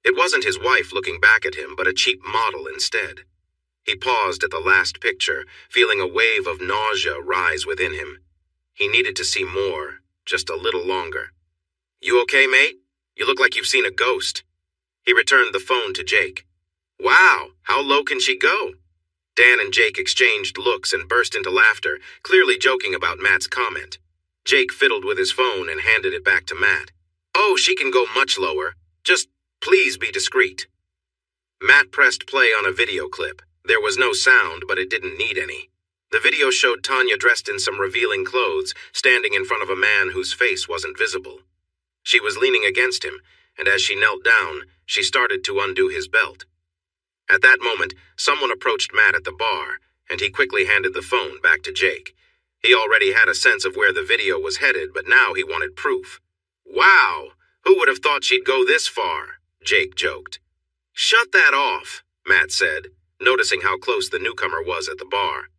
It wasn't his wife looking back at him, but a cheap model instead. He paused at the last picture, feeling a wave of nausea rise within him. He needed to see more, just a little longer. "You okay, mate? You look like you've seen a ghost." He returned the phone to Jake. "Wow, how low can she go?" Dan and Jake exchanged looks and burst into laughter, clearly joking about Matt's comment. Jake fiddled with his phone and handed it back to Matt. "Oh, she can go much lower. Just please be discreet." Matt pressed play on a video clip. There was no sound, but it didn't need any. The video showed Tanya dressed in some revealing clothes, standing in front of a man whose face wasn't visible. She was leaning against him, and as she knelt down, she started to undo his belt. At that moment, someone approached Matt at the bar, and he quickly handed the phone back to Jake. He already had a sense of where the video was headed, but now he wanted proof. "Wow, who would have thought she'd go this far?" Jake joked. "Shut that off," Matt said, noticing how close the newcomer was at the bar.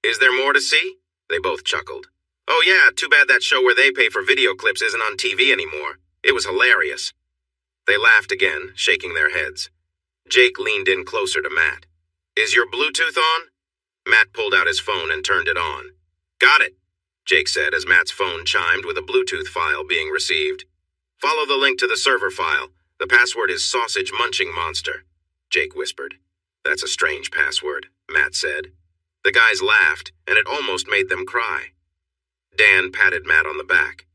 "Is there more to see?" They both chuckled. "Oh yeah, too bad that show where they pay for video clips isn't on TV anymore. It was hilarious." They laughed again, shaking their heads. Jake leaned in closer to Matt. "Is your Bluetooth on?" Matt pulled out his phone and turned it on. "Got it," Jake said as Matt's phone chimed with a Bluetooth file being received. "Follow the link to the server file. The password is Sausage Munching Monster," Jake whispered. "That's a strange password," Matt said. The guys laughed, and it almost made them cry. Dan patted Matt on the back.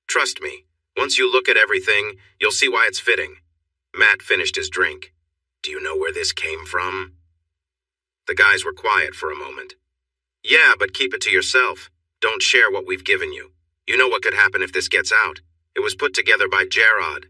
"Trust me, once you look at everything, you'll see why it's fitting." Matt finished his drink. "Do you know where this came from?" The guys were quiet for a moment. "Yeah, but keep it to yourself. Don't share what we've given you. You know what could happen if this gets out. It was put together by Gerard."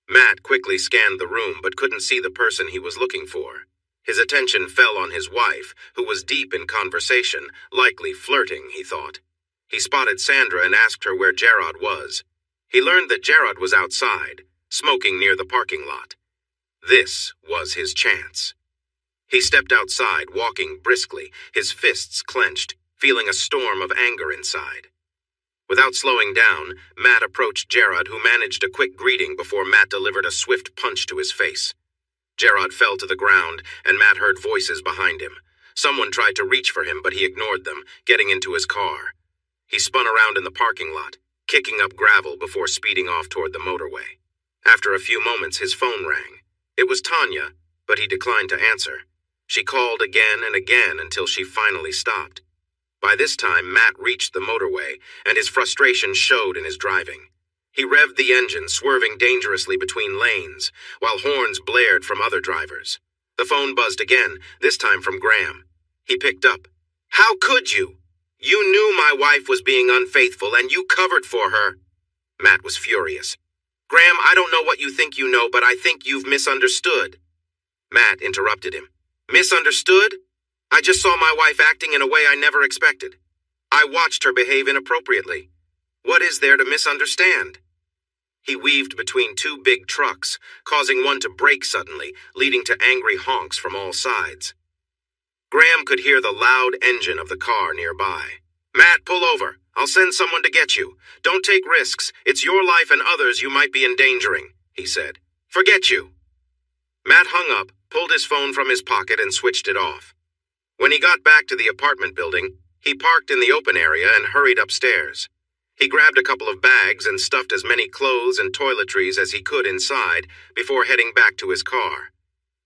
Matt quickly scanned the room but couldn't see the person he was looking for. His attention fell on his wife, who was deep in conversation, likely flirting, he thought. He spotted Sandra and asked her where Gerard was. He learned that Gerard was outside, smoking near the parking lot. This was his chance. He stepped outside, walking briskly, his fists clenched, feeling a storm of anger inside. Without slowing down, Matt approached Gerard, who managed a quick greeting before Matt delivered a swift punch to his face. Gerard fell to the ground, and Matt heard voices behind him. Someone tried to reach for him, but he ignored them, getting into his car. He spun around in the parking lot, kicking up gravel before speeding off toward the motorway. After a few moments, his phone rang. It was Tanya, but he declined to answer. She called again and again until she finally stopped. By this time, Matt reached the motorway, and his frustration showed in his driving. He revved the engine, swerving dangerously between lanes, while horns blared from other drivers. The phone buzzed again, this time from Graham. He picked up. "How could you? You knew my wife was being unfaithful, and you covered for her." Matt was furious. "Graham, I don't know what you think you know, but I think you've misunderstood." Matt interrupted him. "Misunderstood? I just saw my wife acting in a way I never expected. I watched her behave inappropriately. What is there to misunderstand?" He weaved between two big trucks, causing one to brake suddenly, leading to angry honks from all sides. Graham could hear the loud engine of the car nearby. "Matt, pull over. I'll send someone to get you. Don't take risks. It's your life and others you might be endangering," he said. "Forget you." Matt hung up, pulled his phone from his pocket, and switched it off. When he got back to the apartment building, he parked in the open area and hurried upstairs. He grabbed a couple of bags and stuffed as many clothes and toiletries as he could inside before heading back to his car.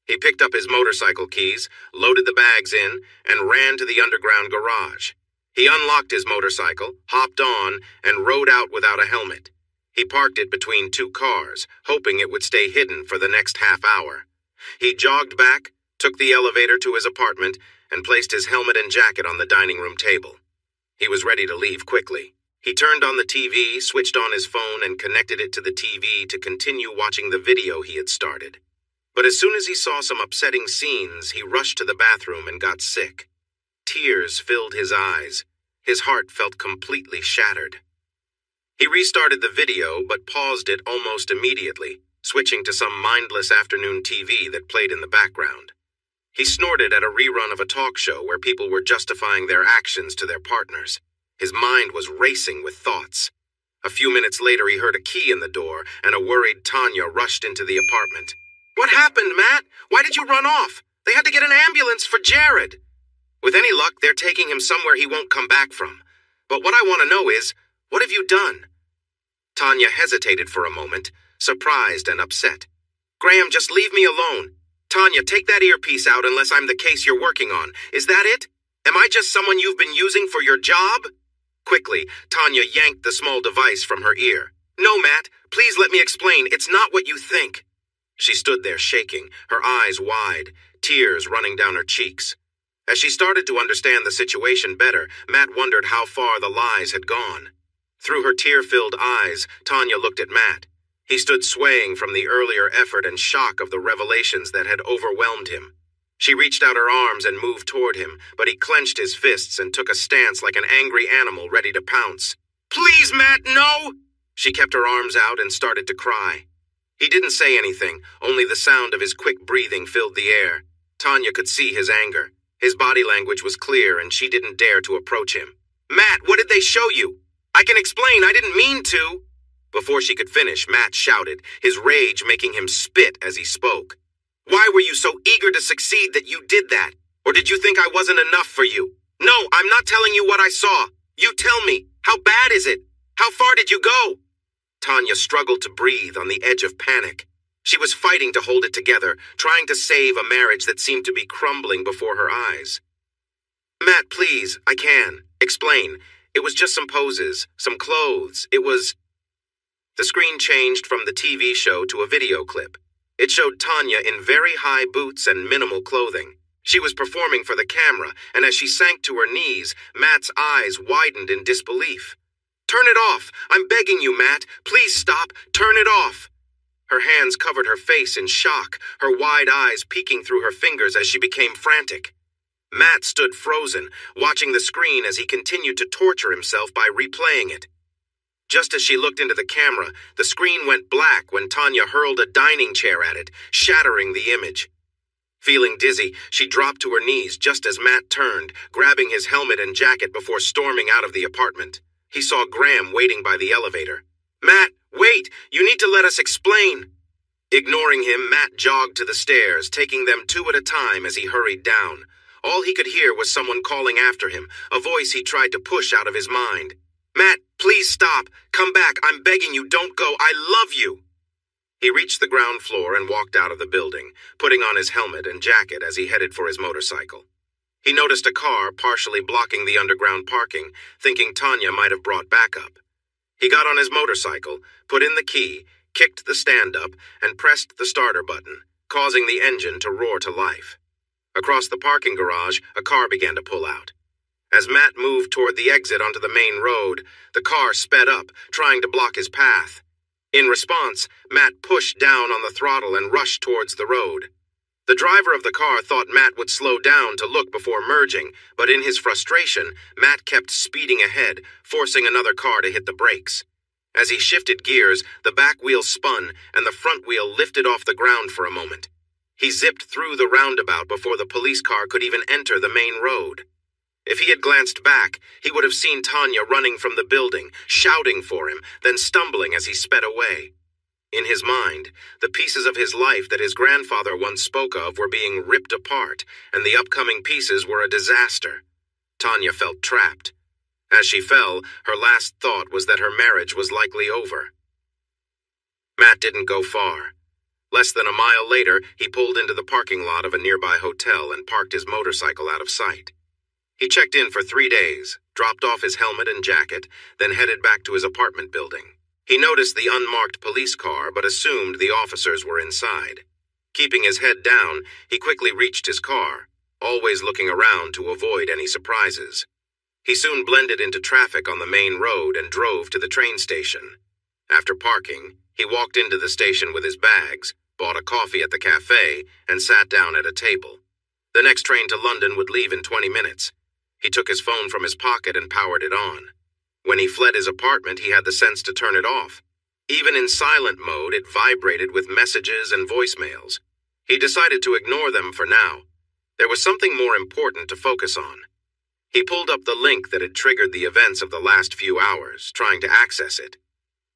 He picked up his motorcycle keys, loaded the bags in, and ran to the underground garage. He unlocked his motorcycle, hopped on, and rode out without a helmet. He parked it between two cars, hoping it would stay hidden for the next half hour. He jogged back, took the elevator to his apartment, and placed his helmet and jacket on the dining room table. He was ready to leave quickly. He turned on the TV, switched on his phone, and connected it to the TV to continue watching the video he had started. But as soon as he saw some upsetting scenes, he rushed to the bathroom and got sick. tears filled his eyes. His heart felt completely shattered. He restarted the video, but paused it almost immediately, switching to some mindless afternoon TV that played in the background. He snorted at a rerun of a talk show where people were justifying their actions to their partners. His mind was racing with thoughts. A few minutes later, he heard a key in the door, and a worried Tanya rushed into the apartment. "What happened, Matt? Why did you run off? They had to get an ambulance for Jared." "With any luck, they're taking him somewhere he won't come back from. But what I want to know is, what have you done?" Tanya hesitated for a moment, surprised and upset. "Graham, just leave me alone. Tanya, take that earpiece out unless I'm the case you're working on. Is that it? Am I just someone you've been using for your job?" Quickly, Tanya yanked the small device from her ear. "No, Matt, please let me explain. It's not what you think." She stood there shaking, her eyes wide, tears running down her cheeks. As she started to understand the situation better, Matt wondered how far the lies had gone. Through her tear-filled eyes, Tanya looked at Matt. He stood swaying from the earlier effort and shock of the revelations that had overwhelmed him. She reached out her arms and moved toward him, but he clenched his fists and took a stance like an angry animal ready to pounce. "Please, Matt, no!" She kept her arms out and started to cry. He didn't say anything, only the sound of his quick breathing filled the air. Tanya could see his anger. His body language was clear, and she didn't dare to approach him. "Matt, what did they show you? I can explain, I didn't mean to." Before she could finish, Matt shouted, his rage making him spit as he spoke. "Why were you so eager to succeed that you did that? Or did you think I wasn't enough for you? No, I'm not telling you what I saw. You tell me. How bad is it? How far did you go?" Tanya struggled to breathe on the edge of panic. She was fighting to hold it together, trying to save a marriage that seemed to be crumbling before her eyes. "Matt, please, I can. Explain. It was just some poses, some clothes. It was..." The screen changed from the TV show to a video clip. It showed Tanya in very high boots and minimal clothing. She was performing for the camera, and as she sank to her knees, Matt's eyes widened in disbelief. "Turn it off! I'm begging you, Matt! Please stop! Turn it off!" Her hands covered her face in shock, her wide eyes peeking through her fingers as she became frantic. Matt stood frozen, watching the screen as he continued to torture himself by replaying it. Just as she looked into the camera, the screen went black when Tanya hurled a dining chair at it, shattering the image. Feeling dizzy, she dropped to her knees just as Matt turned, grabbing his helmet and jacket before storming out of the apartment. He saw Graham waiting by the elevator. "Matt, wait! You need to let us explain!" Ignoring him, Matt jogged to the stairs, taking them two at a time as he hurried down. All he could hear was someone calling after him, a voice he tried to push out of his mind. "Matt, please stop! Come back! I'm begging you, don't go! I love you!" He reached the ground floor and walked out of the building, putting on his helmet and jacket as he headed for his motorcycle. He noticed a car partially blocking the underground parking, thinking Tanya might have brought backup. He got on his motorcycle, put in the key, kicked the stand up, and pressed the starter button, causing the engine to roar to life. Across the parking garage, a car began to pull out. As Matt moved toward the exit onto the main road, the car sped up, trying to block his path. In response, Matt pushed down on the throttle and rushed towards the road. The driver of the car thought Matt would slow down to look before merging, but in his frustration, Matt kept speeding ahead, forcing another car to hit the brakes. As he shifted gears, the back wheel spun and the front wheel lifted off the ground for a moment. He zipped through the roundabout before the police car could even enter the main road. If he had glanced back, he would have seen Tanya running from the building, shouting for him, then stumbling as he sped away. In his mind, the pieces of his life that his grandfather once spoke of were being ripped apart, and the upcoming pieces were a disaster. Tanya felt trapped. As she fell, her last thought was that her marriage was likely over. Matt didn't go far. Less than a mile later, he pulled into the parking lot of a nearby hotel and parked his motorcycle out of sight. He checked in for 3 days, dropped off his helmet and jacket, then headed back to his apartment building. He noticed the unmarked police car, but assumed the officers were inside. Keeping his head down, he quickly reached his car, always looking around to avoid any surprises. He soon blended into traffic on the main road and drove to the train station. After parking, he walked into the station with his bags, bought a coffee at the cafe, and sat down at a table. The next train to London would leave in 20 minutes. He took his phone from his pocket and powered it on. When he fled his apartment, he had the sense to turn it off. Even in silent mode, it vibrated with messages and voicemails. He decided to ignore them for now. There was something more important to focus on. He pulled up the link that had triggered the events of the last few hours, trying to access it.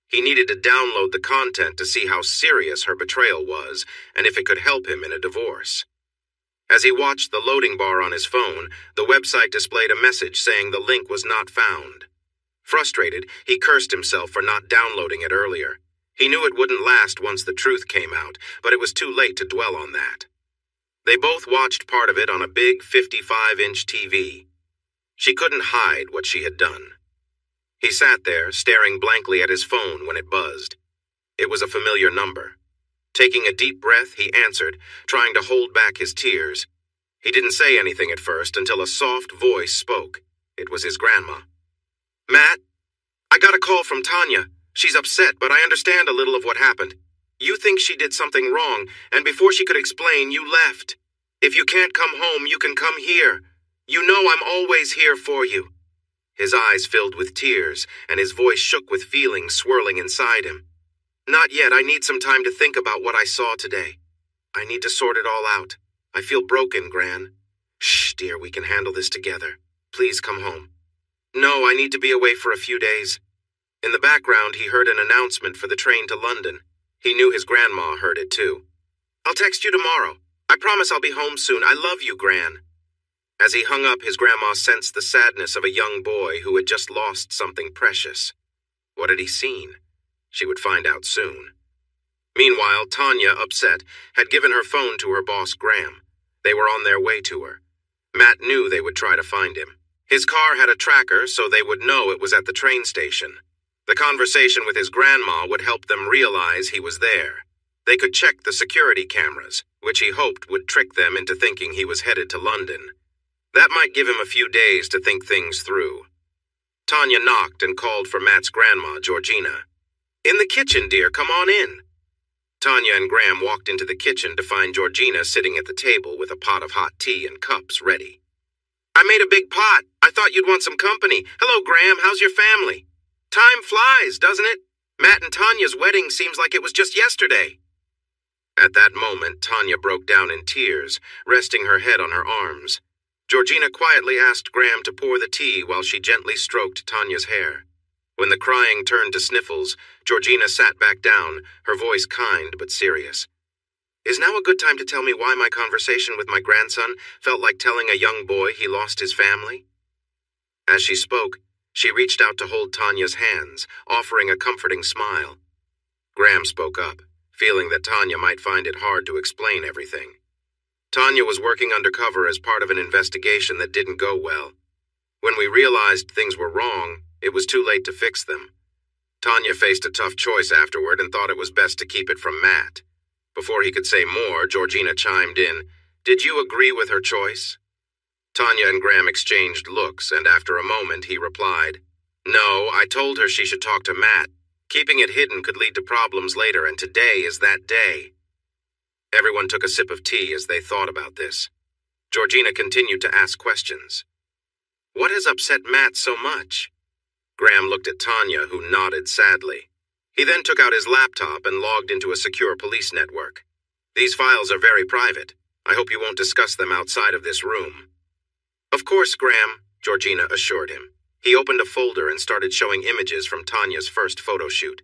He needed to download the content to see how serious her betrayal was and if it could help him in a divorce. As he watched the loading bar on his phone, the website displayed a message saying the link was not found. Frustrated, he cursed himself for not downloading it earlier. He knew it wouldn't last once the truth came out, but it was too late to dwell on that. They both watched part of it on a big 55-inch TV. She couldn't hide what she had done. He sat there, staring blankly at his phone when it buzzed. It was a familiar number. Taking a deep breath, he answered, trying to hold back his tears. He didn't say anything at first until a soft voice spoke. It was his grandma. "Matt, I got a call from Tanya. She's upset, but I understand a little of what happened. You think she did something wrong, and before she could explain, you left. If you can't come home, you can come here. You know I'm always here for you." His eyes filled with tears, and his voice shook with feelings swirling inside him. "Not yet. I need some time to think about what I saw today. I need to sort it all out. I feel broken, Gran." "Shh, dear, we can handle this together. Please come home." "No, I need to be away for a few days." In the background, he heard an announcement for the train to London. He knew his grandma heard it too. "I'll text you tomorrow. I promise I'll be home soon. I love you, Gran." As he hung up, his grandma sensed the sadness of a young boy who had just lost something precious. What had he seen? She would find out soon. Meanwhile, Tanya, upset, had given her phone to her boss, Graham. They were on their way to her. Matt knew they would try to find him. His car had a tracker, so they would know it was at the train station. The conversation with his grandma would help them realize he was there. They could check the security cameras, which he hoped would trick them into thinking he was headed to London. That might give him a few days to think things through. Tanya knocked and called for Matt's grandma, Georgina. "In the kitchen, dear. Come on in." Tanya and Graham walked into the kitchen to find Georgina sitting at the table with a pot of hot tea and cups ready. "I made a big pot. I thought you'd want some company. Hello, Graham. How's your family? Time flies, doesn't it? Matt and Tanya's wedding seems like it was just yesterday." At that moment, Tanya broke down in tears, resting her head on her arms. Georgina quietly asked Graham to pour the tea while she gently stroked Tanya's hair. When the crying turned to sniffles, Georgina sat back down, her voice kind but serious. "Is now a good time to tell me why my conversation with my grandson felt like telling a young boy he lost his family?" As she spoke, she reached out to hold Tanya's hands, offering a comforting smile. Graham spoke up, feeling that Tanya might find it hard to explain everything. Tanya was working undercover as part of an investigation that didn't go well. When we realized things were wrong, it was too late to fix them. Tanya faced a tough choice afterward and thought it was best to keep it from Matt. Before he could say more, Georgina chimed in. "Did you agree with her choice?" Tanya and Graham exchanged looks, and after a moment he replied, "No, I told her she should talk to Matt. Keeping it hidden could lead to problems later, and today is that day." Everyone took a sip of tea as they thought about this. Georgina continued to ask questions. "What has upset Matt so much?" Graham looked at Tanya, who nodded sadly. He then took out his laptop and logged into a secure police network. "These files are very private. I hope you won't discuss them outside of this room." "Of course, Graham," Georgina assured him. He opened a folder and started showing images from Tanya's first photo shoot.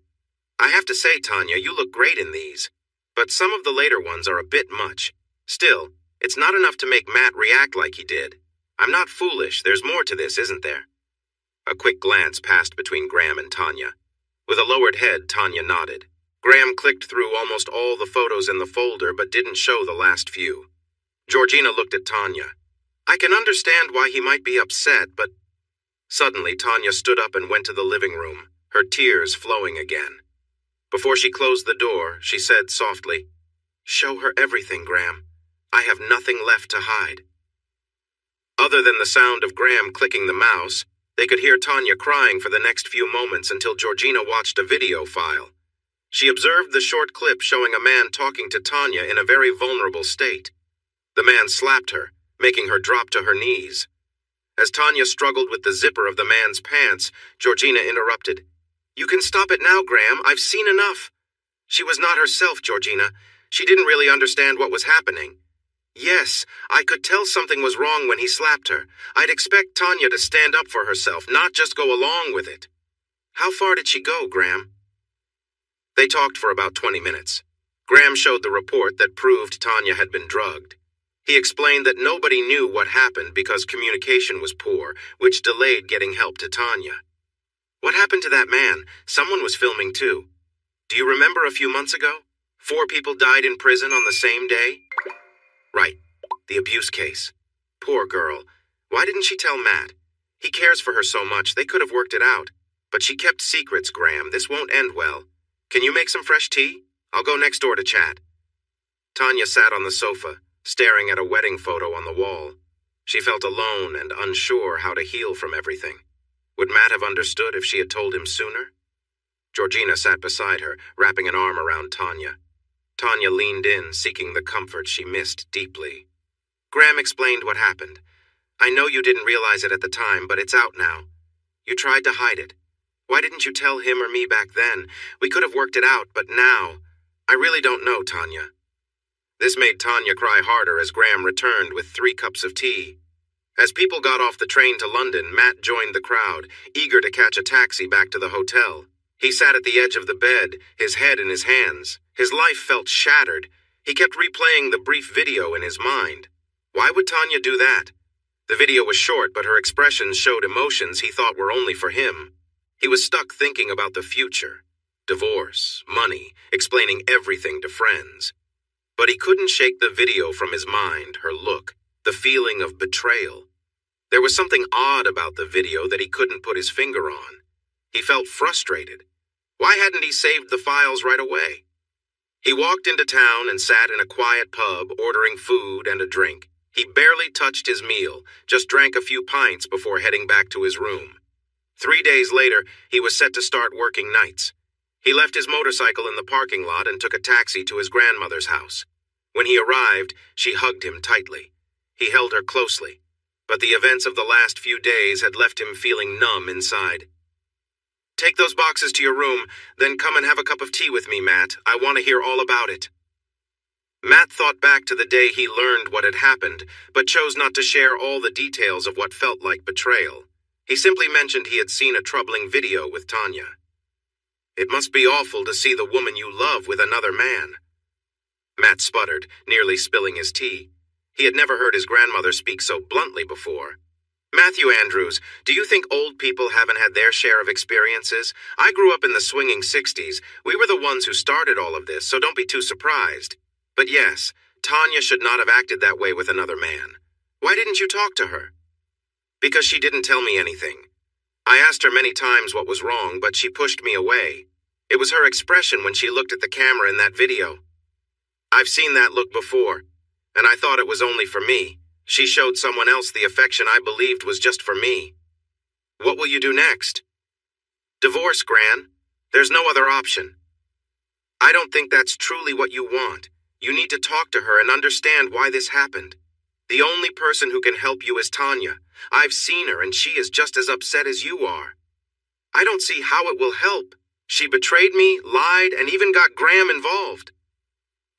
"I have to say, Tanya, you look great in these. But some of the later ones are a bit much. Still, it's not enough to make Matt react like he did. I'm not foolish. There's more to this, isn't there?" A quick glance passed between Graham and Tanya. With a lowered head, Tanya nodded. Graham clicked through almost all the photos in the folder but didn't show the last few. Georgina looked at Tanya. "I can understand why he might be upset, but..." Suddenly, Tanya stood up and went to the living room, her tears flowing again. Before she closed the door, she said softly, "Show her everything, Graham. I have nothing left to hide." Other than the sound of Graham clicking the mouse, they could hear Tanya crying for the next few moments until Georgina watched a video file. She observed the short clip showing a man talking to Tanya in a very vulnerable state. The man slapped her, making her drop to her knees. As Tanya struggled with the zipper of the man's pants, Georgina interrupted. "You can stop it now, Graham. I've seen enough." She was not herself, Georgina. She didn't really understand what was happening. Yes, I could tell something was wrong when he slapped her. I'd expect Tanya to stand up for herself, not just go along with it. How far did she go, Graham? They talked for about 20 minutes. Graham showed the report that proved Tanya had been drugged. He explained that nobody knew what happened because communication was poor, which delayed getting help to Tanya. What happened to that man? Someone was filming too. Do you remember a few months ago? 4 people died in prison on the same day? Right, the abuse case. Poor girl. Why didn't she tell Matt? He cares for her so much, they could have worked it out. But she kept secrets, Graham. This won't end well. Can you make some fresh tea? I'll go next door to chat. Tanya sat on the sofa, staring at a wedding photo on the wall. She felt alone and unsure how to heal from everything. Would Matt have understood if she had told him sooner? Georgina sat beside her, wrapping an arm around Tanya. Tanya leaned in, seeking the comfort she missed deeply. Graham explained what happened. I know you didn't realize it at the time, but it's out now. You tried to hide it. Why didn't you tell him or me back then? We could have worked it out, but now, I really don't know, Tanya. This made Tanya cry harder as Graham returned with 3 cups of tea. As people got off the train to London, Matt joined the crowd, eager to catch a taxi back to the hotel. He sat at the edge of the bed, his head in his hands. His life felt shattered. He kept replaying the brief video in his mind. Why would Tanya do that? The video was short, but her expressions showed emotions he thought were only for him. He was stuck thinking about the future. Divorce, money, explaining everything to friends. But he couldn't shake the video from his mind, her look, the feeling of betrayal. There was something odd about the video that he couldn't put his finger on. He felt frustrated. Why hadn't he saved the files right away? He walked into town and sat in a quiet pub, ordering food and a drink. He barely touched his meal, just drank a few pints before heading back to his room. 3 days later, he was set to start working nights. He left his motorcycle in the parking lot and took a taxi to his grandmother's house. When he arrived, she hugged him tightly. He held her closely, but the events of the last few days had left him feeling numb inside. Take those boxes to your room, then come and have a cup of tea with me, Matt. I want to hear all about it. Matt thought back to the day he learned what had happened, but chose not to share all the details of what felt like betrayal. He simply mentioned he had seen a troubling video with Tanya. It must be awful to see the woman you love with another man. Matt sputtered, nearly spilling his tea. He had never heard his grandmother speak so bluntly before. Matthew Andrews, do you think old people haven't had their share of experiences? I grew up in the swinging 60s. We were the ones who started all of this, so don't be too surprised. But yes, Tanya should not have acted that way with another man. Why didn't you talk to her? Because she didn't tell me anything. I asked her many times what was wrong, but she pushed me away. It was her expression when she looked at the camera in that video. I've seen that look before, and I thought it was only for me. She showed someone else the affection I believed was just for me. What will you do next? Divorce, Gran. There's no other option. I don't think that's truly what you want. You need to talk to her and understand why this happened. The only person who can help you is Tanya. I've seen her and she is just as upset as you are. I don't see how it will help. She betrayed me, lied, and even got Graham involved.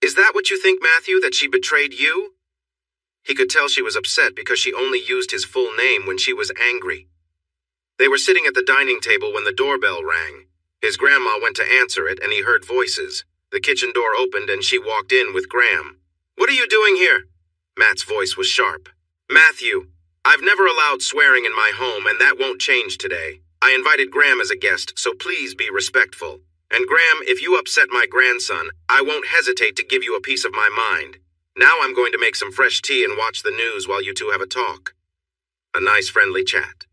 Is that what you think, Matthew, that she betrayed you? He could tell she was upset because she only used his full name when she was angry. They were sitting at the dining table when the doorbell rang. His grandma went to answer it and he heard voices. The kitchen door opened and she walked in with Graham. What are you doing here? Matt's voice was sharp. Matthew, I've never allowed swearing in my home and that won't change today. I invited Graham as a guest, so please be respectful. And Graham, if you upset my grandson, I won't hesitate to give you a piece of my mind. Now I'm going to make some fresh tea and watch the news while you two have a talk. A nice friendly chat.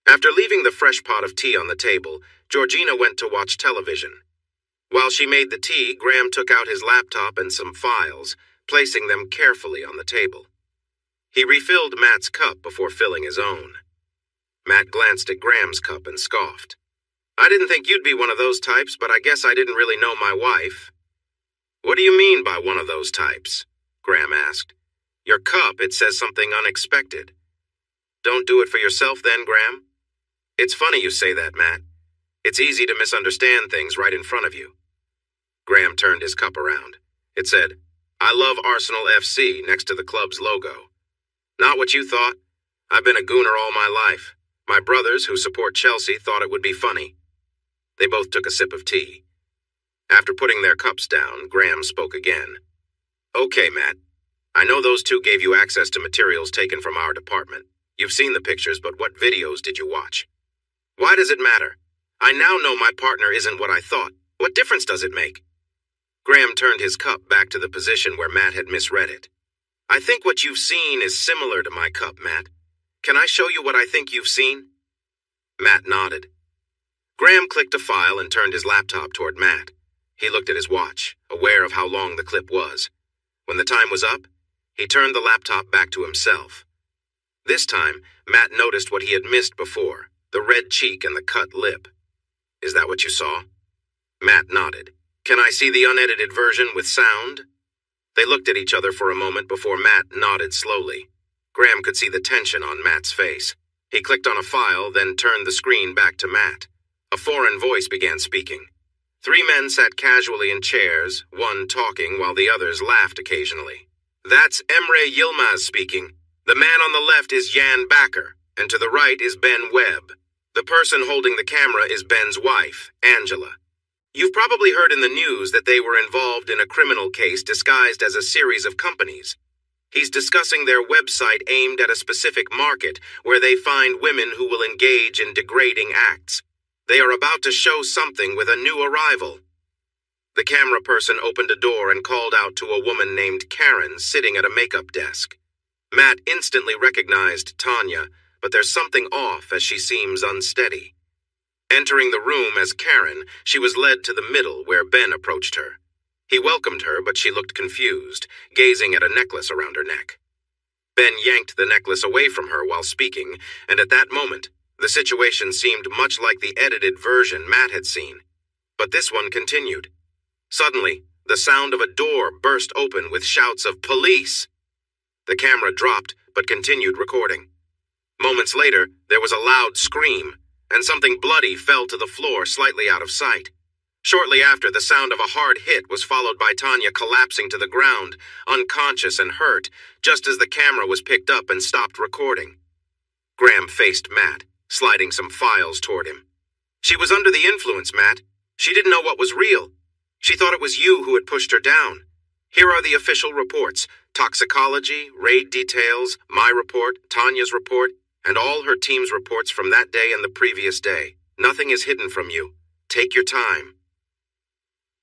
After leaving the fresh pot of tea on the table, Georgina went to watch television. While she made the tea, Graham took out his laptop and some files, placing them carefully on the table. He refilled Matt's cup before filling his own. Matt glanced at Graham's cup and scoffed. I didn't think you'd be one of those types, but I guess I didn't really know my wife. What do you mean by one of those types? Graham asked. Your cup, it says something unexpected. Don't do it for yourself then, Graham? It's funny you say that, Matt. It's easy to misunderstand things right in front of you. Graham turned his cup around. It said, "I love Arsenal FC" next to the club's logo. Not what you thought. I've been a Gooner all my life. My brothers, who support Chelsea, thought it would be funny. They both took a sip of tea. After putting their cups down, Graham spoke again. "Okay, Matt. I know those two gave you access to materials taken from our department. You've seen the pictures, but what videos did you watch? Why does it matter? I now know my partner isn't what I thought. What difference does it make?" Graham turned his cup back to the position where Matt had misread it. "I think what you've seen is similar to my cup, Matt. Can I show you what I think you've seen?" Matt nodded. Graham clicked a file and turned his laptop toward Matt. He looked at his watch, aware of how long the clip was. When the time was up, he turned the laptop back to himself. This time, Matt noticed what he had missed before, the red cheek and the cut lip. "Is that what you saw?" Matt nodded. "Can I see the unedited version with sound?" They looked at each other for a moment before Matt nodded slowly. Graham could see the tension on Matt's face. He clicked on a file, then turned the screen back to Matt. A foreign voice began speaking. Three men sat casually in chairs, one talking while the others laughed occasionally. "That's Emre Yilmaz speaking. The man on the left is Jan Bakker, and to the right is Ben Webb. The person holding the camera is Ben's wife, Angela. You've probably heard in the news that they were involved in a criminal case disguised as a series of companies. He's discussing their website aimed at a specific market where they find women who will engage in degrading acts. They are about to show something with a new arrival." The camera person opened a door and called out to a woman named Karen sitting at a makeup desk. Matt instantly recognized Tanya, but there's something off as she seems unsteady. Entering the room as Karen, she was led to the middle where Ben approached her. He welcomed her, but she looked confused, gazing at a necklace around her neck. Ben yanked the necklace away from her while speaking, and at that moment, the situation seemed much like the edited version Matt had seen. But this one continued. Suddenly, the sound of a door burst open with shouts of "Police!" The camera dropped, but continued recording. Moments later, there was a loud scream, and something bloody fell to the floor slightly out of sight. Shortly after, the sound of a hard hit was followed by Tanya collapsing to the ground, unconscious and hurt, just as the camera was picked up and stopped recording. Graham faced Matt, sliding some files toward him. "She was under the influence, Matt. She didn't know what was real. She thought it was you who had pushed her down. Here are the official reports: toxicology, raid details, my report, Tanya's report, and all her team's reports from that day and the previous day. Nothing is hidden from you. Take your time."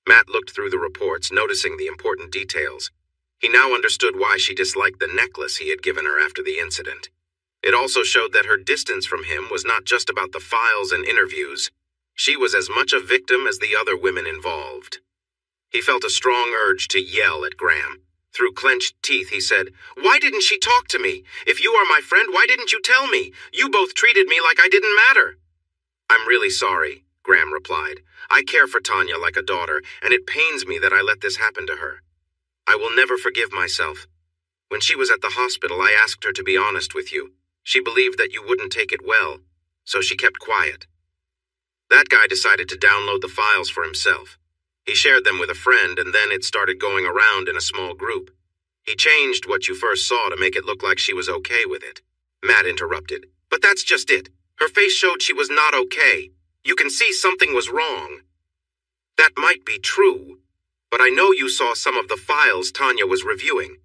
Matt looked through the reports, noticing the important details. He now understood why she disliked the necklace he had given her after the incident. It also showed that her distance from him was not just about the files and interviews. She was as much a victim as the other women involved. He felt a strong urge to yell at Graham. Through clenched teeth, he said, "Why didn't she talk to me? If you are my friend, why didn't you tell me? You both treated me like I didn't matter." "I'm really sorry," Graham replied. "I care for Tanya like a daughter, and it pains me that I let this happen to her. I will never forgive myself. When she was at the hospital, I asked her to be honest with you. She believed that you wouldn't take it well, so she kept quiet." That guy decided to download the files for himself. He shared them with a friend, and then it started going around in a small group. He changed what you first saw to make it look like she was okay with it. Matt interrupted. "But that's just it. Her face showed she was not okay. You can see something was wrong." "That might be true, but I know you saw some of the files Tanya was reviewing.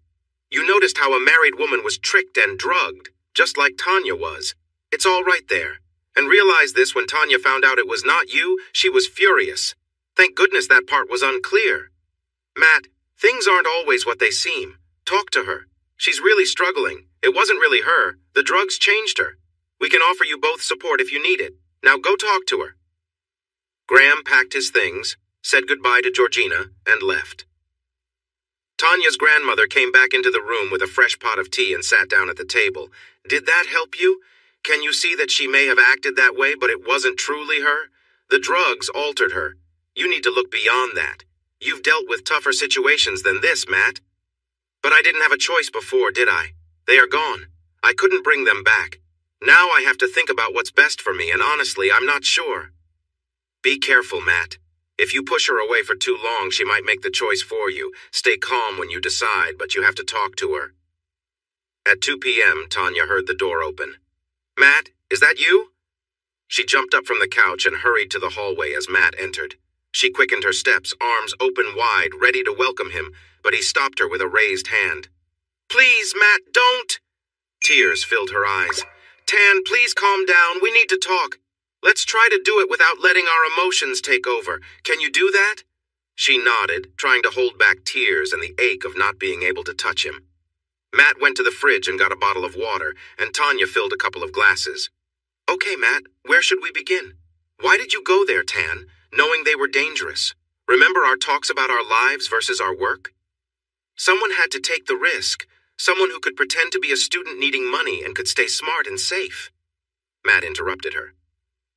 You noticed how a married woman was tricked and drugged, just like Tanya was. It's all right there. And realize this: when Tanya found out it was not you, she was furious. Thank goodness that part was unclear. Matt, things aren't always what they seem. Talk to her. She's really struggling. It wasn't really her. The drugs changed her. We can offer you both support if you need it. Now go talk to her." Graham packed his things, said goodbye to Georgina, and left. Tanya's grandmother came back into the room with a fresh pot of tea and sat down at the table. "Did that help you? Can you see that she may have acted that way, but it wasn't truly her? The drugs altered her. You need to look beyond that. You've dealt with tougher situations than this, Matt." "But I didn't have a choice before, did I? They are gone. I couldn't bring them back. Now I have to think about what's best for me, and honestly, I'm not sure. Be careful, Matt. If you push her away for too long, she might make the choice for you. Stay calm when you decide, but you have to talk to her. At 2 p.m., Tanya heard the door open. Matt, is that you? She jumped up from the couch and hurried to the hallway as Matt entered. She quickened her steps, arms open wide, ready to welcome him, but he stopped her with a raised hand. Please, Matt, don't! Tears filled her eyes. Tan, please calm down. We need to talk. Let's try to do it without letting our emotions take over. Can you do that? She nodded, trying to hold back tears and the ache of not being able to touch him. Matt went to the fridge and got a bottle of water, and Tanya filled a couple of glasses. Okay, Matt, where should we begin? Why did you go there, Tan, knowing they were dangerous? Remember our talks about our lives versus our work? Someone had to take the risk. Someone who could pretend to be a student needing money and could stay smart and safe. Matt interrupted her.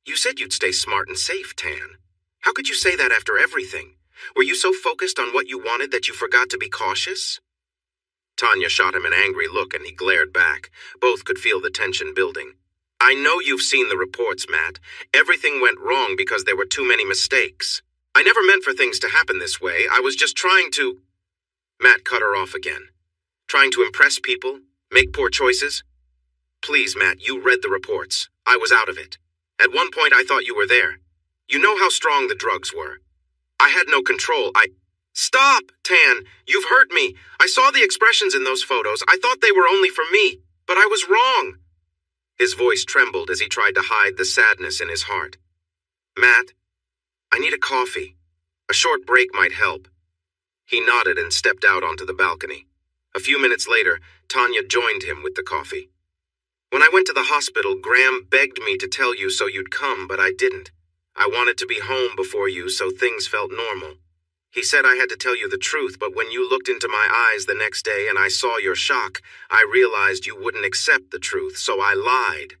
You said you'd stay smart and safe, Tan. How could you say that after everything? Were you so focused on what you wanted that you forgot to be cautious? Tanya shot him an angry look and he glared back. Both could feel the tension building. I know you've seen the reports, Matt. Everything went wrong because there were too many mistakes. I never meant for things to happen this way. I was just trying to... Matt cut her off again. Trying to impress people? Make poor choices? Please, Matt, you read the reports. I was out of it. At one point I thought you were there. You know how strong the drugs were. I had no control. Stop, Tan. You've hurt me. I saw the expressions in those photos. I thought they were only for me, but I was wrong. His voice trembled as he tried to hide the sadness in his heart. Matt, I need a coffee. A short break might help. He nodded and stepped out onto the balcony. A few minutes later, Tanya joined him with the coffee. When I went to the hospital, Graham begged me to tell you so you'd come, but I didn't. I wanted to be home before you, so things felt normal. He said I had to tell you the truth, but when you looked into my eyes the next day and I saw your shock, I realized you wouldn't accept the truth, so I lied.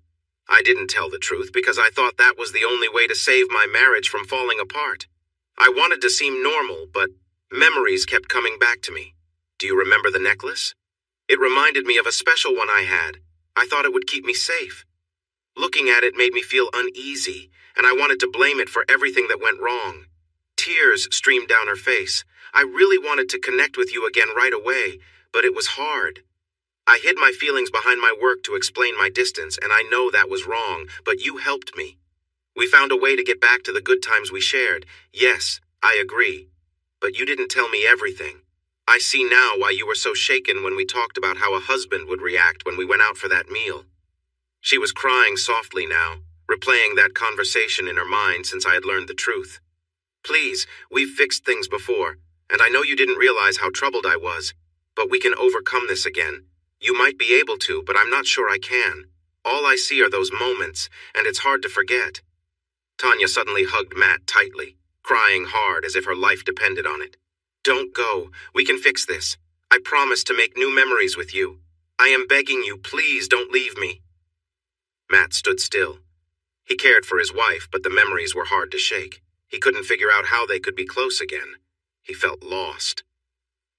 I didn't tell the truth because I thought that was the only way to save my marriage from falling apart. I wanted to seem normal, but memories kept coming back to me. Do you remember the necklace? It reminded me of a special one I had. I thought it would keep me safe. Looking at it made me feel uneasy, and I wanted to blame it for everything that went wrong. Tears streamed down her face. I really wanted to connect with you again right away, but it was hard. I hid my feelings behind my work to explain my distance, and I know that was wrong, but you helped me. We found a way to get back to the good times we shared. Yes, I agree. But you didn't tell me everything. I see now why you were so shaken when we talked about how a husband would react when we went out for that meal. She was crying softly now, replaying that conversation in her mind since I had learned the truth. Please, we've fixed things before, and I know you didn't realize how troubled I was, but we can overcome this again. You might be able to, but I'm not sure I can. All I see are those moments, and it's hard to forget. Tanya suddenly hugged Matt tightly, crying hard as if her life depended on it. Don't go. We can fix this. I promise to make new memories with you. I am begging you, please don't leave me. Matt stood still. He cared for his wife, but the memories were hard to shake. He couldn't figure out how they could be close again. He felt lost.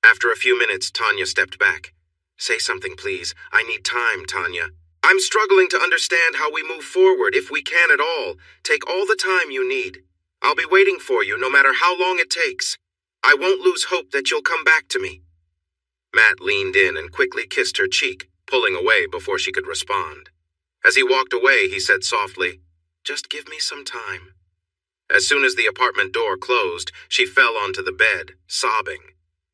After a few minutes, Tanya stepped back. Say something, please. I need time, Tanya. I'm struggling to understand how we move forward, if we can at all. Take all the time you need. I'll be waiting for you, no matter how long it takes. I won't lose hope that you'll come back to me. Matt leaned in and quickly kissed her cheek, pulling away before she could respond. As he walked away, he said softly, Just give me some time. As soon as the apartment door closed, she fell onto the bed, sobbing.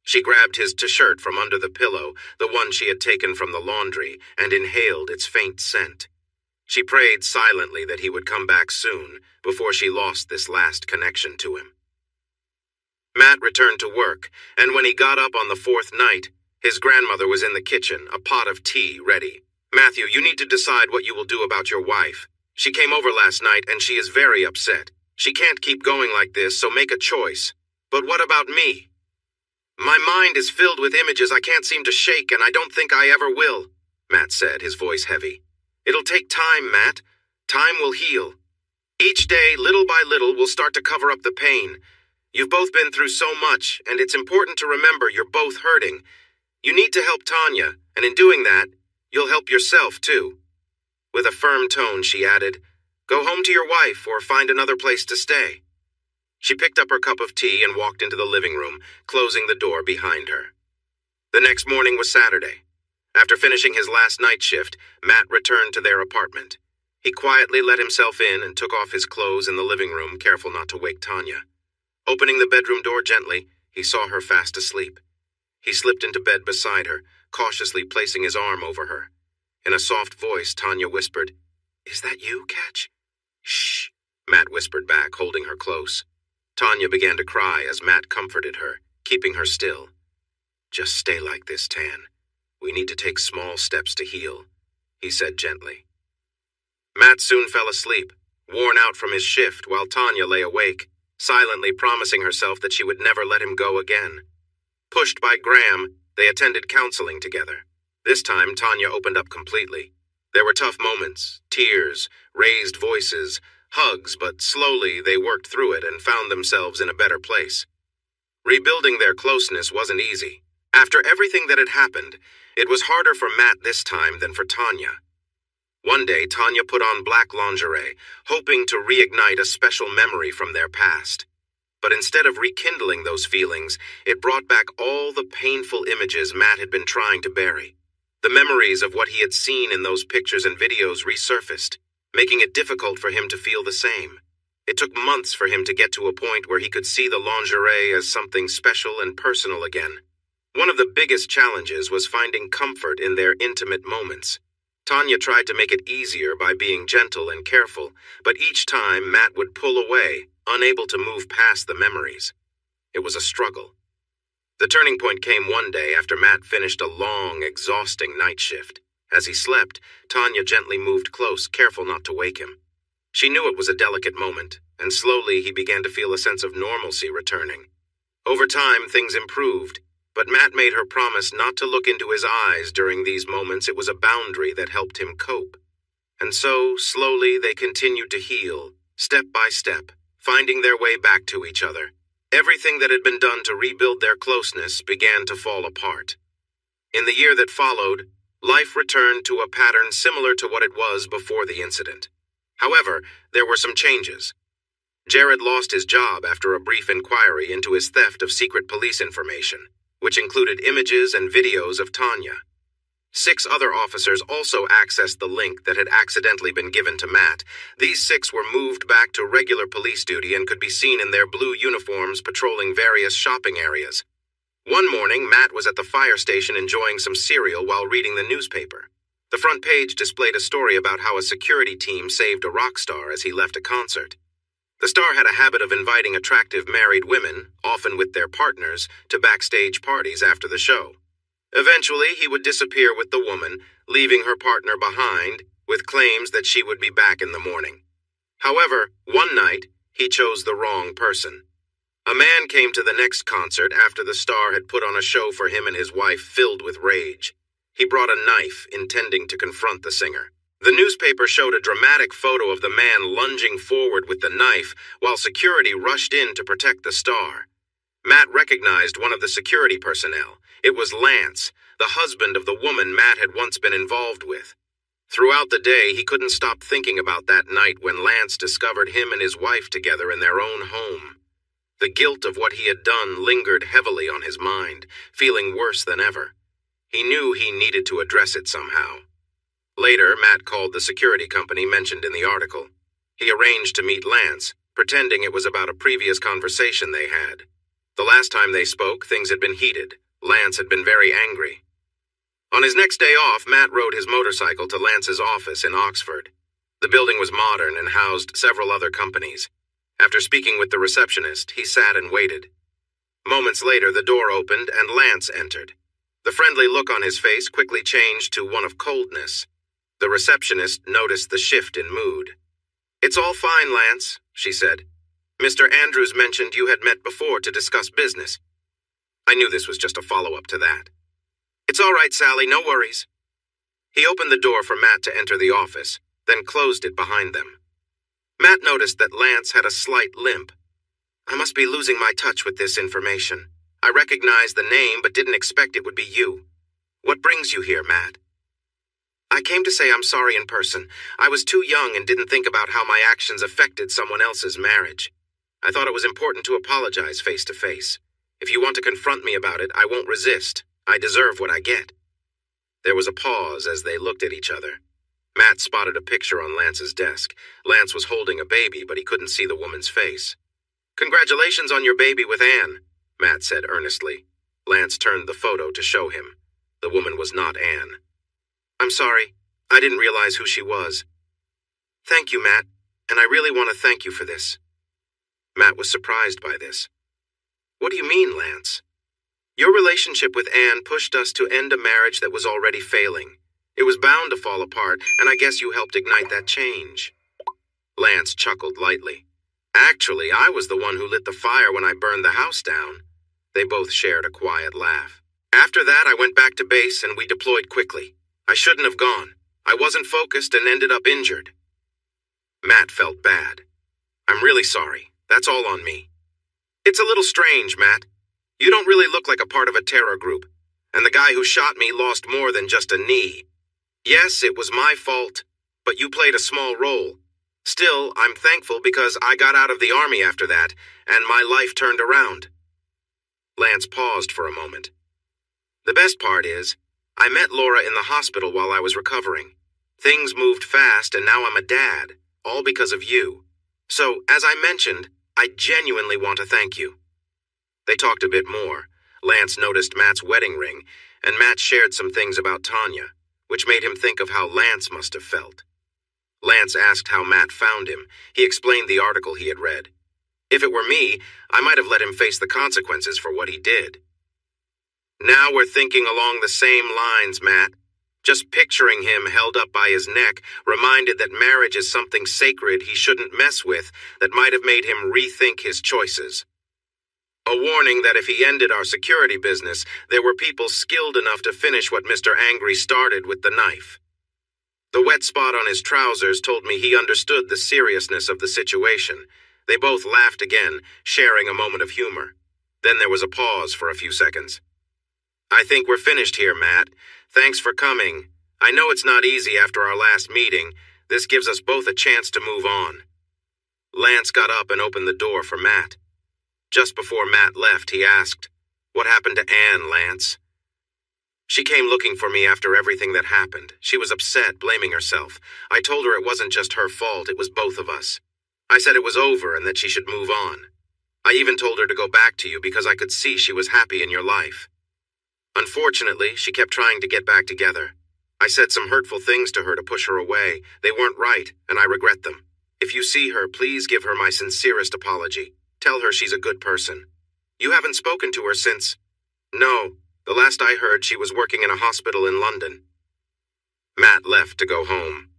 She grabbed his t-shirt from under the pillow, the one she had taken from the laundry, and inhaled its faint scent. She prayed silently that he would come back soon, before she lost this last connection to him. Matt returned to work, and when he got up on the fourth night, his grandmother was in the kitchen, a pot of tea ready. Matthew, you need to decide what you will do about your wife. She came over last night, and she is very upset. She can't keep going like this, so make a choice. But what about me? My mind is filled with images I can't seem to shake, and I don't think I ever will, Matt said, his voice heavy. It'll take time, Matt. Time will heal. Each day, little by little, we'll start to cover up the pain. You've both been through so much, and it's important to remember you're both hurting. You need to help Tanya, and in doing that, you'll help yourself, too. With a firm tone, she added, "Go home to your wife or find another place to stay." She picked up her cup of tea and walked into the living room, closing the door behind her. The next morning was Saturday. After finishing his last night shift, Matt returned to their apartment. He quietly let himself in and took off his clothes in the living room, careful not to wake Tanya. Opening the bedroom door gently, he saw her fast asleep. He slipped into bed beside her, cautiously placing his arm over her. In a soft voice, Tanya whispered, "Is that you, Catch?" "Shh," Matt whispered back, holding her close. Tanya began to cry as Matt comforted her, keeping her still. "Just stay like this, Tan. We need to take small steps to heal," he said gently. Matt soon fell asleep, worn out from his shift, while Tanya lay awake, silently promising herself that she would never let him go again. Pushed by Graham, they attended counseling together. This time, Tanya opened up completely. There were tough moments, tears, raised voices, hugs, but slowly they worked through it and found themselves in a better place. Rebuilding their closeness wasn't easy. After everything that had happened, it was harder for Matt this time than for Tanya. One day, Tanya put on black lingerie, hoping to reignite a special memory from their past. But instead of rekindling those feelings, it brought back all the painful images Matt had been trying to bury. The memories of what he had seen in those pictures and videos resurfaced, making it difficult for him to feel the same. It took months for him to get to a point where he could see the lingerie as something special and personal again. One of the biggest challenges was finding comfort in their intimate moments. Tanya tried to make it easier by being gentle and careful, but each time Matt would pull away, unable to move past the memories. It was a struggle. The turning point came one day after Matt finished a long, exhausting night shift. As he slept, Tanya gently moved close, careful not to wake him. She knew it was a delicate moment, and slowly he began to feel a sense of normalcy returning. Over time, things improved, but Matt made her promise not to look into his eyes during these moments. It was a boundary that helped him cope. And so, slowly, they continued to heal, step by step, finding their way back to each other. Everything that had been done to rebuild their closeness began to fall apart. In the year that followed, life returned to a pattern similar to what it was before the incident. However, there were some changes. Jared lost his job after a brief inquiry into his theft of secret police information, which included images and videos of Tanya. 6 other officers also accessed the link that had accidentally been given to Matt. These 6 were moved back to regular police duty and could be seen in their blue uniforms patrolling various shopping areas. One morning, Matt was at the fire station enjoying some cereal while reading the newspaper. The front page displayed a story about how a security team saved a rock star as he left a concert. The star had a habit of inviting attractive married women, often with their partners, to backstage parties after the show. Eventually, he would disappear with the woman, leaving her partner behind, with claims that she would be back in the morning. However, one night, he chose the wrong person. A man came to the next concert after the star had put on a show for him and his wife filled with rage. He brought a knife, intending to confront the singer. The newspaper showed a dramatic photo of the man lunging forward with the knife while security rushed in to protect the star. Matt recognized one of the security personnel. It was Lance, the husband of the woman Matt had once been involved with. Throughout the day, he couldn't stop thinking about that night when Lance discovered him and his wife together in their own home. The guilt of what he had done lingered heavily on his mind, feeling worse than ever. He knew he needed to address it somehow. Later, Matt called the security company mentioned in the article. He arranged to meet Lance, pretending it was about a previous conversation they had. The last time they spoke, things had been heated. Lance had been very angry. On his next day off, Matt rode his motorcycle to Lance's office in Oxford. The building was modern and housed several other companies. After speaking with the receptionist, he sat and waited. Moments later, the door opened and Lance entered. The friendly look on his face quickly changed to one of coldness. The receptionist noticed the shift in mood. "It's all fine, Lance," she said. "Mr. Andrews mentioned you had met before to discuss business." I knew this was just a follow-up to that. "It's all right, Sally, no worries." He opened the door for Matt to enter the office, then closed it behind them. Matt noticed that Lance had a slight limp. "I must be losing my touch with this information. I recognized the name but didn't expect it would be you. What brings you here, Matt?" I came to say I'm sorry in person. I was too young and didn't think about how my actions affected someone else's marriage. I thought it was important to apologize face to face. If you want to confront me about it, I won't resist. I deserve what I get." There was a pause as they looked at each other. Matt spotted a picture on Lance's desk. Lance was holding a baby, but he couldn't see the woman's face. "Congratulations on your baby with Anne," Matt said earnestly. Lance turned the photo to show him. The woman was not Anne. "I'm sorry. I didn't realize who she was." "Thank you, Matt, and I really want to thank you for this." Matt was surprised by this. "What do you mean, Lance?" "Your relationship with Anne pushed us to end a marriage that was already failing. It was bound to fall apart, and I guess you helped ignite that change." Lance chuckled lightly. "Actually, I was the one who lit the fire when I burned the house down." They both shared a quiet laugh. "After that, I went back to base and we deployed quickly. I shouldn't have gone. I wasn't focused and ended up injured." Matt felt bad. "I'm really sorry. That's all on me." "It's a little strange, Matt. You don't really look like a part of a terror group, and the guy who shot me lost more than just a knee. Yes, it was my fault, but you played a small role. Still, I'm thankful because I got out of the army after that, and my life turned around." Lance paused for a moment. "The best part is, I met Laura in the hospital while I was recovering. Things moved fast, and now I'm a dad, all because of you. So, as I mentioned, I genuinely want to thank you." They talked a bit more. Lance noticed Matt's wedding ring, and Matt shared some things about Tanya, which made him think of how Lance must have felt. Lance asked how Matt found him. He explained the article he had read. "If it were me, I might have let him face the consequences for what he did." "Now we're thinking along the same lines, Matt. Just picturing him held up by his neck, reminded that marriage is something sacred he shouldn't mess with, that might have made him rethink his choices. A warning that if he ended our security business, there were people skilled enough to finish what Mr. Angry started with the knife." The wet spot on his trousers told me he understood the seriousness of the situation. They both laughed again, sharing a moment of humor. Then there was a pause for a few seconds. "I think we're finished here, Matt. Thanks for coming. I know it's not easy after our last meeting. This gives us both a chance to move on." Lance got up and opened the door for Matt. Just before Matt left, he asked, "What happened to Anne, Lance?" "She came looking for me after everything that happened. She was upset, blaming herself. I told her it wasn't just her fault, it was both of us. I said it was over and that she should move on. I even told her to go back to you because I could see she was happy in your life. Unfortunately, she kept trying to get back together. I said some hurtful things to her to push her away. They weren't right, and I regret them. If you see her, please give her my sincerest apology. Tell her she's a good person. You haven't spoken to her since—" "No. The last I heard, she was working in a hospital in London." Matt left to go home.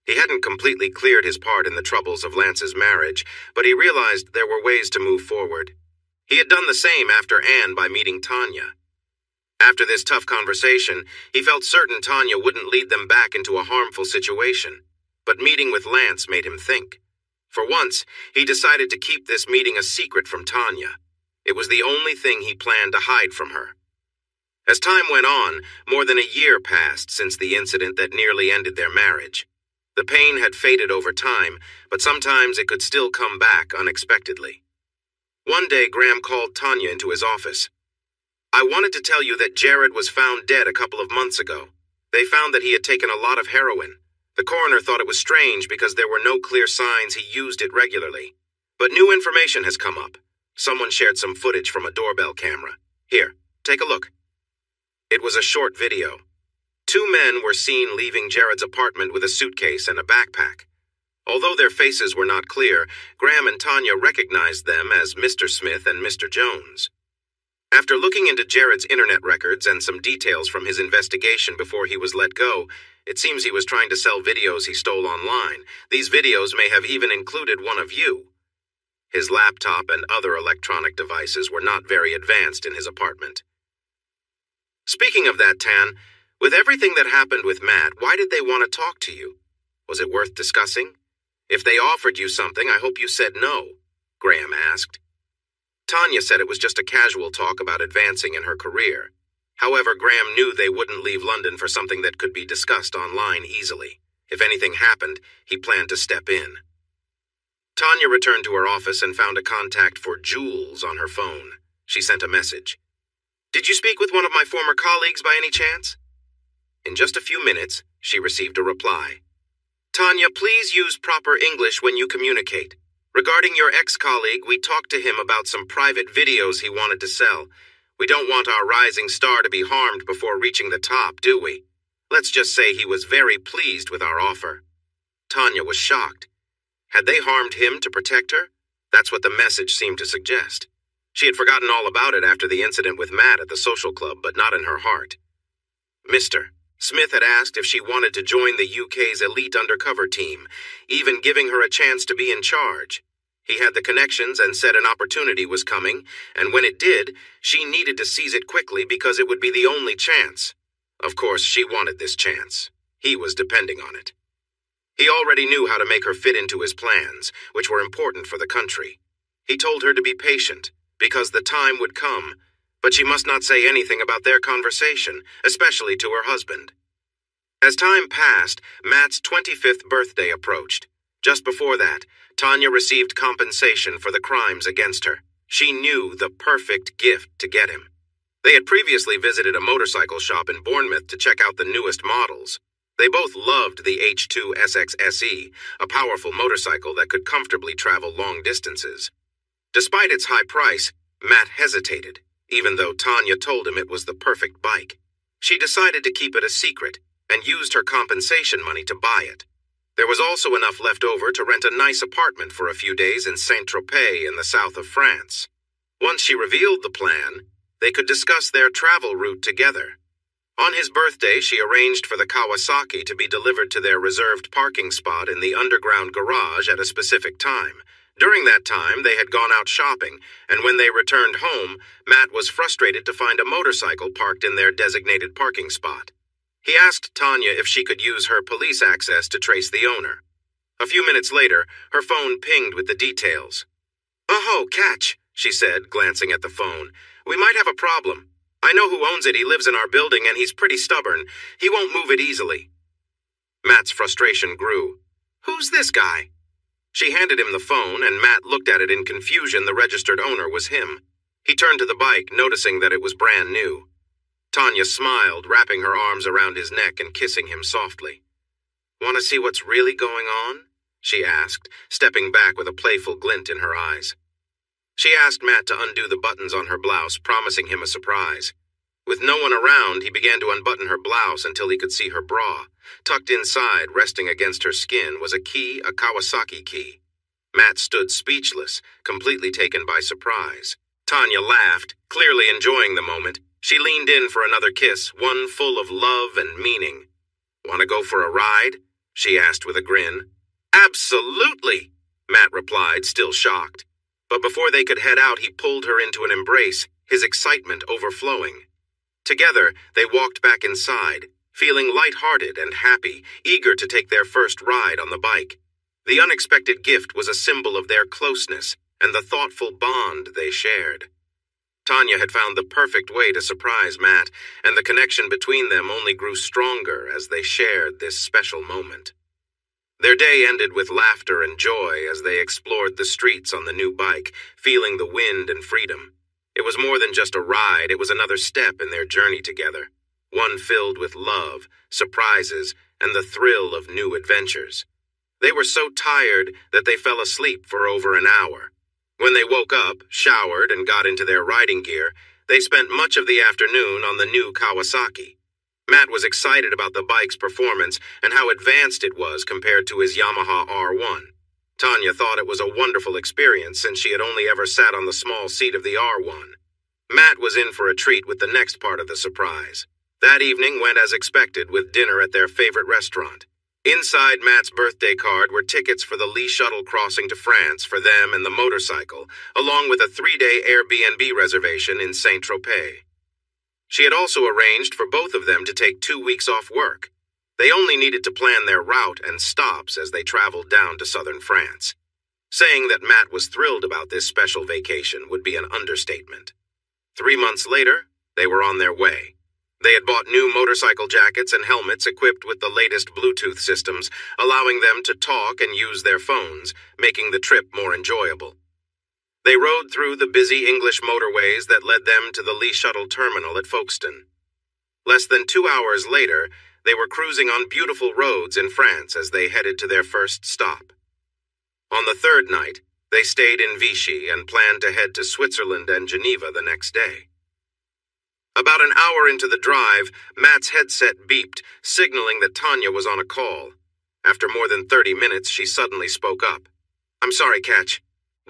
He hadn't completely cleared his part in the troubles of Lance's marriage, but he realized there were ways to move forward. He had done the same after Anne by meeting Tanya. After this tough conversation, he felt certain Tanya wouldn't lead them back into a harmful situation, but meeting with Lance made him think. For once, he decided to keep this meeting a secret from Tanya. It was the only thing he planned to hide from her. As time went on, more than a year passed since the incident that nearly ended their marriage. The pain had faded over time, but sometimes it could still come back unexpectedly. One day, Graham called Tanya into his office. "I wanted to tell you that Jared was found dead a couple of months ago. They found that he had taken a lot of heroin. The coroner thought it was strange because there were no clear signs he used it regularly. But new information has come up. Someone shared some footage from a doorbell camera. Here, take a look." It was a short video. Two men were seen leaving Jared's apartment with a suitcase and a backpack. Although their faces were not clear, Graham and Tanya recognized them as Mr. Smith and Mr. Jones. After looking into Jared's internet records and some details from his investigation before he was let go, it seems he was trying to sell videos he stole online. These videos may have even included one of you. His laptop and other electronic devices were not very advanced in his apartment. Speaking of that, Tan, with everything that happened with Matt, why did they want to talk to you? Was it worth discussing? If they offered you something, I hope you said no, Graham asked. Tanya said it was just a casual talk about advancing in her career. However, Graham knew they wouldn't leave London for something that could be discussed online easily. If anything happened, he planned to step in. Tanya returned to her office and found a contact for Jules on her phone. She sent a message. "Did you speak with one of my former colleagues by any chance?" In just a few minutes, she received a reply. "Tanya, please use proper English when you communicate. Regarding your ex-colleague, we talked to him about some private videos he wanted to sell. We don't want our rising star to be harmed before reaching the top, do we? Let's just say he was very pleased with our offer." Tanya was shocked. Had they harmed him to protect her? That's what the message seemed to suggest. She had forgotten all about it after the incident with Matt at the social club, but not in her heart. Mr. Smith had asked if she wanted to join the UK's elite undercover team, even giving her a chance to be in charge. He had the connections and said an opportunity was coming, and when it did, she needed to seize it quickly because it would be the only chance. Of course, she wanted this chance. He was depending on it. He already knew how to make her fit into his plans, which were important for the country. He told her to be patient, because the time would come, but she must not say anything about their conversation, especially to her husband. As time passed, Matt's 25th birthday approached. Just before that, Tanya received compensation for the crimes against her. She knew the perfect gift to get him. They had previously visited a motorcycle shop in Bournemouth to check out the newest models. They both loved the H2 SX SE, a powerful motorcycle that could comfortably travel long distances. Despite its high price, Matt hesitated, even though Tanya told him it was the perfect bike. She decided to keep it a secret and used her compensation money to buy it. There was also enough left over to rent a nice apartment for a few days in Saint-Tropez in the south of France. Once she revealed the plan, they could discuss their travel route together. On his birthday, she arranged for the Kawasaki to be delivered to their reserved parking spot in the underground garage at a specific time. During that time, they had gone out shopping, and when they returned home, Matt was frustrated to find a motorcycle parked in their designated parking spot. He asked Tanya if she could use her police access to trace the owner. A few minutes later, her phone pinged with the details. "Oh, catch," she said, glancing at the phone. "We might have a problem. I know who owns it. He lives in our building, and he's pretty stubborn. He won't move it easily." Matt's frustration grew. "Who's this guy?" She handed him the phone, and Matt looked at it in confusion. The registered owner was him. He turned to the bike, noticing that it was brand new. Tanya smiled, wrapping her arms around his neck and kissing him softly. "Want to see what's really going on?" she asked, stepping back with a playful glint in her eyes. She asked Matt to undo the buttons on her blouse, promising him a surprise. With no one around, he began to unbutton her blouse until he could see her bra. Tucked inside, resting against her skin, was a key, a Kawasaki key. Matt stood speechless, completely taken by surprise. Tanya laughed, clearly enjoying the moment. She leaned in for another kiss, one full of love and meaning. "Want to go for a ride?" she asked with a grin. "Absolutely," Matt replied, still shocked. But before they could head out, he pulled her into an embrace, his excitement overflowing. Together, they walked back inside, feeling light-hearted and happy, eager to take their first ride on the bike. The unexpected gift was a symbol of their closeness and the thoughtful bond they shared. Tanya had found the perfect way to surprise Matt, and the connection between them only grew stronger as they shared this special moment. Their day ended with laughter and joy as they explored the streets on the new bike, feeling the wind and freedom. It was more than just a ride, it was another step in their journey together, one filled with love, surprises, and the thrill of new adventures. They were so tired that they fell asleep for over an hour. When they woke up, showered, and got into their riding gear, they spent much of the afternoon on the new Kawasaki. Matt was excited about the bike's performance and how advanced it was compared to his Yamaha R1. Tanya thought it was a wonderful experience since she had only ever sat on the small seat of the R1. Matt was in for a treat with the next part of the surprise. That evening went as expected with dinner at their favorite restaurant. Inside Matt's birthday card were tickets for the Lee shuttle crossing to France for them and the motorcycle, along with a 3-day Airbnb reservation in Saint-Tropez. She had also arranged for both of them to take 2 weeks off work. They only needed to plan their route and stops as they traveled down to southern France. Saying that Matt was thrilled about this special vacation would be an understatement. 3 months later, they were on their way. They had bought new motorcycle jackets and helmets equipped with the latest Bluetooth systems, allowing them to talk and use their phones, making the trip more enjoyable. They rode through the busy English motorways that led them to the Lee Shuttle Terminal at Folkestone. Less than 2 hours later, they were cruising on beautiful roads in France as they headed to their first stop. On the third night, they stayed in Vichy and planned to head to Switzerland and Geneva the next day. About an hour into the drive, Matt's headset beeped, signaling that Tanya was on a call. After more than 30 minutes, she suddenly spoke up. "I'm sorry, Catch.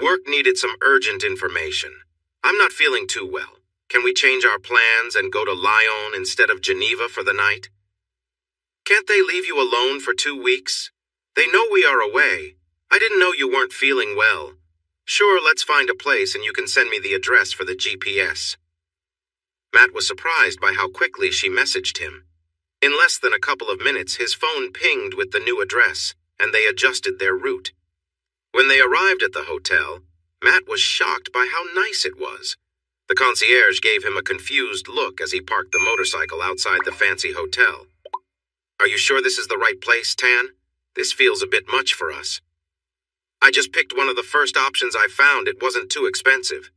Work needed some urgent information. I'm not feeling too well. Can we change our plans and go to Lyon instead of Geneva for the night?" "Can't they leave you alone for 2 weeks? They know we are away. I didn't know you weren't feeling well. Sure, let's find a place and you can send me the address for the GPS." Matt was surprised by how quickly she messaged him. In less than a couple of minutes, his phone pinged with the new address, and they adjusted their route. When they arrived at the hotel, Matt was shocked by how nice it was. The concierge gave him a confused look as he parked the motorcycle outside the fancy hotel. "Are you sure this is the right place, Tan? This feels a bit much for us." "I just picked one of the first options I found. It wasn't too expensive."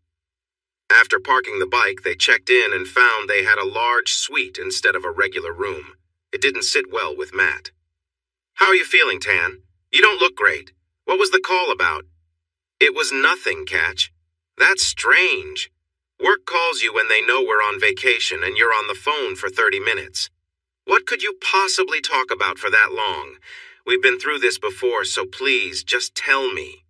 After parking the bike, they checked in and found they had a large suite instead of a regular room. It didn't sit well with Matt. "How are you feeling, Tan? You don't look great. What was the call about?" "It was nothing, Catch. That's strange. Work calls you when they know we're on vacation and you're on the phone for 30 minutes. What could you possibly talk about for that long? We've been through this before, so please, just tell me.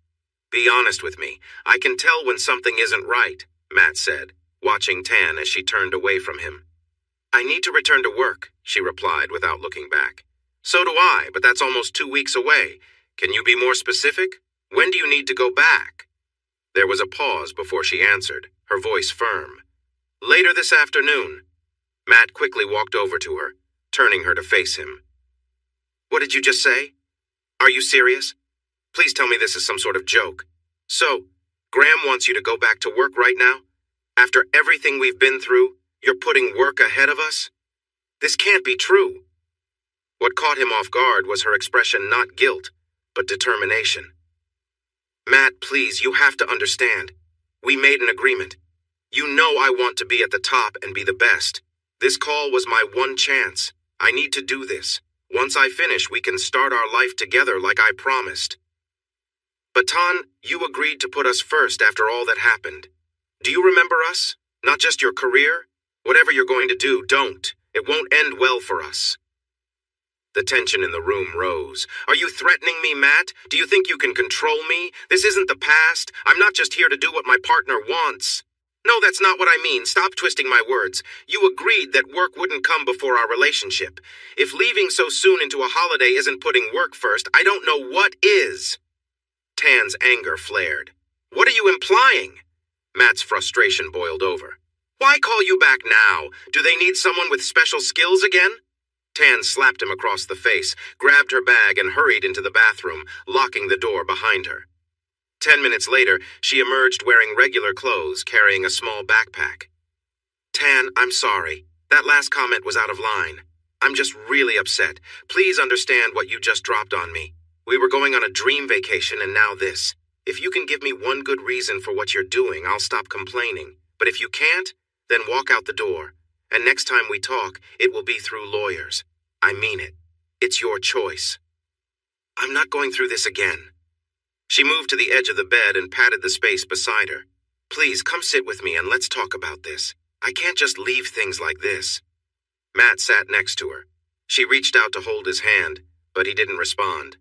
Be honest with me. I can tell when something isn't right," Matt said, watching Tan as she turned away from him. "I need to return to work," she replied without looking back. "So do I, but that's almost 2 weeks away. Can you be more specific? When do you need to go back?" There was a pause before she answered, her voice firm. "Later this afternoon." Matt quickly walked over to her, turning her to face him. "What did you just say? Are you serious? Please tell me this is some sort of joke. So, Graham wants you to go back to work right now? After everything we've been through, you're putting work ahead of us? This can't be true." What caught him off guard was her expression, not guilt, but determination. "Matt, please, you have to understand. We made an agreement. You know I want to be at the top and be the best. This call was my one chance. I need to do this. Once I finish, we can start our life together like I promised." "But Tan, you agreed to put us first after all that happened. Do you remember us? Not just your career? Whatever you're going to do, don't. It won't end well for us." The tension in the room rose. "Are you threatening me, Matt? Do you think you can control me? This isn't the past. I'm not just here to do what my partner wants." "No, that's not what I mean. Stop twisting my words. You agreed that work wouldn't come before our relationship. If leaving so soon into a holiday isn't putting work first, I don't know what is." Tan's anger flared. "What are you implying?" Matt's frustration boiled over. "Why call you back now? Do they need someone with special skills again?" Tan slapped him across the face, grabbed her bag, and hurried into the bathroom, locking the door behind her. 10 minutes later, she emerged wearing regular clothes, carrying a small backpack. "Tan, I'm sorry. That last comment was out of line. I'm just really upset. Please understand what you just dropped on me. We were going on a dream vacation and now this. If you can give me one good reason for what you're doing, I'll stop complaining. But if you can't, then walk out the door. And next time we talk, it will be through lawyers. I mean it. It's your choice." "I'm not going through this again." She moved to the edge of the bed and patted the space beside her. "Please, come sit with me and let's talk about this. I can't just leave things like this." Matt sat next to her. She reached out to hold his hand, but he didn't respond.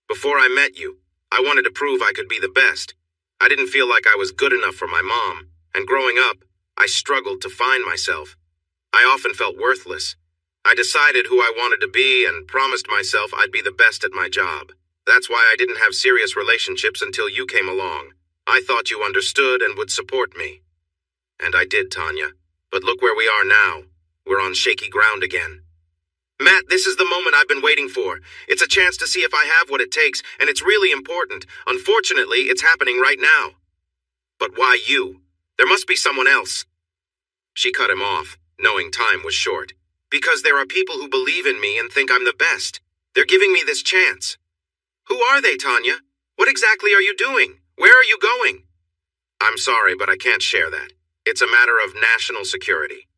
"Before I met you, I wanted to prove I could be the best. I didn't feel like I was good enough for my mom, and growing up, I struggled to find myself. I often felt worthless. I decided who I wanted to be and promised myself I'd be the best at my job. That's why I didn't have serious relationships until you came along. I thought you understood and would support me. And I did, Tanya. But look where we are now. We're on shaky ground again." "Matt, this is the moment I've been waiting for. It's a chance to see if I have what it takes, and it's really important. Unfortunately, it's happening right now." "But why you? There must be someone else." She cut him off. knowing time was short. Because there are people who believe in me and think I'm the best. They're giving me this chance. Who are they, Tanya? What exactly are you doing? Where are you going? I'm sorry, but I can't share that. It's a matter of national security.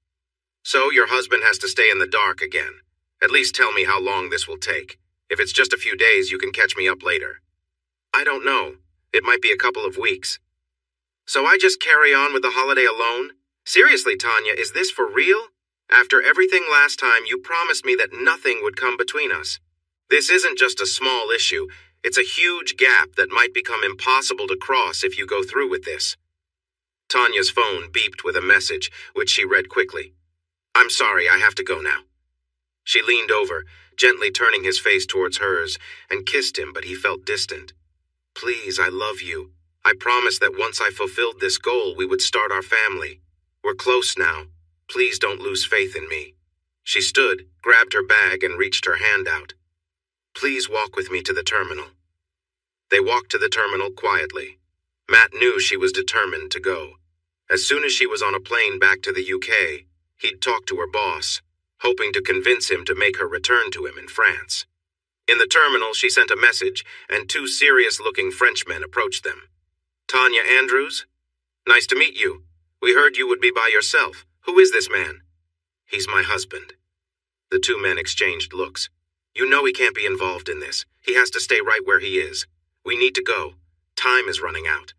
So your husband has to stay in the dark again. At least tell me how long this will take. If it's just a few days, you can catch me up later. I don't know. It might be a couple of weeks. So I just carry on with the holiday alone? Seriously, Tanya, is this for real? After everything last time, you promised me that nothing would come between us. This isn't just a small issue. It's a huge gap that might become impossible to cross if you go through with this. Tanya's phone beeped with a message, which she read quickly. I'm sorry, I have to go now. She leaned over, gently turning his face towards hers, and kissed him, but he felt distant. Please, I love you. I promised that once I fulfilled this goal, we would start our family. We're close now. Please don't lose faith in me. She stood, grabbed her bag, and reached her hand out. Please walk with me to the terminal. They walked to the terminal quietly. Matt knew she was determined to go. As soon as she was on a plane back to the UK, he'd talk to her boss, hoping to convince him to make her return to him in France. In the terminal, she sent a message, and two serious-looking Frenchmen approached them. Tanya Andrews? Nice to meet you. We heard you would be by yourself. Who is this man? He's my husband. The two men exchanged looks. You know he can't be involved in this. He has to stay right where he is. We need to go. Time is running out.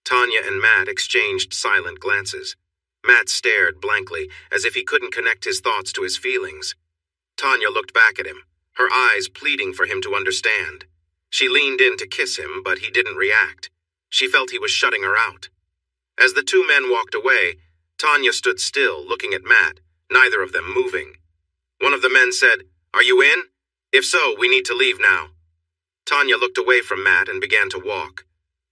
Tanya and Matt exchanged silent glances. Matt stared blankly, as if he couldn't connect his thoughts to his feelings. Tanya looked back at him, her eyes pleading for him to understand. She leaned in to kiss him, but he didn't react. She felt he was shutting her out. As the two men walked away, Tanya stood still, looking at Matt, neither of them moving. One of the men said, Are you in? If so, we need to leave now. Tanya looked away from Matt and began to walk.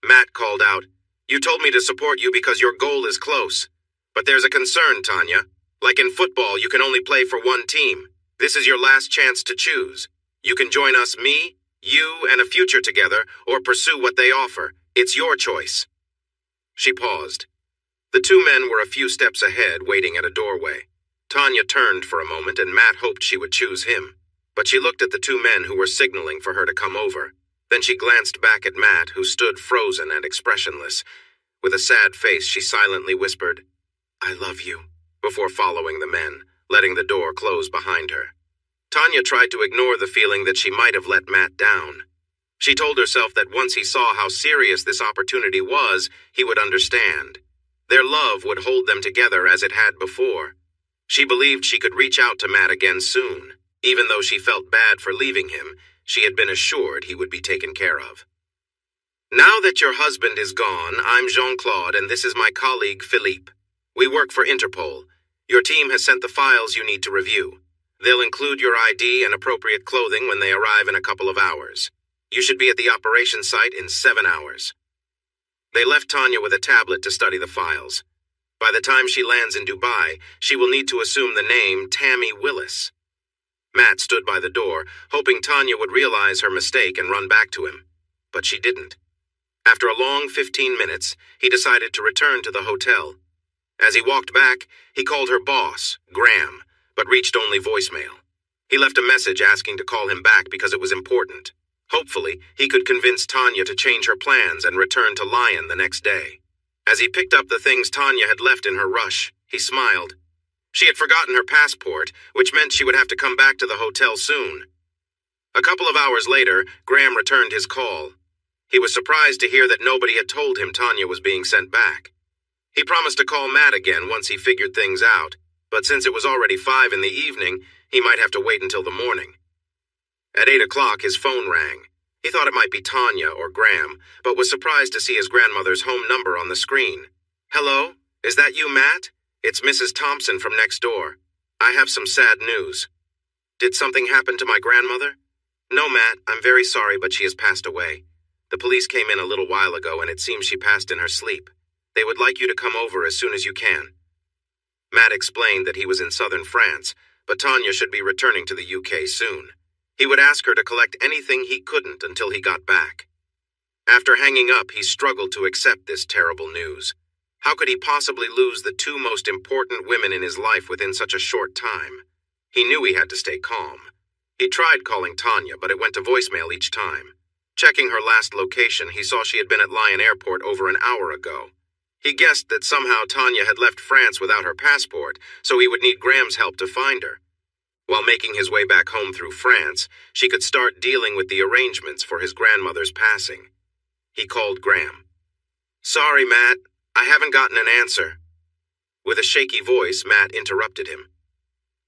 Matt called out, You told me to support you because your goal is close. But there's a concern, Tanya. Like in football, you can only play for one team. This is your last chance to choose. You can join us, me, you, and a future together, or pursue what they offer. It's your choice. She paused. The two men were a few steps ahead, waiting at a doorway. Tanya turned for a moment, and Matt hoped she would choose him. But she looked at the two men who were signaling for her to come over. Then she glanced back at Matt, who stood frozen and expressionless. With a sad face, she silently whispered, I love you, before following the men, letting the door close behind her. Tanya tried to ignore the feeling that she might have let Matt down. She told herself that once he saw how serious this opportunity was, he would understand. Their love would hold them together as it had before. She believed she could reach out to Matt again soon. Even though she felt bad for leaving him, she had been assured he would be taken care of. Now that your husband is gone, I'm Jean-Claude, and this is my colleague Philippe. We work for Interpol. Your team has sent the files you need to review. They'll include your ID and appropriate clothing when they arrive in a couple of hours. You should be at the operation site in 7 hours. They left Tanya with a tablet to study the files. By the time she lands in Dubai, she will need to assume the name Tammy Willis. Matt stood by the door, hoping Tanya would realize her mistake and run back to him. But she didn't. After a long 15 minutes, he decided to return to the hotel. As he walked back, he called her boss, Graham, but reached only voicemail. He left a message asking to call him back because it was important. Hopefully, he could convince Tanya to change her plans and return to Lyon the next day. As he picked up the things Tanya had left in her rush, he smiled. She had forgotten her passport, which meant she would have to come back to the hotel soon. A couple of hours later, Graham returned his call. He was surprised to hear that nobody had told him Tanya was being sent back. He promised to call Matt again once he figured things out, but since it was already 5 in the evening, he might have to wait until the morning. At 8 o'clock, his phone rang. He thought it might be Tanya or Graham, but was surprised to see his grandmother's home number on the screen. Hello? Is that you, Matt? It's Mrs. Thompson from next door. I have some sad news. Did something happen to my grandmother? No, Matt, I'm very sorry, but she has passed away. The police came in a little while ago, and it seems she passed in her sleep. They would like you to come over as soon as you can. Matt explained that he was in southern France, but Tanya should be returning to the UK soon. He would ask her to collect anything he couldn't until he got back. After hanging up, he struggled to accept this terrible news. How could he possibly lose the two most important women in his life within such a short time? He knew he had to stay calm. He tried calling Tanya, but it went to voicemail each time. Checking her last location, he saw she had been at Lyon Airport over an hour ago. He guessed that somehow Tanya had left France without her passport, so he would need Graham's help to find her. While making his way back home through France, she could start dealing with the arrangements for his grandmother's passing. He called Graham. "Sorry, Matt. I haven't gotten an answer." With a shaky voice, Matt interrupted him.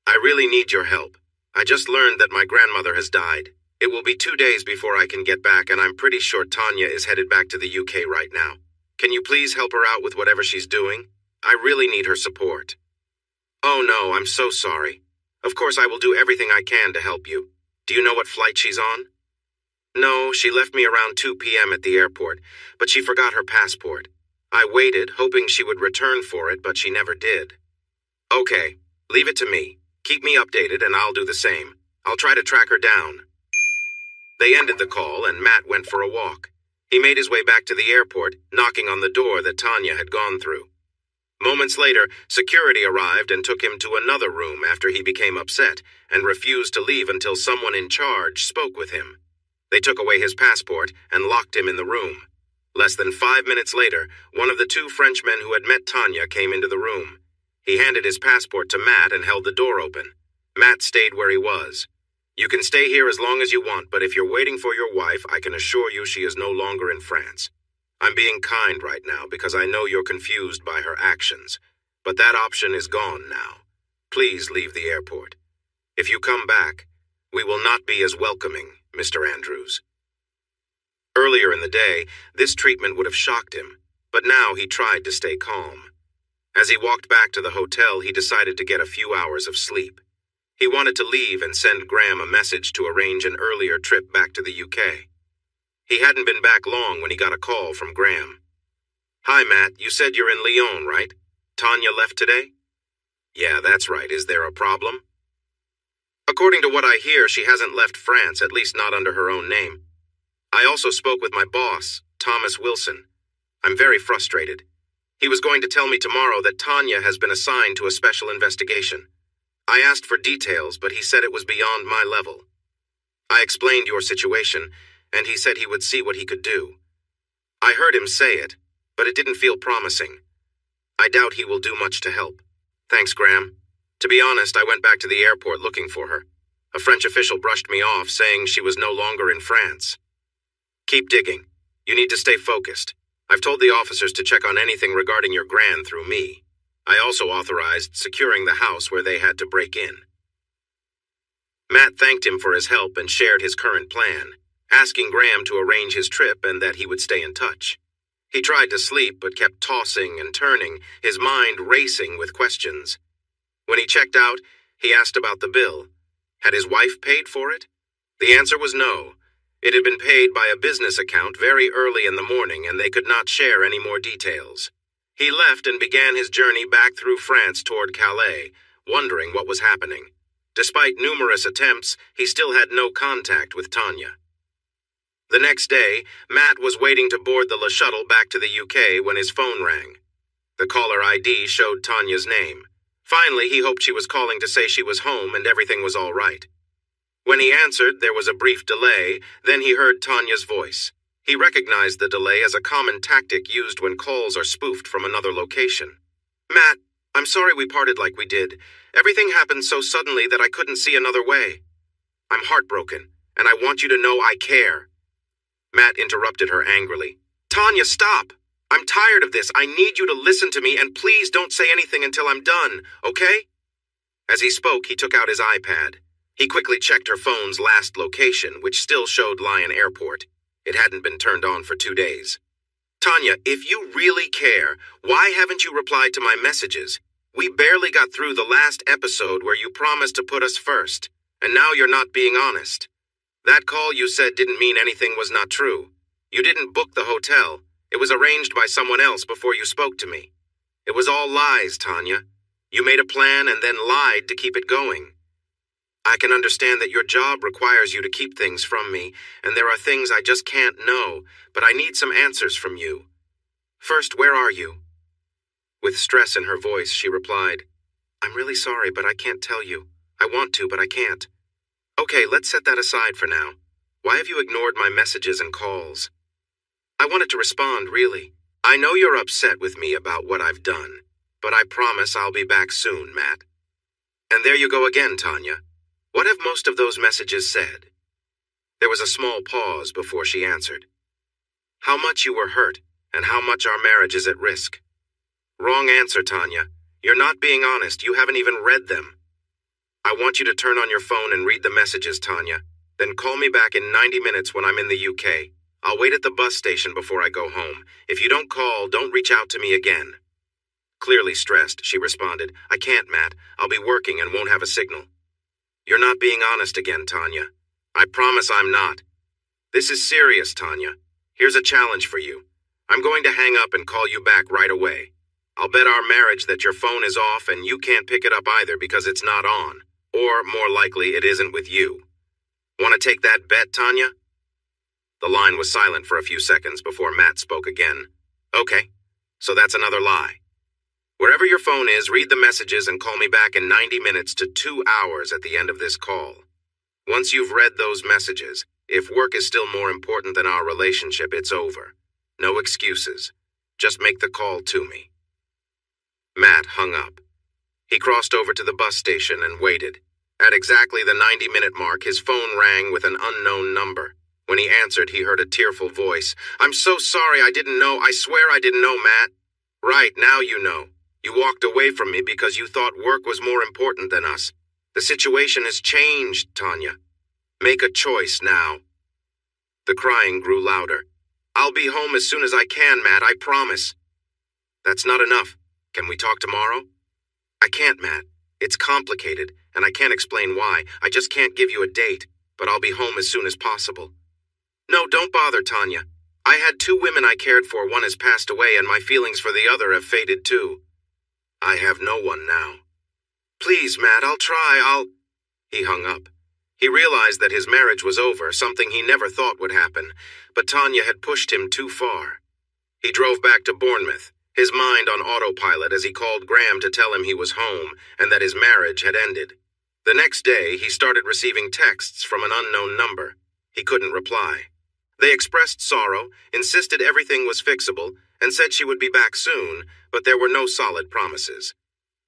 "I really need your help. I just learned that my grandmother has died. It will be 2 days before I can get back, and I'm pretty sure Tanya is headed back to the UK right now. Can you please help her out with whatever she's doing? I really need her support." "Oh no, I'm so sorry. Of course I will do everything I can to help you. Do you know what flight she's on?" "No, she left me around 2 p.m. at the airport, but she forgot her passport. I waited, hoping she would return for it, but she never did." "Okay, leave it to me. Keep me updated and I'll do the same. I'll try to track her down." They ended the call and Matt went for a walk. He made his way back to the airport, knocking on the door that Tanya had gone through. Moments later, security arrived and took him to another room after he became upset and refused to leave until someone in charge spoke with him. They took away his passport and locked him in the room. Less than 5 minutes later, one of the two Frenchmen who had met Tanya came into the room. He handed his passport to Matt and held the door open. Matt stayed where he was. "You can stay here as long as you want, but if you're waiting for your wife, I can assure you she is no longer in France. I'm being kind right now because I know you're confused by her actions, but that option is gone now. Please leave the airport. If you come back, we will not be as welcoming, Mr. Andrews." Earlier in the day, this treatment would have shocked him, but now he tried to stay calm. As he walked back to the hotel, he decided to get a few hours of sleep. He wanted to leave and send Graham a message to arrange an earlier trip back to the UK. He hadn't been back long when he got a call from Graham. "Hi, Matt. You said you're in Lyon, right? Tanya left today?" "Yeah, that's right. Is there a problem?" "According to what I hear, she hasn't left France, at least not under her own name. I also spoke with my boss, Thomas Wilson. I'm very frustrated. He was going to tell me tomorrow that Tanya has been assigned to a special investigation. I asked for details, but he said it was beyond my level. I explained your situation, and he said he would see what he could do. I heard him say it, but it didn't feel promising. I doubt he will do much to help. Thanks, Graham. To be honest, I went back to the airport looking for her. A French official brushed me off, saying she was no longer in France. Keep digging. You need to stay focused. I've told the officers to check on anything regarding your gran through me. I also authorized securing the house where they had to break in." Matt thanked him for his help and shared his current plan, asking Graham to arrange his trip and that he would stay in touch. He tried to sleep but kept tossing and turning, his mind racing with questions. When he checked out, he asked about the bill. Had his wife paid for it? The answer was no. It had been paid by a business account very early in the morning, and they could not share any more details. He left and began his journey back through France toward Calais, wondering what was happening. Despite numerous attempts, he still had no contact with Tanya. The next day, Matt was waiting to board the Le Shuttle back to the UK when his phone rang. The caller ID showed Tanya's name. Finally, he hoped she was calling to say she was home and everything was all right. When he answered, there was a brief delay, then he heard Tanya's voice. He recognized the delay as a common tactic used when calls are spoofed from another location. "Matt, I'm sorry we parted like we did. Everything happened so suddenly that I couldn't see another way. I'm heartbroken, and I want you to know I care." Matt interrupted her angrily. "Tanya, stop! I'm tired of this. I need you to listen to me, and please don't say anything until I'm done, okay?" As he spoke, he took out his iPad. He quickly checked her phone's last location, which still showed Lyon Airport. It hadn't been turned on for 2 days. "Tanya, if you really care, why haven't you replied to my messages? We barely got through the last episode where you promised to put us first, and now you're not being honest. That call you said didn't mean anything was not true. You didn't book the hotel. It was arranged by someone else before you spoke to me. It was all lies, Tanya. You made a plan and then lied to keep it going. I can understand that your job requires you to keep things from me, and there are things I just can't know, but I need some answers from you. First, where are you?" With stress in her voice, she replied, "I'm really sorry, but I can't tell you. I want to, but I can't." "Okay, let's set that aside for now. Why have you ignored my messages and calls?" "I wanted to respond, really. I know you're upset with me about what I've done, but I promise I'll be back soon, Matt." "And there you go again, Tanya. What have most of those messages said?" There was a small pause before she answered. "How much you were hurt, and how much our marriage is at risk." "Wrong answer, Tanya. You're not being honest. You haven't even read them." "I want you to turn on your phone and read the messages, Tanya. Then call me back in 90 minutes when I'm in the UK. I'll wait at the bus station before I go home. If you don't call, don't reach out to me again." Clearly stressed, she responded, "I can't, Matt. I'll be working and won't have a signal." "You're not being honest again, Tanya." "I promise I'm not." "This is serious, Tanya. Here's a challenge for you. I'm going to hang up and call you back right away. I'll bet our marriage that your phone is off and you can't pick it up either because it's not on. Or, more likely, it isn't with you. Want to take that bet, Tanya?" The line was silent for a few seconds before Matt spoke again. "Okay, so that's another lie. Wherever your phone is, read the messages and call me back in 90 minutes to 2 hours at the end of this call. Once you've read those messages, if work is still more important than our relationship, it's over. No excuses. Just make the call to me." Matt hung up. He crossed over to the bus station and waited. At exactly the 90-minute mark, his phone rang with an unknown number. When he answered, he heard a tearful voice. "I'm so sorry, I didn't know. I swear I didn't know, Matt." "Right, now you know. You walked away from me because you thought work was more important than us. The situation has changed, Tanya. Make a choice now." The crying grew louder. "I'll be home as soon as I can, Matt, I promise." "That's not enough. Can we talk tomorrow?" "I can't, Matt. It's complicated, and I can't explain why. I just can't give you a date, but I'll be home as soon as possible." "No, don't bother, Tanya. I had 2 women I cared for. One has passed away, and my feelings for the other have faded too. I have no one now. Please, Matt, I'll try, He hung up. He realized that his marriage was over, something he never thought would happen, but Tanya had pushed him too far. He drove back to Bournemouth, his mind on autopilot as he called Graham to tell him he was home and that his marriage had ended. The next day, he started receiving texts from an unknown number. He couldn't reply. They expressed sorrow, insisted everything was fixable, and said she would be back soon, but there were no solid promises.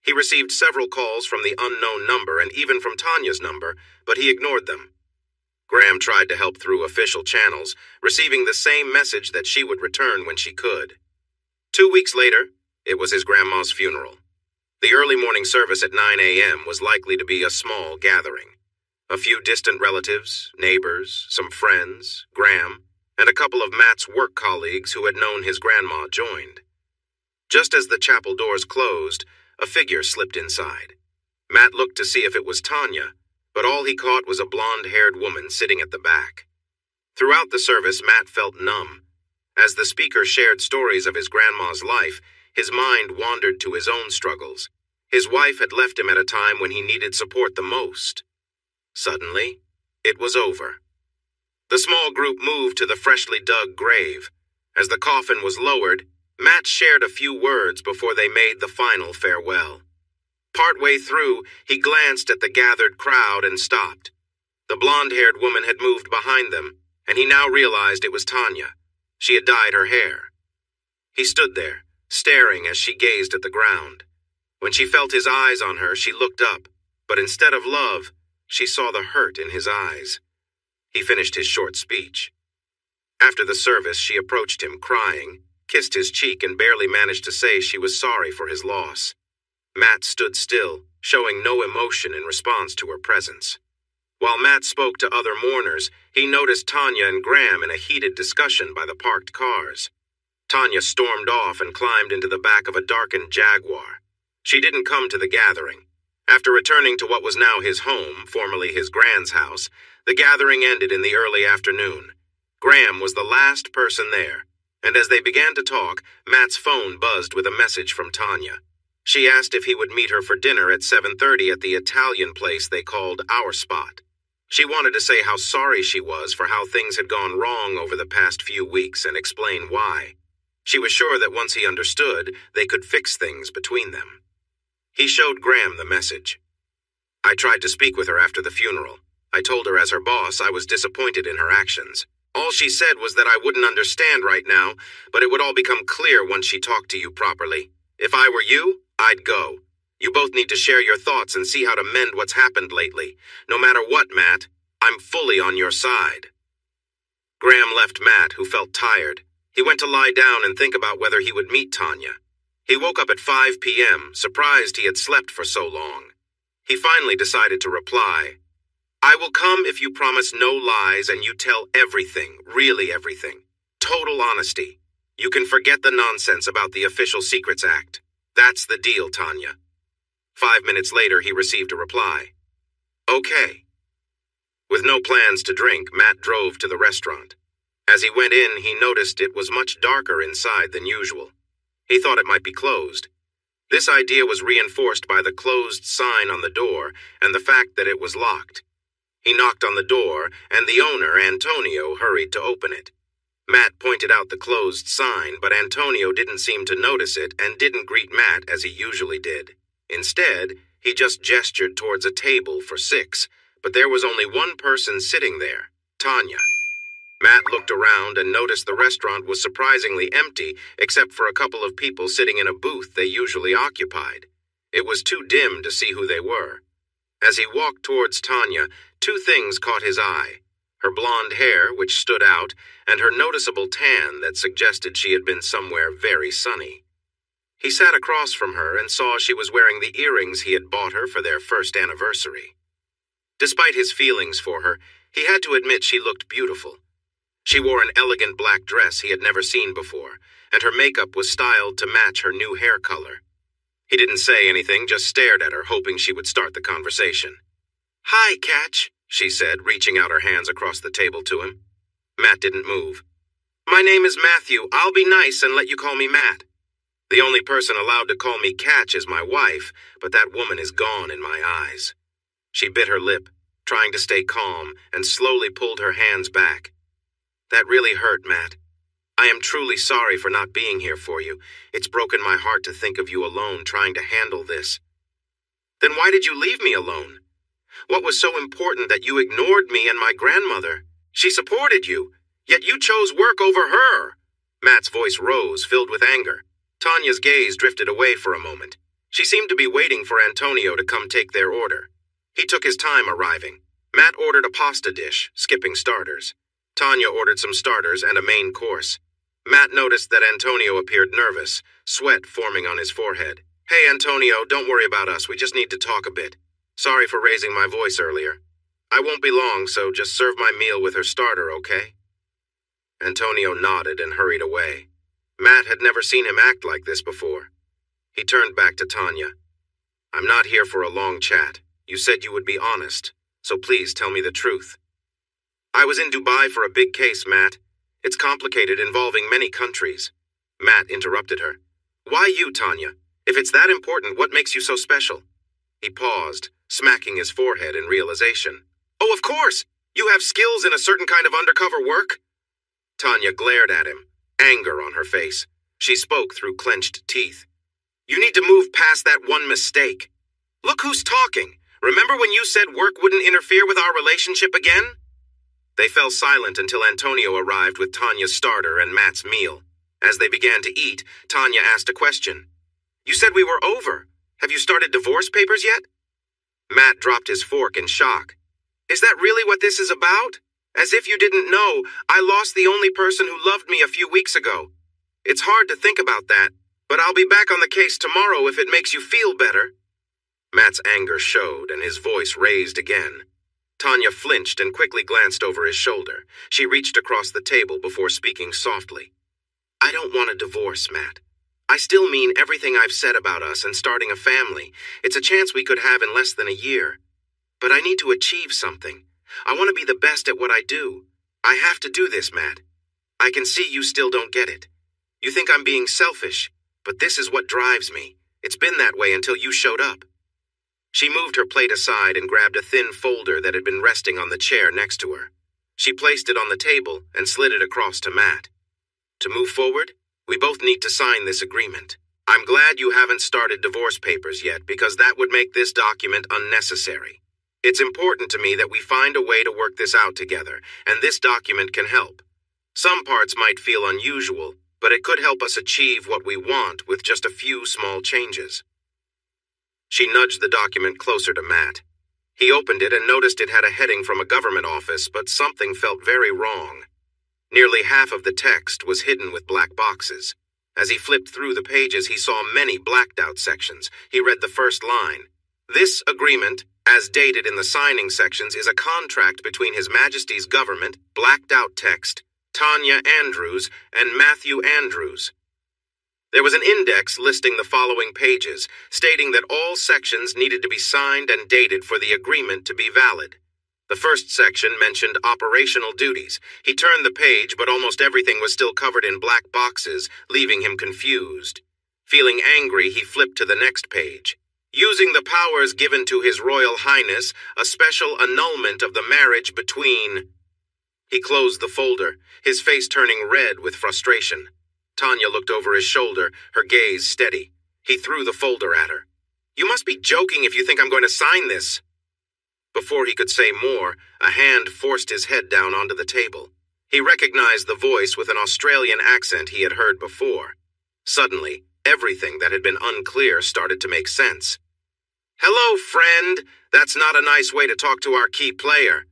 He received several calls from the unknown number and even from Tanya's number, but he ignored them. Graham tried to help through official channels, receiving the same message that she would return when she could. 2 weeks later, it was his grandma's funeral. The early morning service at 9 a.m. was likely to be a small gathering. A few distant relatives, neighbors, some friends, Graham, and a couple of Matt's work colleagues who had known his grandma joined. Just as the chapel doors closed, a figure slipped inside. Matt looked to see if it was Tanya, but all he caught was a blonde-haired woman sitting at the back. Throughout the service, Matt felt numb. As the speaker shared stories of his grandma's life, his mind wandered to his own struggles. His wife had left him at a time when he needed support the most. Suddenly, it was over. The small group moved to the freshly dug grave. As the coffin was lowered, Matt shared a few words before they made the final farewell. Partway through, he glanced at the gathered crowd and stopped. The blonde-haired woman had moved behind them, and he now realized it was Tanya. She had dyed her hair. He stood there, staring as she gazed at the ground. When she felt his eyes on her, she looked up, but instead of love, she saw the hurt in his eyes. He finished his short speech. After the service, she approached him, crying, kissed his cheek, and barely managed to say she was sorry for his loss. Matt stood still, showing no emotion in response to her presence. While Matt spoke to other mourners, he noticed Tanya and Graham in a heated discussion by the parked cars. Tanya stormed off and climbed into the back of a darkened Jaguar. She didn't come to the gathering. After returning to what was now his home, formerly his grand's house, the gathering ended in the early afternoon. Graham was the last person there, and as they began to talk, Matt's phone buzzed with a message from Tanya. She asked if he would meet her for dinner at 7:30 at the Italian place they called Our Spot. She wanted to say how sorry she was for how things had gone wrong over the past few weeks and explain why. She was sure that once he understood, they could fix things between them. He showed Graham the message. I tried to speak with her after the funeral. I told her as her boss I was disappointed in her actions. All she said was that I wouldn't understand right now, but it would all become clear once she talked to you properly. If I were you, I'd go. You both need to share your thoughts and see how to mend what's happened lately. No matter what, Matt, I'm fully on your side. Graham left Matt, who felt tired. He went to lie down and think about whether he would meet Tanya. He woke up at 5 p.m., surprised he had slept for so long. He finally decided to reply, I will come if you promise no lies and you tell everything, really everything. Total honesty. You can forget the nonsense about the Official Secrets Act. That's the deal, Tanya. 5 minutes later, he received a reply. Okay. With no plans to drink, Matt drove to the restaurant. As he went in, he noticed it was much darker inside than usual. He thought it might be closed. This idea was reinforced by the closed sign on the door and the fact that it was locked. He knocked on the door, and the owner, Antonio, hurried to open it. Matt pointed out the closed sign, but Antonio didn't seem to notice it and didn't greet Matt as he usually did. Instead, he just gestured towards a table for 6, but there was only one person sitting there, Tanya. Matt looked around and noticed the restaurant was surprisingly empty, except for a couple of people sitting in a booth they usually occupied. It was too dim to see who they were. As he walked towards Tanya, 2 things caught his eye: her blonde hair, which stood out, and her noticeable tan that suggested she had been somewhere very sunny. He sat across from her and saw she was wearing the earrings he had bought her for their first anniversary. Despite his feelings for her, he had to admit she looked beautiful. She wore an elegant black dress he had never seen before, and her makeup was styled to match her new hair color. He didn't say anything, just stared at her, hoping she would start the conversation. Hi, Catch, she said, reaching out her hands across the table to him. Matt didn't move. My name is Matthew. I'll be nice and let you call me Matt. The only person allowed to call me Catch is my wife, but that woman is gone in my eyes. She bit her lip, trying to stay calm, and slowly pulled her hands back. That really hurt, Matt. I am truly sorry for not being here for you. It's broken my heart to think of you alone trying to handle this. Then why did you leave me alone? What was so important that you ignored me and my grandmother? She supported you, yet you chose work over her. Matt's voice rose, filled with anger. Tanya's gaze drifted away for a moment. She seemed to be waiting for Antonio to come take their order. He took his time arriving. Matt ordered a pasta dish, skipping starters. Tanya ordered some starters and a main course. Matt noticed that Antonio appeared nervous, sweat forming on his forehead. Hey, Antonio, don't worry about us. We just need to talk a bit. Sorry for raising my voice earlier. I won't be long, so just serve my meal with her starter, okay? Antonio nodded and hurried away. Matt had never seen him act like this before. He turned back to Tanya. I'm not here for a long chat. You said you would be honest, so please tell me the truth. I was in Dubai for a big case, Matt. It's complicated, involving many countries. Matt interrupted her. Why you, Tanya? If it's that important, what makes you so special? He paused, smacking his forehead in realization. Oh, of course! You have skills in a certain kind of undercover work? Tanya glared at him, anger on her face. She spoke through clenched teeth. You need to move past that one mistake. Look who's talking. Remember when you said work wouldn't interfere with our relationship again? They fell silent until Antonio arrived with Tanya's starter and Matt's meal. As they began to eat, Tanya asked a question. You said we were over. Have you started divorce papers yet? Matt dropped his fork in shock. Is that really what this is about? As if you didn't know, I lost the only person who loved me a few weeks ago. It's hard to think about that, but I'll be back on the case tomorrow if it makes you feel better. Matt's anger showed, and his voice raised again. Tanya flinched and quickly glanced over his shoulder. She reached across the table before speaking softly. I don't want a divorce, Matt. I still mean everything I've said about us and starting a family. It's a chance we could have in less than a year. But I need to achieve something. I want to be the best at what I do. I have to do this, Matt. I can see you still don't get it. You think I'm being selfish, but this is what drives me. It's been that way until you showed up. She moved her plate aside and grabbed a thin folder that had been resting on the chair next to her. She placed it on the table and slid it across to Matt. To move forward, We both need to sign this agreement. I'm glad you haven't started divorce papers yet because that would make this document unnecessary. It's important to me that we find a way to work this out together, and this document can help. Some parts might feel unusual, but it could help us achieve what we want with just a few small changes. She nudged the document closer to Matt. He opened it and noticed it had a heading from a government office, but something felt very wrong. Nearly half of the text was hidden with black boxes. As he flipped through the pages, he saw many blacked-out sections. He read the first line. This agreement, as dated in the signing sections, is a contract between His Majesty's government, blacked-out text, Tanya Andrews, and Matthew Andrews. There was an index listing the following pages, stating that all sections needed to be signed and dated for the agreement to be valid. The first section mentioned operational duties. He turned the page, but almost everything was still covered in black boxes, leaving him confused. Feeling angry, he flipped to the next page. Using the powers given to His Royal Highness, a special annulment of the marriage between... He closed the folder, his face turning red with frustration. Tanya looked over his shoulder, her gaze steady. He threw the folder at her. You must be joking if you think I'm going to sign this. Before he could say more, a hand forced his head down onto the table. He recognized the voice with an Australian accent he had heard before. Suddenly, everything that had been unclear started to make sense. Hello, friend. That's not a nice way to talk to our key player.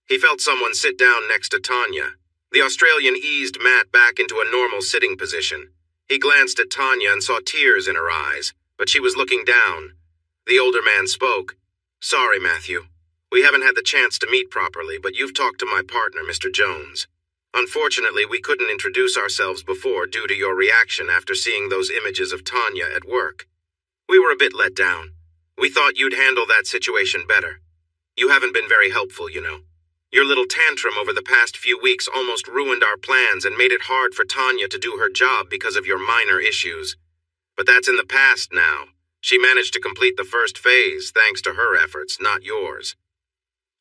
He felt someone sit down next to Tanya. The Australian eased Matt back into a normal sitting position. He glanced at Tanya and saw tears in her eyes, but she was looking down. The older man spoke. Sorry, Matthew. We haven't had the chance to meet properly, but you've talked to my partner, Mr. Jones. Unfortunately, we couldn't introduce ourselves before due to your reaction after seeing those images of Tanya at work. We were a bit let down. We thought you'd handle that situation better. You haven't been very helpful, you know. Your little tantrum over the past few weeks almost ruined our plans and made it hard for Tanya to do her job because of your minor issues. But that's in the past now. She managed to complete the first phase thanks to her efforts, not yours.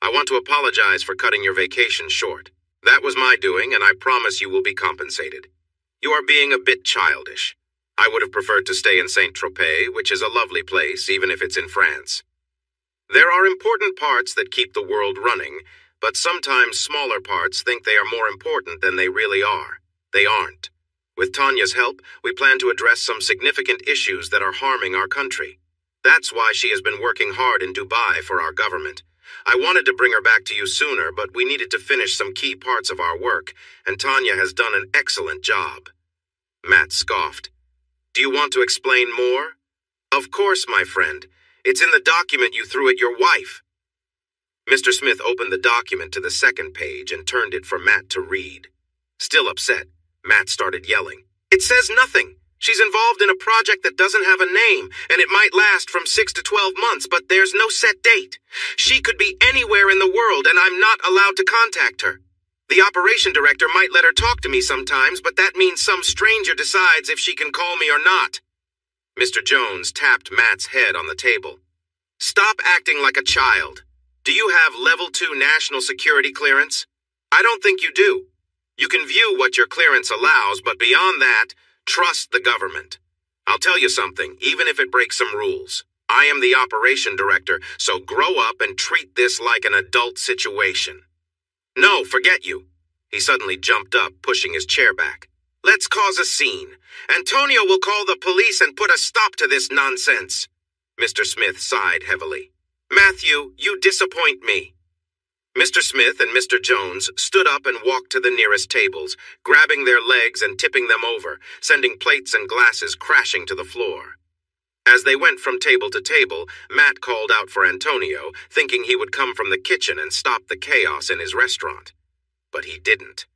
I want to apologize for cutting your vacation short. That was my doing, and I promise you will be compensated. You are being a bit childish. I would have preferred to stay in Saint-Tropez, which is a lovely place, even if it's in France. There are important parts that keep the world running, but sometimes smaller parts think they are more important than they really are. They aren't. With Tanya's help, we plan to address some significant issues that are harming our country. That's why she has been working hard in Dubai for our government. I wanted to bring her back to you sooner, but we needed to finish some key parts of our work, and Tanya has done an excellent job. Matt scoffed. Do you want to explain more? Of course, my friend. It's in the document you threw at your wife. Mr. Smith opened the document to the second page and turned it for Matt to read. Still upset, Matt started yelling. It says nothing. She's involved in a project that doesn't have a name, and it might last from 6 to 12 months, but there's no set date. She could be anywhere in the world, and I'm not allowed to contact her. The operation director might let her talk to me sometimes, but that means some stranger decides if she can call me or not. Mr. Jones tapped Matt's head on the table. Stop acting like a child. Do you have level 2 national security clearance? I don't think you do. You can view what your clearance allows, but beyond that, trust the government. I'll tell you something, even if it breaks some rules. I am the operation director, so grow up and treat this like an adult situation. No, forget you. He suddenly jumped up, pushing his chair back. Let's cause a scene. Antonio will call the police and put a stop to this nonsense. Mr. Smith sighed heavily. Matthew, you disappoint me. Mr. Smith and Mr. Jones stood up and walked to the nearest tables, grabbing their legs and tipping them over, sending plates and glasses crashing to the floor. As they went from table to table, Matt called out for Antonio, thinking he would come from the kitchen and stop the chaos in his restaurant. But he didn't.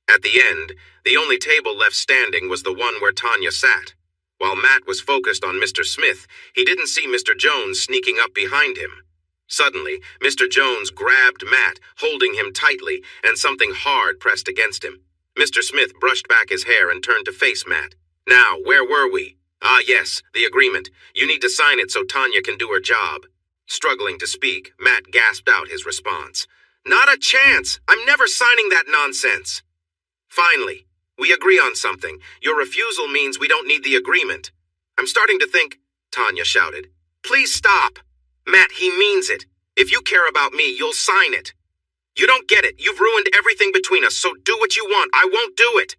At the end, the only table left standing was the one where Tanya sat. While Matt was focused on Mr. Smith, he didn't see Mr. Jones sneaking up behind him. Suddenly, Mr. Jones grabbed Matt, holding him tightly, and something hard pressed against him. Mr. Smith brushed back his hair and turned to face Matt. Now, where were we? Ah, yes, the agreement. You need to sign it so Tanya can do her job. Struggling to speak, Matt gasped out his response. Not a chance! I'm never signing that nonsense! Finally, We agree on something. Your refusal means we don't need the agreement. I'm starting to think, Tanya shouted. Please stop. Matt, he means it. If you care about me, you'll sign it. You don't get it. You've ruined everything between us, so do what you want. I won't do it.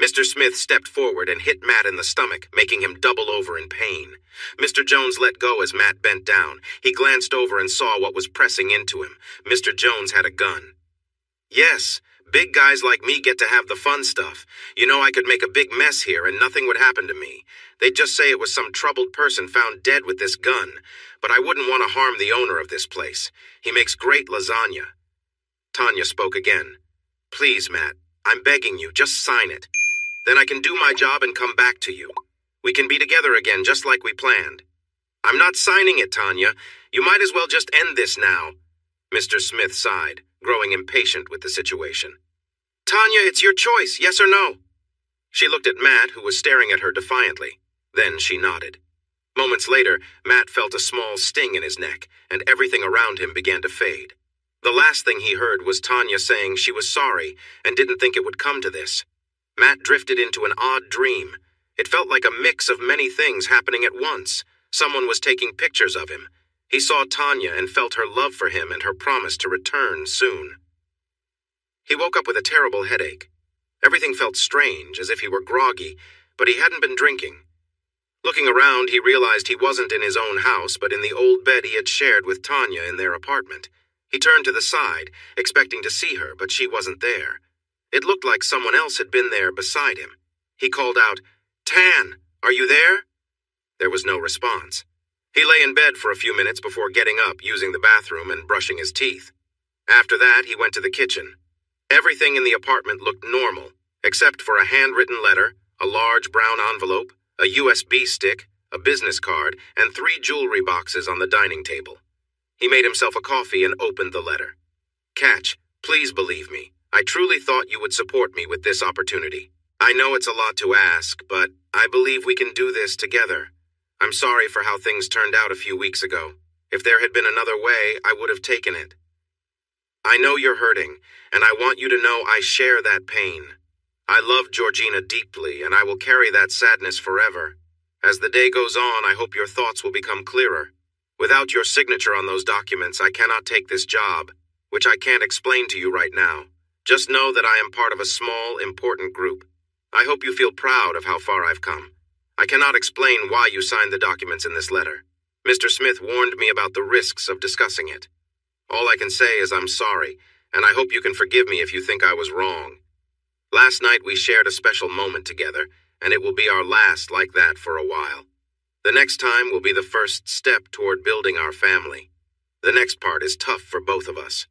Mr. Smith stepped forward and hit Matt in the stomach, making him double over in pain. Mr. Jones let go as Matt bent down. He glanced over and saw what was pressing into him. Mr. Jones had a gun. Yes, big guys like me get to have the fun stuff. You know, I could make a big mess here and nothing would happen to me. They'd just say it was some troubled person found dead with this gun. But I wouldn't want to harm the owner of this place. He makes great lasagna. Tanya spoke again. Please, Matt, I'm begging you, just sign it. Then I can do my job and come back to you. We can be together again just like we planned. I'm not signing it, Tanya. You might as well just end this now. Mr. Smith sighed, growing impatient with the situation. Tanya, it's your choice, yes or no? She looked at Matt, who was staring at her defiantly. Then she nodded. Moments later, Matt felt a small sting in his neck, and everything around him began to fade. The last thing he heard was Tanya saying she was sorry and didn't think it would come to this. Matt drifted into an odd dream. It felt like a mix of many things happening at once. Someone was taking pictures of him. He saw Tanya and felt her love for him and her promise to return soon. He woke up with a terrible headache. Everything felt strange, as if he were groggy, but he hadn't been drinking. Looking around, he realized he wasn't in his own house, but in the old bed he had shared with Tanya in their apartment. He turned to the side, expecting to see her, but she wasn't there. It looked like someone else had been there beside him. He called out, Tan, are you there? There was no response. He lay in bed for a few minutes before getting up, using the bathroom and brushing his teeth. After that, he went to the kitchen. Everything in the apartment looked normal, except for a handwritten letter, a large brown envelope, a USB stick, a business card, and 3 jewelry boxes on the dining table. He made himself a coffee and opened the letter. Catch, please believe me. I truly thought you would support me with this opportunity. I know it's a lot to ask, but I believe we can do this together. I'm sorry for how things turned out a few weeks ago. If there had been another way, I would have taken it. I know you're hurting, and I want you to know I share that pain. I love Georgina deeply, and I will carry that sadness forever. As the day goes on, I hope your thoughts will become clearer. Without your signature on those documents, I cannot take this job, which I can't explain to you right now. Just know that I am part of a small, important group. I hope you feel proud of how far I've come. I cannot explain why you signed the documents in this letter. Mr. Smith warned me about the risks of discussing it. All I can say is I'm sorry, and I hope you can forgive me if you think I was wrong. Last night we shared a special moment together, and it will be our last like that for a while. The next time will be the first step toward building our family. The next part is tough for both of us.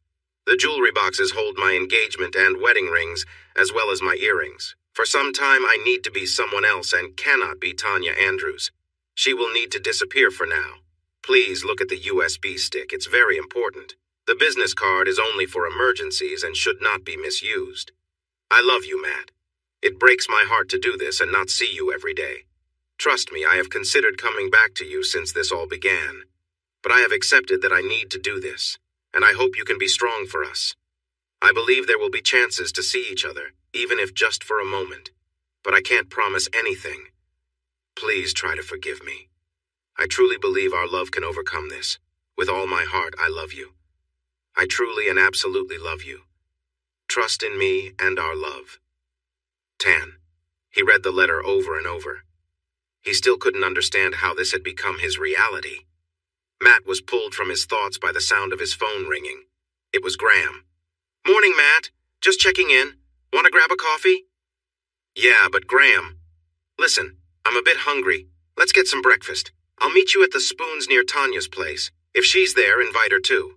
The jewelry boxes hold my engagement and wedding rings, as well as my earrings. For some time I need to be someone else and cannot be Tanya Andrews. She will need to disappear for now. Please look at the USB stick, it's very important. The business card is only for emergencies and should not be misused. I love you, Matt. It breaks my heart to do this and not see you every day. Trust me, I have considered coming back to you since this all began. But I have accepted that I need to do this, and I hope you can be strong for us. I believe there will be chances to see each other, even if just for a moment. But I can't promise anything. Please try to forgive me. I truly believe our love can overcome this. With all my heart, I love you. I truly and absolutely love you. Trust in me and our love. Tan. He read the letter over and over. He still couldn't understand how this had become his reality. Matt was pulled from his thoughts by the sound of his phone ringing. It was Graham. Morning, Matt. Just checking in. Want to grab a coffee? Yeah, but Graham. Listen, I'm a bit hungry. Let's get some breakfast. I'll meet you at the Spoons near Tanya's place. If she's there, invite her too.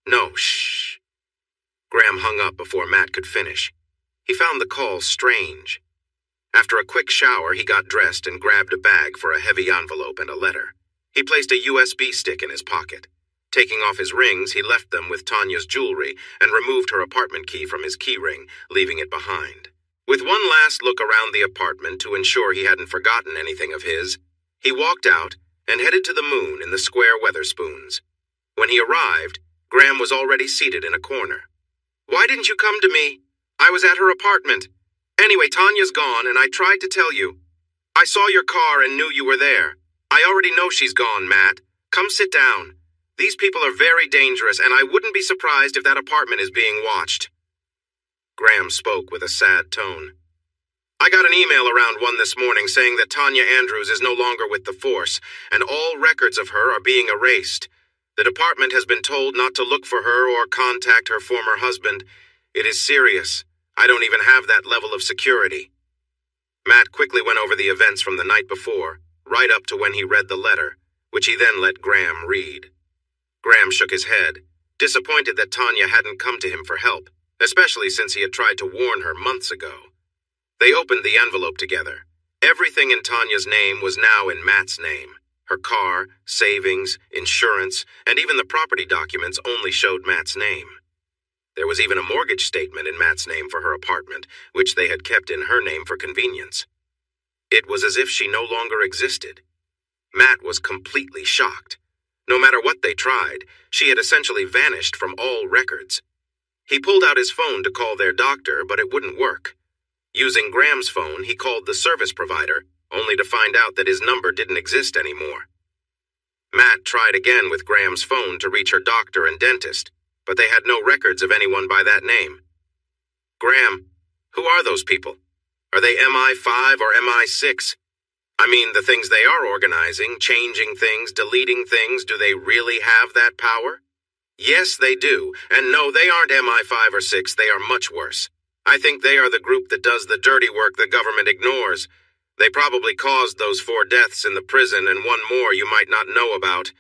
No, shh. Graham hung up before Matt could finish. He found the call strange. After a quick shower, he got dressed and grabbed a bag for a heavy envelope and a letter. He placed a USB stick in his pocket. Taking off his rings, he left them with Tanya's jewelry and removed her apartment key from his key ring, leaving it behind. With one last look around the apartment to ensure he hadn't forgotten anything of his, he walked out and headed to the Moon in the Square Weatherspoons. When he arrived, Graham was already seated in a corner. Why didn't you come to me? I was at her apartment. Anyway, Tanya's gone, and I tried to tell you. I saw your car and knew you were there. I already know she's gone, Matt. Come sit down. These people are very dangerous, and I wouldn't be surprised if that apartment is being watched. Graham spoke with a sad tone. I got an email around 1 this morning saying that Tanya Andrews is no longer with the force, and all records of her are being erased. The department has been told not to look for her or contact her former husband. It is serious. I don't even have that level of security. Matt quickly went over the events from the night before, right up to when he read the letter, which he then let Graham read. Graham shook his head, disappointed that Tanya hadn't come to him for help, especially since he had tried to warn her months ago. They opened the envelope together. Everything in Tanya's name was now in Matt's name. Her car, savings, insurance, and even the property documents only showed Matt's name. There was even a mortgage statement in Matt's name for her apartment, which they had kept in her name for convenience. It was as if she no longer existed. Matt was completely shocked. No matter what they tried, she had essentially vanished from all records. He pulled out his phone to call their doctor, but it wouldn't work. Using Graham's phone, he called the service provider, only to find out that his number didn't exist anymore. Matt tried again with Graham's phone to reach her doctor and dentist, but they had no records of anyone by that name. Graham, who are those people? Are they MI5 or MI6? I mean, the things they are organizing, changing things, deleting things, do they really have that power? Yes, they do, and no, they aren't MI5 or 6, they are much worse. I think they are the group that does the dirty work the government ignores. They probably caused those 4 deaths in the prison and 1 more you might not know about.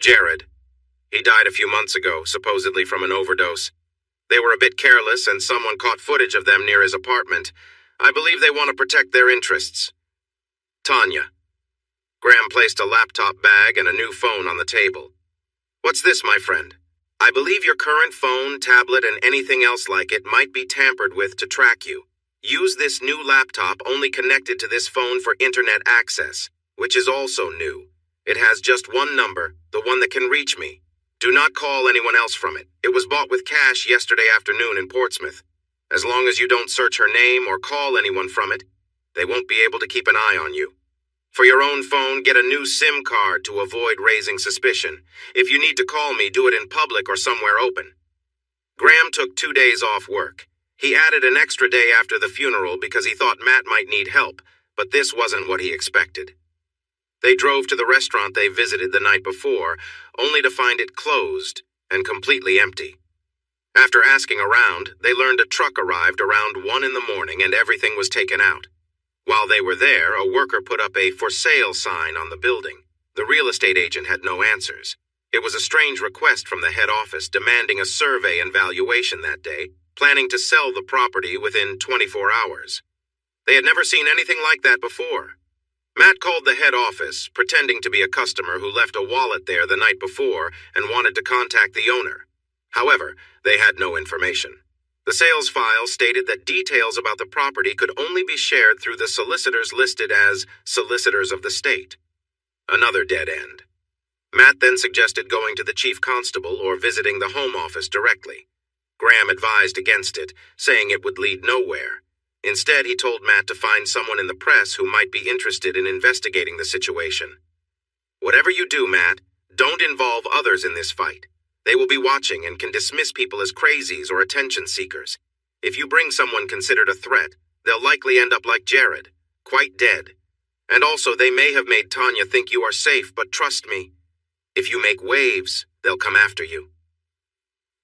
Jared. He died a few months ago, supposedly from an overdose. They were a bit careless and someone caught footage of them near his apartment. I believe they want to protect their interests. Tanya. Graham placed a laptop bag and a new phone on the table. What's this, my friend? I believe your current phone, tablet, and anything else like it might be tampered with to track you. Use this new laptop only connected to this phone for internet access, which is also new. It has just 1 number, the one that can reach me. Do not call anyone else from it. It was bought with cash yesterday afternoon in Portsmouth. As long as you don't search her name or call anyone from it, they won't be able to keep an eye on you. For your own phone, get a new SIM card to avoid raising suspicion. If you need to call me, do it in public or somewhere open. Graham took 2 days off work. He added an extra day after the funeral because he thought Matt might need help, but this wasn't what he expected. They drove to the restaurant they visited the night before, only to find it closed and completely empty. After asking around, they learned a truck arrived around 1 in the morning and everything was taken out. While they were there, a worker put up a "for sale" sign on the building. The real estate agent had no answers. It was a strange request from the head office demanding a survey and valuation that day, planning to sell the property within 24 hours. They had never seen anything like that before. Matt called the head office, pretending to be a customer who left a wallet there the night before and wanted to contact the owner. However, they had no information. The sales file stated that details about the property could only be shared through the solicitors listed as solicitors of the state. Another dead end. Matt then suggested going to the chief constable or visiting the home office directly. Graham advised against it, saying it would lead nowhere. Instead, he told Matt to find someone in the press who might be interested in investigating the situation. Whatever you do, Matt, don't involve others in this fight. They will be watching and can dismiss people as crazies or attention seekers. If you bring someone considered a threat, they'll likely end up like Jared, quite dead. And also, they may have made Tanya think you are safe, but trust me, if you make waves, they'll come after you.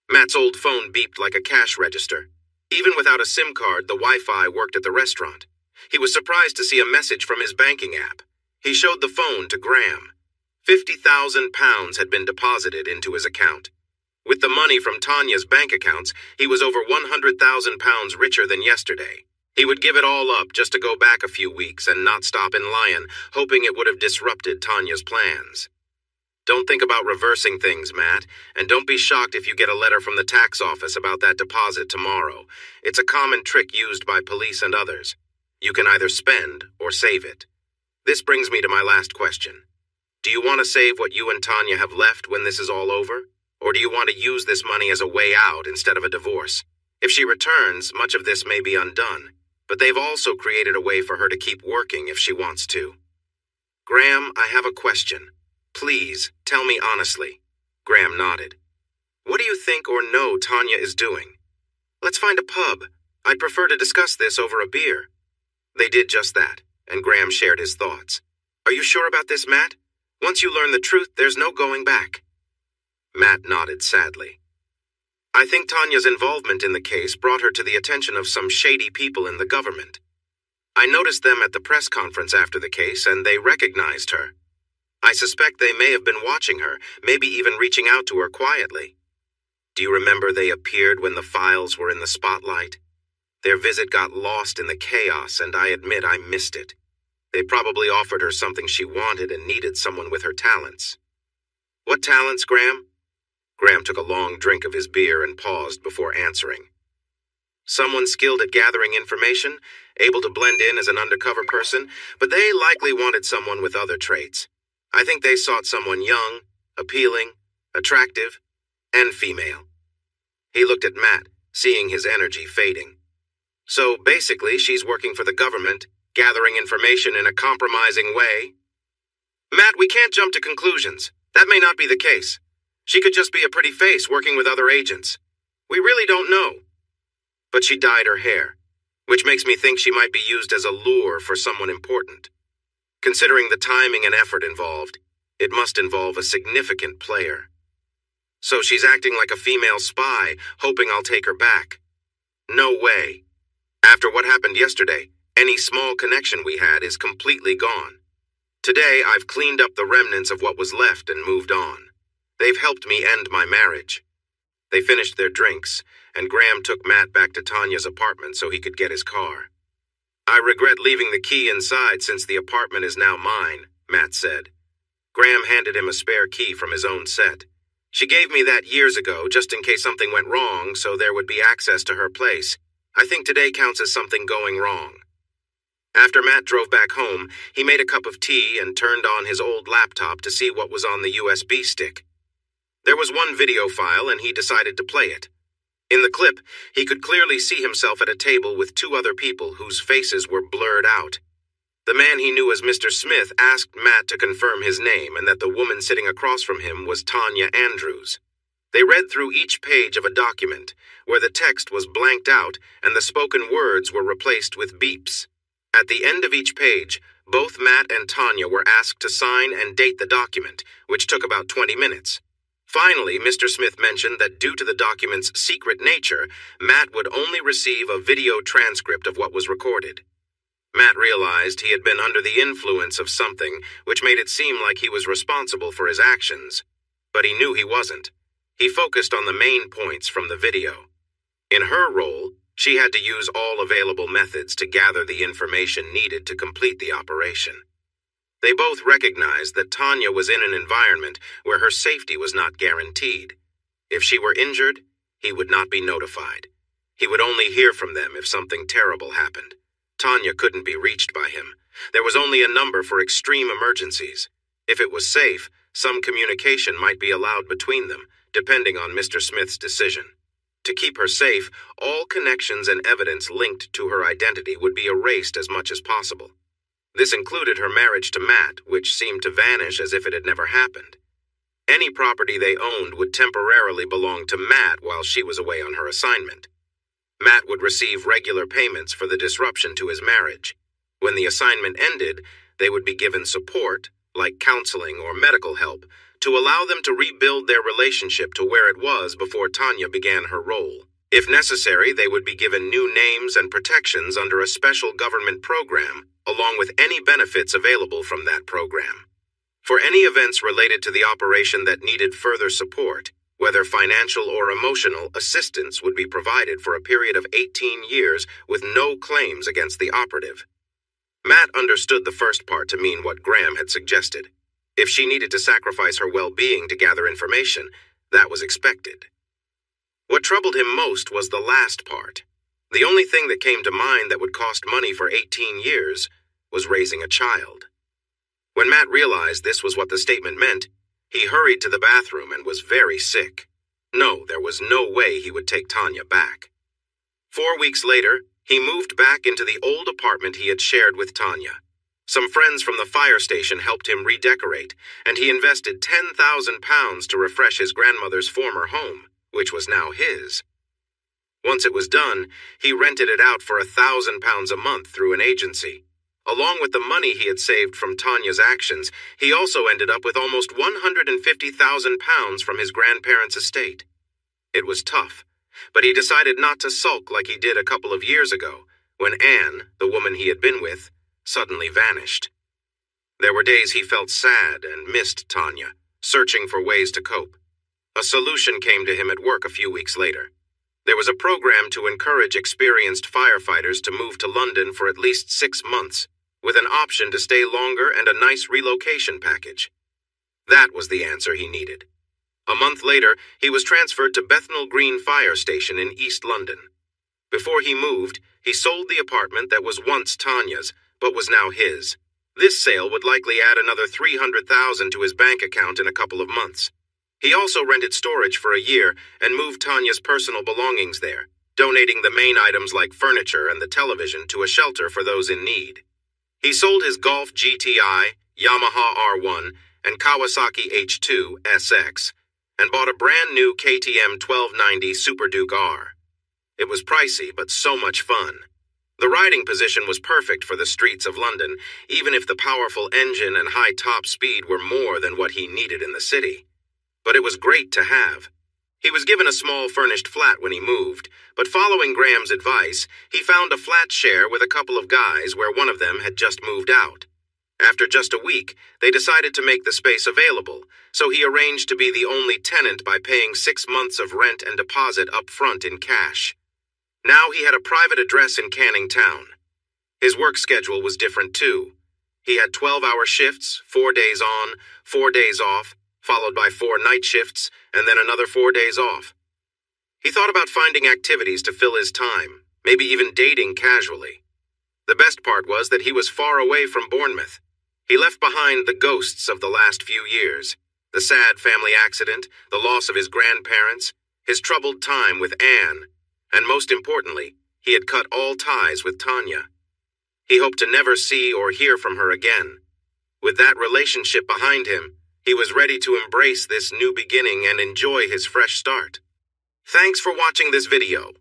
Matt's old phone beeped like a cash register. Even without a SIM card, the Wi-Fi worked at the restaurant. He was surprised to see a message from his banking app. He showed the phone to Graham. £50,000 had been deposited into his account. With the money from Tanya's bank accounts, he was over £100,000 richer than yesterday. He would give it all up just to go back a few weeks and not stop in Lyon, hoping it would have disrupted Tanya's plans. Don't think about reversing things, Matt, and don't be shocked if you get a letter from the tax office about that deposit tomorrow. It's a common trick used by police and others. You can either spend or save it. This brings me to my last question. Do you want to save what you and Tanya have left when this is all over? Or do you want to use this money as a way out instead of a divorce? If she returns, much of this may be undone. but they've also created a way for her to keep working if she wants to. Graham, I have a question. Please, tell me honestly. Graham nodded. What do you think or know Tanya is doing? Let's find a pub. I'd prefer to discuss this over a beer. They did just that, and Graham shared his thoughts. Are you sure about this, Matt? Once you learn the truth, there's no going back. Matt nodded sadly. I think Tanya's involvement in the case brought her to the attention of some shady people in the government. I noticed them at the press conference after the case, and they recognized her. I suspect they may have been watching her, maybe even reaching out to her quietly. Do you remember they appeared when the files were in the spotlight? Their visit got lost in the chaos, and I admit I missed it. They probably offered her something she wanted and needed someone with her talents. What talents, Graham? Graham took a long drink of his beer and paused before answering. Someone skilled at gathering information, able to blend in as an undercover person, but they likely wanted someone with other traits. I think they sought someone young, appealing, attractive, and female. He looked at Matt, seeing his energy fading. So basically, she's working for the government, gathering information in a compromising way. Matt, we can't jump to conclusions. That may not be the case. She could just be a pretty face working with other agents. We really don't know. But she dyed her hair, which makes me think she might be used as a lure for someone important. Considering the timing and effort involved, it must involve a significant player. So she's acting like a female spy, hoping I'll take her back. No way. After what happened yesterday, any small connection we had is completely gone. Today, I've cleaned up the remnants of what was left and moved on. They've helped me end my marriage. They finished their drinks, and Graham took Matt back to Tanya's apartment so he could get his car. I regret leaving the key inside since the apartment is now mine, Matt said. Graham handed him a spare key from his own set. She gave me that years ago just in case something went wrong so there would be access to her place. I think today counts as something going wrong. After Matt drove back home, he made a cup of tea and turned on his old laptop to see what was on the USB stick. There was one video file and he decided to play it. In the clip, he could clearly see himself at a table with two other people whose faces were blurred out. The man he knew as Mr. Smith asked Matt to confirm his name and that the woman sitting across from him was Tanya Andrews. They read through each page of a document, where the text was blanked out and the spoken words were replaced with beeps. At the end of each page, both Matt and Tanya were asked to sign and date the document, which took about 20 minutes. Finally, Mr. Smith mentioned that due to the document's secret nature, Matt would only receive a video transcript of what was recorded. Matt realized he had been under the influence of something, which made it seem like he was responsible for his actions. But he knew he wasn't. He focused on the main points from the video. In her role, she had to use all available methods to gather the information needed to complete the operation. They both recognized that Tanya was in an environment where her safety was not guaranteed. If she were injured, he would not be notified. He would only hear from them if something terrible happened. Tanya couldn't be reached by him. There was only a number for extreme emergencies. If it was safe, some communication might be allowed between them, depending on Mr. Smith's decision. To keep her safe, all connections and evidence linked to her identity would be erased as much as possible. This included her marriage to Matt, which seemed to vanish as if it had never happened. Any property they owned would temporarily belong to Matt while she was away on her assignment. Matt would receive regular payments for the disruption to his marriage. When the assignment ended, they would be given support, like counseling or medical help, to allow them to rebuild their relationship to where it was before Tanya began her role. If necessary, they would be given new names and protections under a special government program, along with any benefits available from that program. For any events related to the operation that needed further support, whether financial or emotional, assistance would be provided for a period of 18 years with no claims against the operative. Matt understood the first part to mean what Graham had suggested. If she needed to sacrifice her well-being to gather information, that was expected. What troubled him most was the last part. The only thing that came to mind that would cost money for 18 years was raising a child. When Matt realized this was what the statement meant, he hurried to the bathroom and was very sick. No, there was no way he would take Tanya back. 4 weeks later, He moved back into the old apartment he had shared with Tanya. Some friends from the fire station helped him redecorate, and he invested £10,000 to refresh his grandmother's former home, which was now his. Once it was done, he rented it out for £1,000 a month through an agency. Along with the money he had saved from Tanya's actions, he also ended up with almost £150,000 from his grandparents' estate. It was tough, but he decided not to sulk like he did a couple of years ago, when Anne, the woman he had been with, suddenly vanished. There were days he felt sad and missed Tanya, searching for ways to cope. A solution came to him at work a few weeks later. There was a program to encourage experienced firefighters to move to London for at least 6 months, with an option to stay longer and a nice relocation package. That was the answer he needed. A month later, he was transferred to Bethnal Green Fire Station in East London. Before he moved, he sold the apartment that was once Tanya's, but was now his. This sale would likely add another $300,000 to his bank account in a couple of months. He also rented storage for a year and moved Tanya's personal belongings there, donating the main items like furniture and the television to a shelter for those in need. He sold his Golf GTI, Yamaha R1, and Kawasaki H2 SX, and bought a brand new KTM 1290 Super Duke R. It was pricey, but so much fun. The riding position was perfect for the streets of London, even if the powerful engine and high top speed were more than what he needed in the city. But it was great to have. He was given a small furnished flat when he moved, but following Graham's advice, he found a flat share with a couple of guys where one of them had just moved out. After just a week, they decided to make the space available, so he arranged to be the only tenant by paying 6 months of rent and deposit up front in cash. Now he had a private address in Canning Town. His work schedule was different too. He had 12-hour shifts, 4 days on, 4 days off, followed by 4 night shifts, and then another 4 days off. He thought about finding activities to fill his time, maybe even dating casually. The best part was that he was far away from Bournemouth. He left behind the ghosts of the last few years, the sad family accident, the loss of his grandparents, his troubled time with Anne, and most importantly, he had cut all ties with Tanya. He hoped to never see or hear from her again. With that relationship behind him, he was ready to embrace this new beginning and enjoy his fresh start. Thanks for watching this video.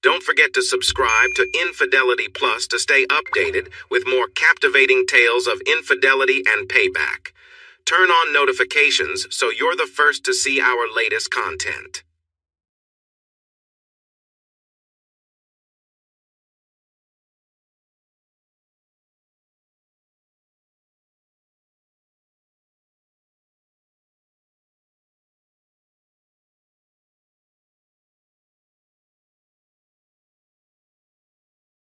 Don't forget to subscribe to Infidelity Plus to stay updated with more captivating tales of infidelity and payback. Turn on notifications so you're the first to see our latest content.